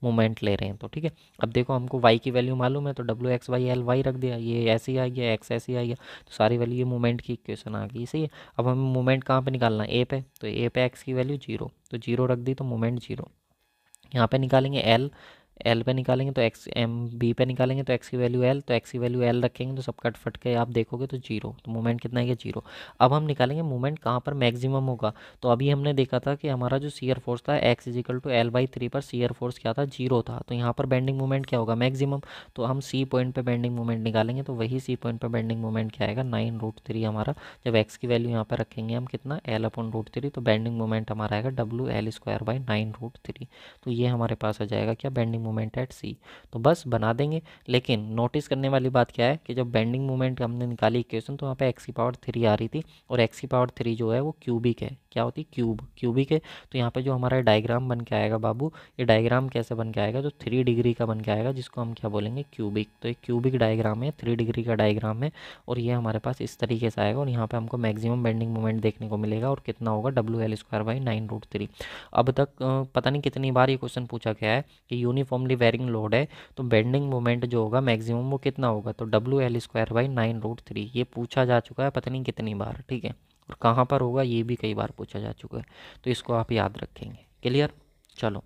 मोमेंट ले रहे हैं, तो ठीक है। अब देखो हमको y की वैल्यू मालूम है तो W(x, y, L, y) रख दिया, ये ऐसे ही आ गया, x ऐसे ही आ गया, तो सारी वैल्यू ये मोमेंट की इक्वेशन आ गई, सही है। अब हमें मोमेंट कहाँ पे निकालना है, ए पे, तो ए पे x की वैल्यू जीरो, तो जीरो रख दी तो मोमेंट जीरो। यहाँ पे निकालेंगे L, एल पे निकालेंगे तो एक्स एम बी पे निकालेंगे तो एक्स की वैल्यू एल, तो एक्स की वैल्यू एल रखेंगे तो सब कट फट के आप देखोगे तो जीरो, तो मोमेंट कितना है, जीरो। अब हम निकालेंगे मोमेंट कहाँ पर मैक्सिमम होगा। तो अभी हमने देखा था कि हमारा जो शियर फोर्स था X is equal to L by three पर शियर फोर्स क्या था, जीरो था। तो यहाँ पर बेंडिंग मोमेंट क्या होगा, मैक्सिमम। तो हम सी पॉइंट पे बेंडिंग मोमेंट निकालेंगे तो वही सी पॉइंट पे बेंडिंग मोमेंट क्या आएगा, 9√3 हमारा। जब एक्स की वैल्यू यहाँ पर रखेंगे हम कितना, L/√3, तो बेंडिंग मोमेंट हमारा आएगा WL²/9√3। तो ये हमारे पास आ जाएगा क्या, बेंडिंग मोमेंट एट सी। तो बस बना देंगे। लेकिन नोटिस करने वाली बात क्या है कि जब बेंडिंग मोमेंट हमने निकाली इक्वेशन तो वहाँ पे एक्स की पावर 3 आ रही थी, और एक्स की पावर 3 जो है वो क्यूबिक है, क्या होती है, क्यूबिक है। तो यहाँ पे जो हमारा डायग्राम बन के आएगा बाबू, ये डायग्राम कैसे बन के आएगा, जो 3 डिग्री का बन के आएगा, जिसको हम क्या बोलेंगे, क्यूबिक। तो एक क्यूबिक डायग्राम है, 3 डिग्री का डायग्राम है, और ये हमारे पास इस तरीके से आएगा, और यहाँ पे हमको मैक्सिमम बेंडिंग मोमेंट देखने को मिलेगा, और कितना होगा, WL²/9√3। अब तक पता नहीं कितनी बार ये क्वेश्चन पूछा गया है कि यूनिफॉर्मली वेरिंग लोड है तो बेंडिंग मोमेंट जो होगा मैक्सिमम वो कितना होगा, तो WL²/9√3। ये पूछा जा चुका है पता नहीं कितनी बार, ठीक है, और कहाँ पर होगा ये भी कई बार पूछा जा चुका है, तो इसको आप याद रखेंगे। क्लियर। चलो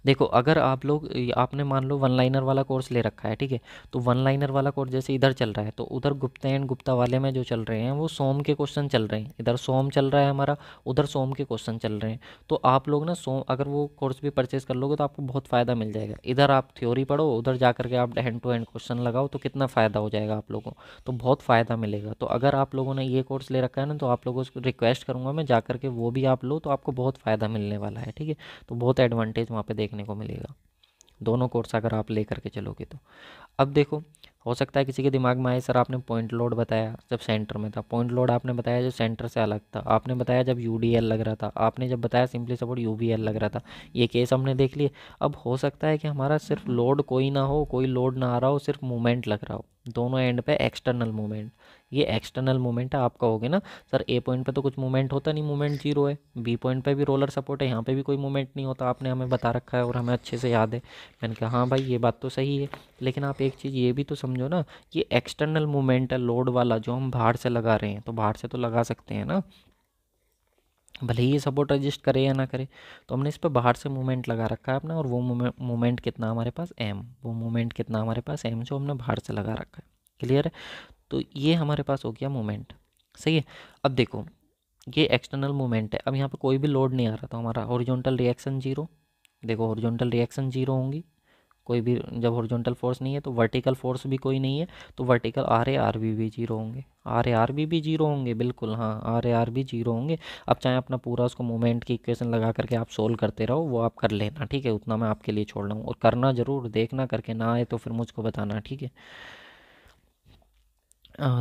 देखो, अगर आप लोग आपने मान लो वन लाइनर वाला कोर्स ले रखा है, ठीक है, तो वन लाइनर वाला कोर्स जैसे इधर चल रहा है, तो उधर गुप्ता एंड गुप्ता वाले में जो चल रहे हैं वो सोम के क्वेश्चन चल रहे हैं, इधर सोम चल रहा है हमारा, उधर सोम के क्वेश्चन चल रहे हैं। तो आप लोग ना सोम अगर वो कोर्स भी परचेज कर लोगे तो आपको बहुत फ़ायदा मिल जाएगा। इधर आप थ्योरी पढ़ो, उधर जा करके आप हैंड टू हैंड क्वेश्चन लगाओ, तो कितना फ़ायदा हो जाएगा आप लोगों को, तो बहुत फ़ायदा मिलेगा। तो अगर आप लोगों ने ये कोर्स ले रखा है ना, तो आप लोगों को रिक्वेस्ट करूँगा मैं जा करके वो भी आप लो, तो आपको बहुत फ़ायदा मिलने वाला है, ठीक है। तो बहुत एडवांटेज वहाँ पे देखने को मिलेगा, दोनों कोर्स अगर आप ले करके चलोगे तो। अब देखो, हो सकता है किसी के दिमाग में आए, सर आपने पॉइंट लोड बताया जब सेंटर में था, पॉइंट लोड आपने बताया जब सेंटर से अलग था, आपने बताया जब यूडीएल लग रहा था, आपने जब बताया सिंपली सपोर्ट यूवीएल लग रहा था, ये केस हमने देख लिए। अब हो सकता है कि हमारा सिर्फ लोड कोई ना हो, कोई लोड ना आ रहा हो, सिर्फ मूवमेंट लग रहा हो दोनों एंड पे, एक्सटर्नल मूवमेंट। ये एक्सटर्नल मूवमेंट है। आप कहोगे ना सर ए पॉइंट पे तो कुछ मूवमेंट होता नहीं, मूवमेंट जीरो है, बी पॉइंट पे भी रोलर सपोर्ट है, यहाँ पे भी कोई मूवमेंट नहीं होता, आपने हमें बता रखा है और हमें अच्छे से याद है। मैंने कहा हाँ भाई ये बात तो सही है, लेकिन आप एक चीज़ ये भी तो समझो ना, ये एक्सटर्नल मूवमेंट है लोड वाला, जो हम बाहर से लगा रहे हैं, तो बाहर से तो लगा सकते हैं ना, भले ही ये सपोर्ट रजिस्ट करे या ना करे। तो हमने इस पर बाहर से मूवमेंट लगा रखा है अपना, और वो मूवमेंट कितना हमारे पास, एम, वो मूवमेंट कितना हमारे पास, एम, जो हमने बाहर से लगा रखा है। क्लियर है। तो ये हमारे पास हो गया मूवमेंट, सही है। अब देखो, ये एक्सटर्नल मूवमेंट है, अब यहाँ पे कोई भी लोड नहीं आ रहा, तो हमारा हॉरिजॉन्टल रिएक्शन जीरो। देखो हॉरिजॉन्टल रिएक्शन जीरो होंगी, कोई भी जब हॉरिजॉन्टल फोर्स नहीं है, तो वर्टिकल फोर्स भी कोई नहीं है, तो vertical R A R B भी जीरो होंगे, आर ए आर बी भी जीरो होंगे, बिल्कुल हाँ, R A R B zero होंगे। अब चाहे अपना पूरा उसको मूवमेंट की इक्वेशन लगा करके आप सोल्व करते रहो, वो आप कर लेना, ठीक है, उतना मैं आपके लिए छोड़ रहा हूँ, और करना ज़रूर, देखना करके ना आए तो फिर मुझको बताना, ठीक है।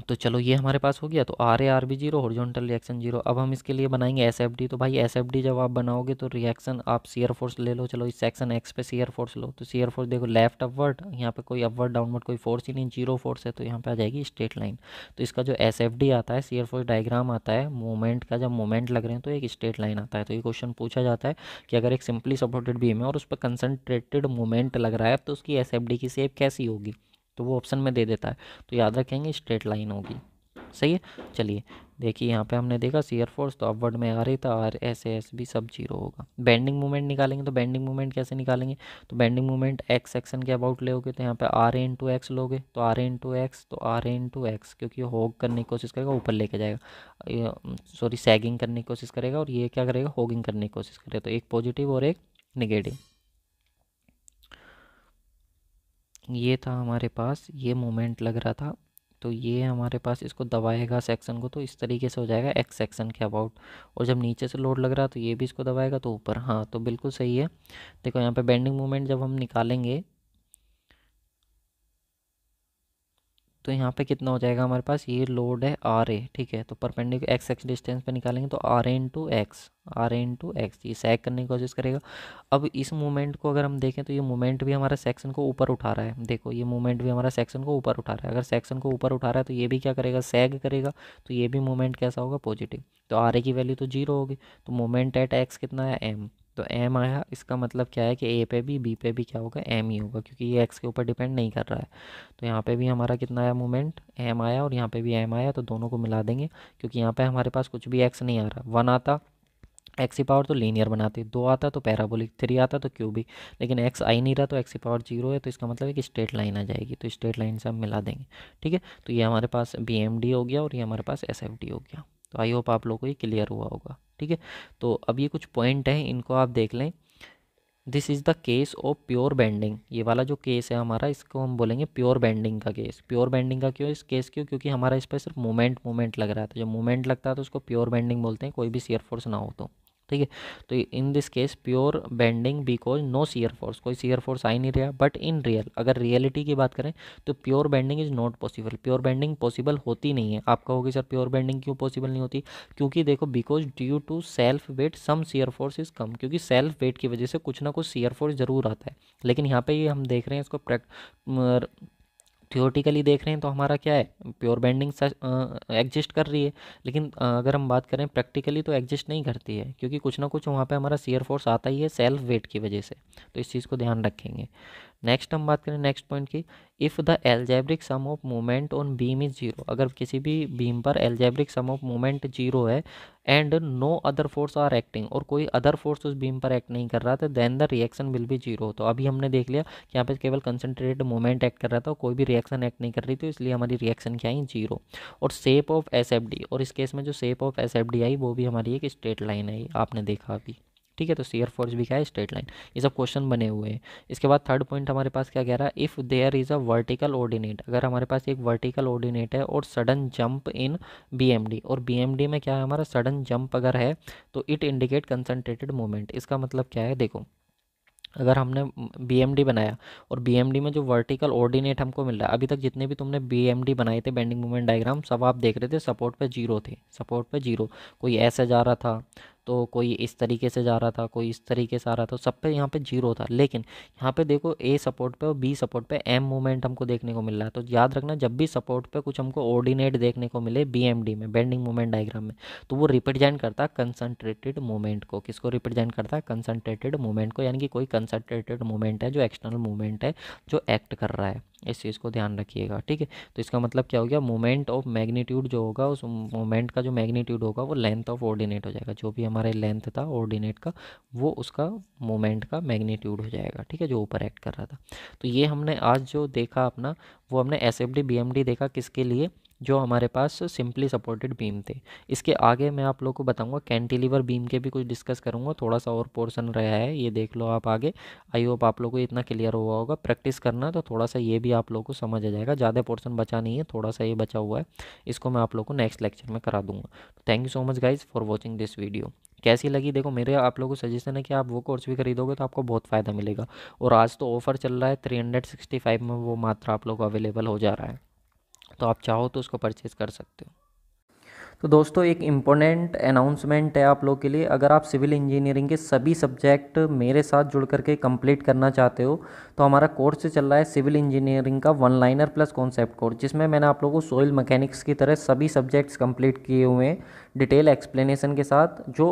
तो चलो ये हमारे पास हो गया, तो R A R B zero, horizontal reaction zero. अब हम इसके लिए बनाएंगे एस एफ डी। तो भाई एस एफ डी जब आप बनाओगे तो रिएक्शन आप सीयर फोर्स ले लो, चलो इस सेक्शन एक्स पे सीयर फोर्स लो, तो सीयर फोर्स देखो लेफ्ट अपवर्ड, यहाँ पे कोई अपवर्ड डाउनवर्ड कोई फोर्स ही नहीं, जीरो फोर्स है, तो यहाँ पे आ जाएगी स्ट्रेट लाइन। तो इसका जो एस एफ डी आता है, सीयर फोर्स डायग्राम आता है मूवमेंट का, जब मूवमेंट लग रहे हैं तो एक स्ट्रेट लाइन आता है। तो ये क्वेश्चन पूछा जाता है कि अगर एक सिंपली सपोर्टेड बीम है और उस पर कंसनट्रेटेड मूवमेंट लग रहा है तो उसकी एस एफ डी की शेप कैसी होगी, तो वो ऑप्शन में दे देता है, तो याद रखेंगे स्ट्रेट लाइन होगी, सही है। चलिए देखिए, यहाँ पे हमने देखा शियर फोर्स तो अपवर्ड में आ रही था, और ऐसे ऐसे भी सब जीरो होगा। बेंडिंग मूवमेंट निकालेंगे, तो बेंडिंग मूवमेंट कैसे निकालेंगे, तो बेंडिंग मूवमेंट एक्स सेक्शन के अबाउट लोगे, तो यहाँ पे आर ए इंटू एक्स लोगे, तो आर ए इंटू एक्स, तो आर ए इंटू एक्स, क्योंकि ये होग करने की कोशिश करेगा, ऊपर लेके जाएगा, सॉरी सैगिंग करने की कोशिश करेगा, और ये क्या करेगा, होगिंग करने की कोशिश करेगा, तो एक पॉजिटिव और एक निगेटिव। ये था हमारे पास, ये मोमेंट लग रहा था, तो ये हमारे पास इसको दबाएगा सेक्शन को, तो इस तरीके से हो जाएगा एक्स सेक्शन के अबाउट। और जब नीचे से लोड लग रहा तो ये भी इसको दबाएगा, तो ऊपर, हाँ तो बिल्कुल सही है। देखो यहाँ पे बेंडिंग मोमेंट जब हम निकालेंगे तो यहाँ पे कितना हो जाएगा हमारे पास, ये लोड है आर ए, ठीक है, तो परपेंडिकुलर एक्स एक्स डिस्टेंस पे निकालेंगे तो R A into X, R A into X, ये सैग करने की कोशिश करेगा। अब इस मूवमेंट को अगर हम देखें तो ये मूवमेंट भी हमारा सेक्शन को ऊपर उठा रहा है, देखो ये मूवमेंट भी हमारा सेक्शन को ऊपर उठा रहा है, अगर सेक्शन को ऊपर उठा रहा है तो ये भी क्या करेगा, सैग करेगा, तो ये भी मूवमेंट कैसा होगा, पॉजिटिव। तो आर ए की वैल्यू तो जीरो होगी, तो मूवमेंट एट एक्स कितना है, एम, तो एम आया, इसका मतलब क्या है कि ए पे भी बी पे भी क्या होगा, एम ही होगा, क्योंकि ये एक्स के ऊपर डिपेंड नहीं कर रहा है। तो यहाँ पे भी हमारा कितना आया मूवमेंट, एम आया, और यहाँ पे भी एम आया, तो दोनों को मिला देंगे, क्योंकि यहाँ पे हमारे पास कुछ भी एक्स नहीं आ रहा, वन आता एक्स की पावर तो लीनियर बनाती है, 2 आता तो पैराबोलिक, 3 आता तो क्यूबिक, लेकिन एक्स आ ही नहीं रहा तो एक्स की पावर 0 है, तो इसका मतलब है कि स्ट्रेट लाइन आ जाएगी, तो स्ट्रेट लाइन से हम मिला देंगे। ठीक है, तो ये हमारे पास BMD हो गया और ये हमारे पास SFD हो गया। तो आई होप आप लोगों को ये क्लियर हुआ होगा। ठीक है, तो अब ये कुछ पॉइंट हैं, इनको आप देख लें। This is the case of pure bending. ये वाला जो केस है हमारा, इसको हम बोलेंगे प्योर बेंडिंग का केस। प्योर बेंडिंग का क्यों इस केस क्यों, क्योंकि हमारा इस पर सिर्फ मोमेंट लग रहा था। जब मोमेंट लगता है तो उसको प्योर बेंडिंग बोलते हैं, कोई भी शियर फोर्स ना हो तो। ठीक है, तो in this case pure bending because no shear force, कोई शियर फोर्स आ ही नहीं रहा। बट इन रियल, अगर रियलिटी की बात करें तो pure bending is not possible. Pure bending possible होती नहीं है। आप कहोगे सर प्योर बेंडिंग क्यों पॉसिबल नहीं होती? क्योंकि देखो, because due to self weight some shear force is come, क्योंकि सेल्फ वेट की वजह से कुछ ना कुछ शियर फोर्स जरूर आता है। लेकिन यहाँ पे ये हम देख रहे हैं इसको थियोरटिकली देख रहे हैं तो हमारा क्या है, प्योर बेंडिंग एग्जिस्ट कर रही है। लेकिन अगर हम बात करें प्रैक्टिकली तो एग्जिस्ट नहीं करती है, क्योंकि कुछ ना कुछ वहाँ पे हमारा शियर फोर्स आता ही है सेल्फ वेट की वजह से। तो इस चीज़ को ध्यान रखेंगे। नेक्स्ट हम बात करें नेक्स्ट पॉइंट की, if the algebraic sum of moment on beam is zero. अगर किसी भी बीम पर algebraic sum of moment zero है and no other force are acting, और कोई अदर फोर्स उस बीम पर एक्ट नहीं कर रहा था, then the reaction will be zero. तो अभी हमने देख लिया कि यहाँ पे केवल कंसंट्रेटेड मोमेंट एक्ट कर रहा था, कोई भी रिएक्शन एक्ट नहीं कर रही, तो इसलिए हमारी रिएक्शन क्या आई, जीरो। और शेप ऑफ SFD, और इस केस में जो शेप ऑफ SFD आई वो भी हमारी एक स्ट्रेट लाइन है, आपने देखा अभी। ठीक है, तो शियर फोर्स भी क्या है, स्ट्रेट लाइन। ये सब क्वेश्चन बने हुए हैं। इसके बाद थर्ड पॉइंट हमारे पास क्या कह रहा है, if there is a vertical ordinate. अगर हमारे पास एक वर्टिकल ऑर्डिनेट है और सडन जंप इन BMD, और BMD में क्या है हमारा, सडन जंप अगर है तो इट इंडिकेट कंसंट्रेटेड मोमेंट। इसका मतलब क्या है, देखो, अगर हमने BMD बनाया और BMD में जो वर्टिकल ऑर्डिनेट हमको मिल रहा है, अभी तक जितने भी तुमने BMD बनाए थे बेंडिंग मोमेंट डायग्राम, सब आप देख रहे थे सपोर्ट पे जीरो थे, सपोर्ट पे जीरो। कोई ऐसे जा रहा था तो कोई इस तरीके से जा रहा था, कोई इस तरीके से आ रहा था, सब पे यहाँ पे जीरो था। लेकिन यहाँ पे देखो A सपोर्ट पे और B सपोर्ट पे M मोमेंट हमको देखने को मिल रहा है। तो याद रखना, जब भी सपोर्ट पे कुछ हमको ऑर्डिनेट देखने को मिले BMD में, बेंडिंग मोमेंट डायग्राम में, तो वो रिप्रेजेंट करता है कंसंट्रेटेड मोमेंट को। किसको रिप्रेजेंट करता है, कंसंट्रेटेड मोमेंट को, यानी कि कोई कंसंट्रेटेड मोमेंट है जो एक्सटर्नल मोमेंट है जो एक्ट कर रहा है। इस चीज़ को ध्यान रखिएगा। ठीक है, तो इसका मतलब क्या हो गया, मोमेंट ऑफ मैग्नीट्यूड जो होगा, उस मोमेंट का जो मैग्नीट्यूड होगा वो लेंथ ऑफ ऑर्डिनेट हो जाएगा। जो भी हमारे लेंथ था ऑर्डिनेट का, वो उसका मोमेंट का मैग्नीट्यूड हो जाएगा। ठीक है, जो ऊपर एक्ट कर रहा था। तो ये हमने आज जो देखा अपना, वो हमने SFD BMD देखा किसके लिए, जो हमारे पास सिंपली सपोर्टेड बीम थे। इसके आगे मैं आप लोगों को बताऊंगा कैंटिलीवर बीम के भी कुछ डिस्कस करूंगा, थोड़ा सा और पोर्शन रहा है, ये देख लो आप आगे। आई होप आप लोगों को इतना क्लियर हुआ होगा। प्रैक्टिस करना तो थोड़ा सा ये भी आप लोगों को समझ आ जाएगा। ज़्यादा पोर्शन बचा नहीं है, थोड़ा सा ये बचा हुआ है, इसको मैं आप लोगों को नेक्स्ट लेक्चर में करा दूंगा। Thank you so much guys for watching this video. कैसी लगी, देखो मेरे आप लोगों को सजेशन है कि आप वो कोर्स भी खरीदोगे तो आपको बहुत फ़ायदा मिलेगा। और आज तो ऑफर चल रहा है, 365 में वो मात्र आप लोग को अवेलेबल हो जा रहा है, तो आप चाहो तो उसको परचेज़ कर सकते हो। तो दोस्तों, एक इम्पोर्टेंट अनाउंसमेंट है आप लोग के लिए। अगर आप सिविल इंजीनियरिंग के सभी सब्जेक्ट मेरे साथ जुड़ करके कंप्लीट करना चाहते हो, तो हमारा कोर्स चल रहा है सिविल इंजीनियरिंग का 1 लाइनर प्लस कॉन्सेप्ट कोर्स, जिसमें मैंने आप लोगों को सॉइल मैकेनिक्स की तरह सभी सब्जेक्ट्स कंप्लीट किए हुए हैं डिटेल एक्सप्लेनेशन के साथ। जो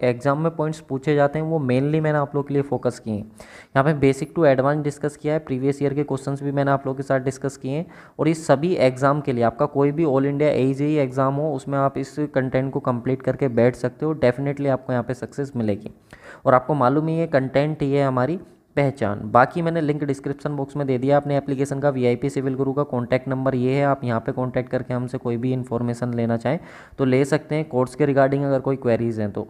एग्जाम में पॉइंट्स पूछे जाते हैं वो मेनली मैंने आप लोग के लिए फोकस किए हैं। यहाँ पे बेसिक टू एडवांस डिस्कस किया है, प्रीवियस ईयर के क्वेश्चंस भी मैंने आप लोगों के साथ डिस्कस किए हैं। और इस सभी एग्जाम के लिए, आपका कोई भी ऑल इंडिया AJE एग्जाम हो, उसमें आप इस कंटेंट को कंप्लीट करके बैठ सकते हो। डेफिनेटली आपको यहाँ पे सक्सेस मिलेगी। और आपको मालूम ही है कंटेंट ही है हमारी पहचान। बाकी मैंने लिंक डिस्क्रिप्शन बॉक्स में दे दिया अपने एप्लीकेशन का। VIP सिविल गुरु का कॉन्टैक्ट नंबर ये है, आप यहाँ पे कॉन्टैक्ट करके हमसे कोई भी इन्फॉर्मेशन लेना चाहें तो ले सकते हैं। कोर्स के रिगार्डिंग अगर कोई क्वेरीज हैं तो।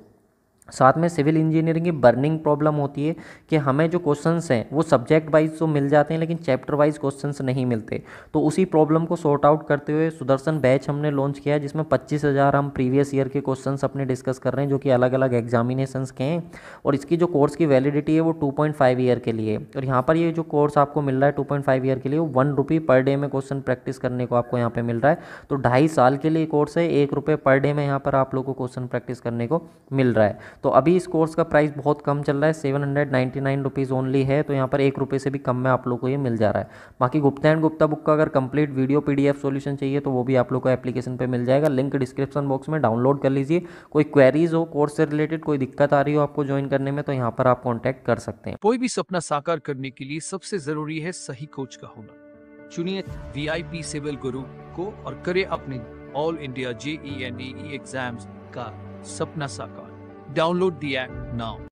साथ में सिविल इंजीनियरिंग की बर्निंग प्रॉब्लम होती है कि हमें जो क्वेश्चंस हैं वो सब्जेक्ट वाइज तो मिल जाते हैं, लेकिन चैप्टर वाइज क्वेश्चंस नहीं मिलते। तो उसी प्रॉब्लम को सॉर्ट आउट करते हुए सुदर्शन बैच हमने लॉन्च किया है, जिसमें 25,000 हम प्रीवियस ईयर के क्वेश्चंस अपने डिस्कस कर रहे हैं, जो कि अलग अलग एग्जामिनेशंस के हैं। और इसकी जो कोर्स की वैलिडिटी है वो 2.5 ईयर के लिए। और यहाँ पर ये जो कोर्स आपको मिल रहा है 2.5 ईयर के लिए, वो 1 रुपये पर डे में क्वेश्चन प्रैक्टिस करने को आपको यहाँ पे मिल रहा है। तो 2.5 साल के लिए कोर्स है, 1 रुपये पर डे में यहाँ पर आप लोग को क्वेश्चन प्रैक्टिस करने को मिल रहा है। तो अभी इस कोर्स का प्राइस बहुत कम चल रहा है, 799 रुपीज़ ओनली है। तो यहाँ पर 1 रुपये से भी कम में आप लोग को ये मिल जा रहा है। बाकी गुप्ता एंड गुप्ता बुक का अगर कंप्लीट वीडियो PDF सॉल्यूशन चाहिए तो वो भी आप लोग को एप्लीकेशन पे मिल जाएगा। लिंक डिस्क्रिप्शन बॉक्स में डाउनलोड कर लीजिए। कोई क्वेरीज हो कोर्स से रिलेटेड, कोई दिक्कत आ रही हो आपको ज्वाइन करने में, तो यहाँ पर आप कॉन्टैक्ट कर सकते हैं। कोई भी सपना साकार करने के लिए सबसे जरूरी है सही कोच का होना। चुनिए VIP सिविल गुरु को और करें अपने ऑल इंडिया JEE एग्जाम्स का सपना साकार। Download the app now.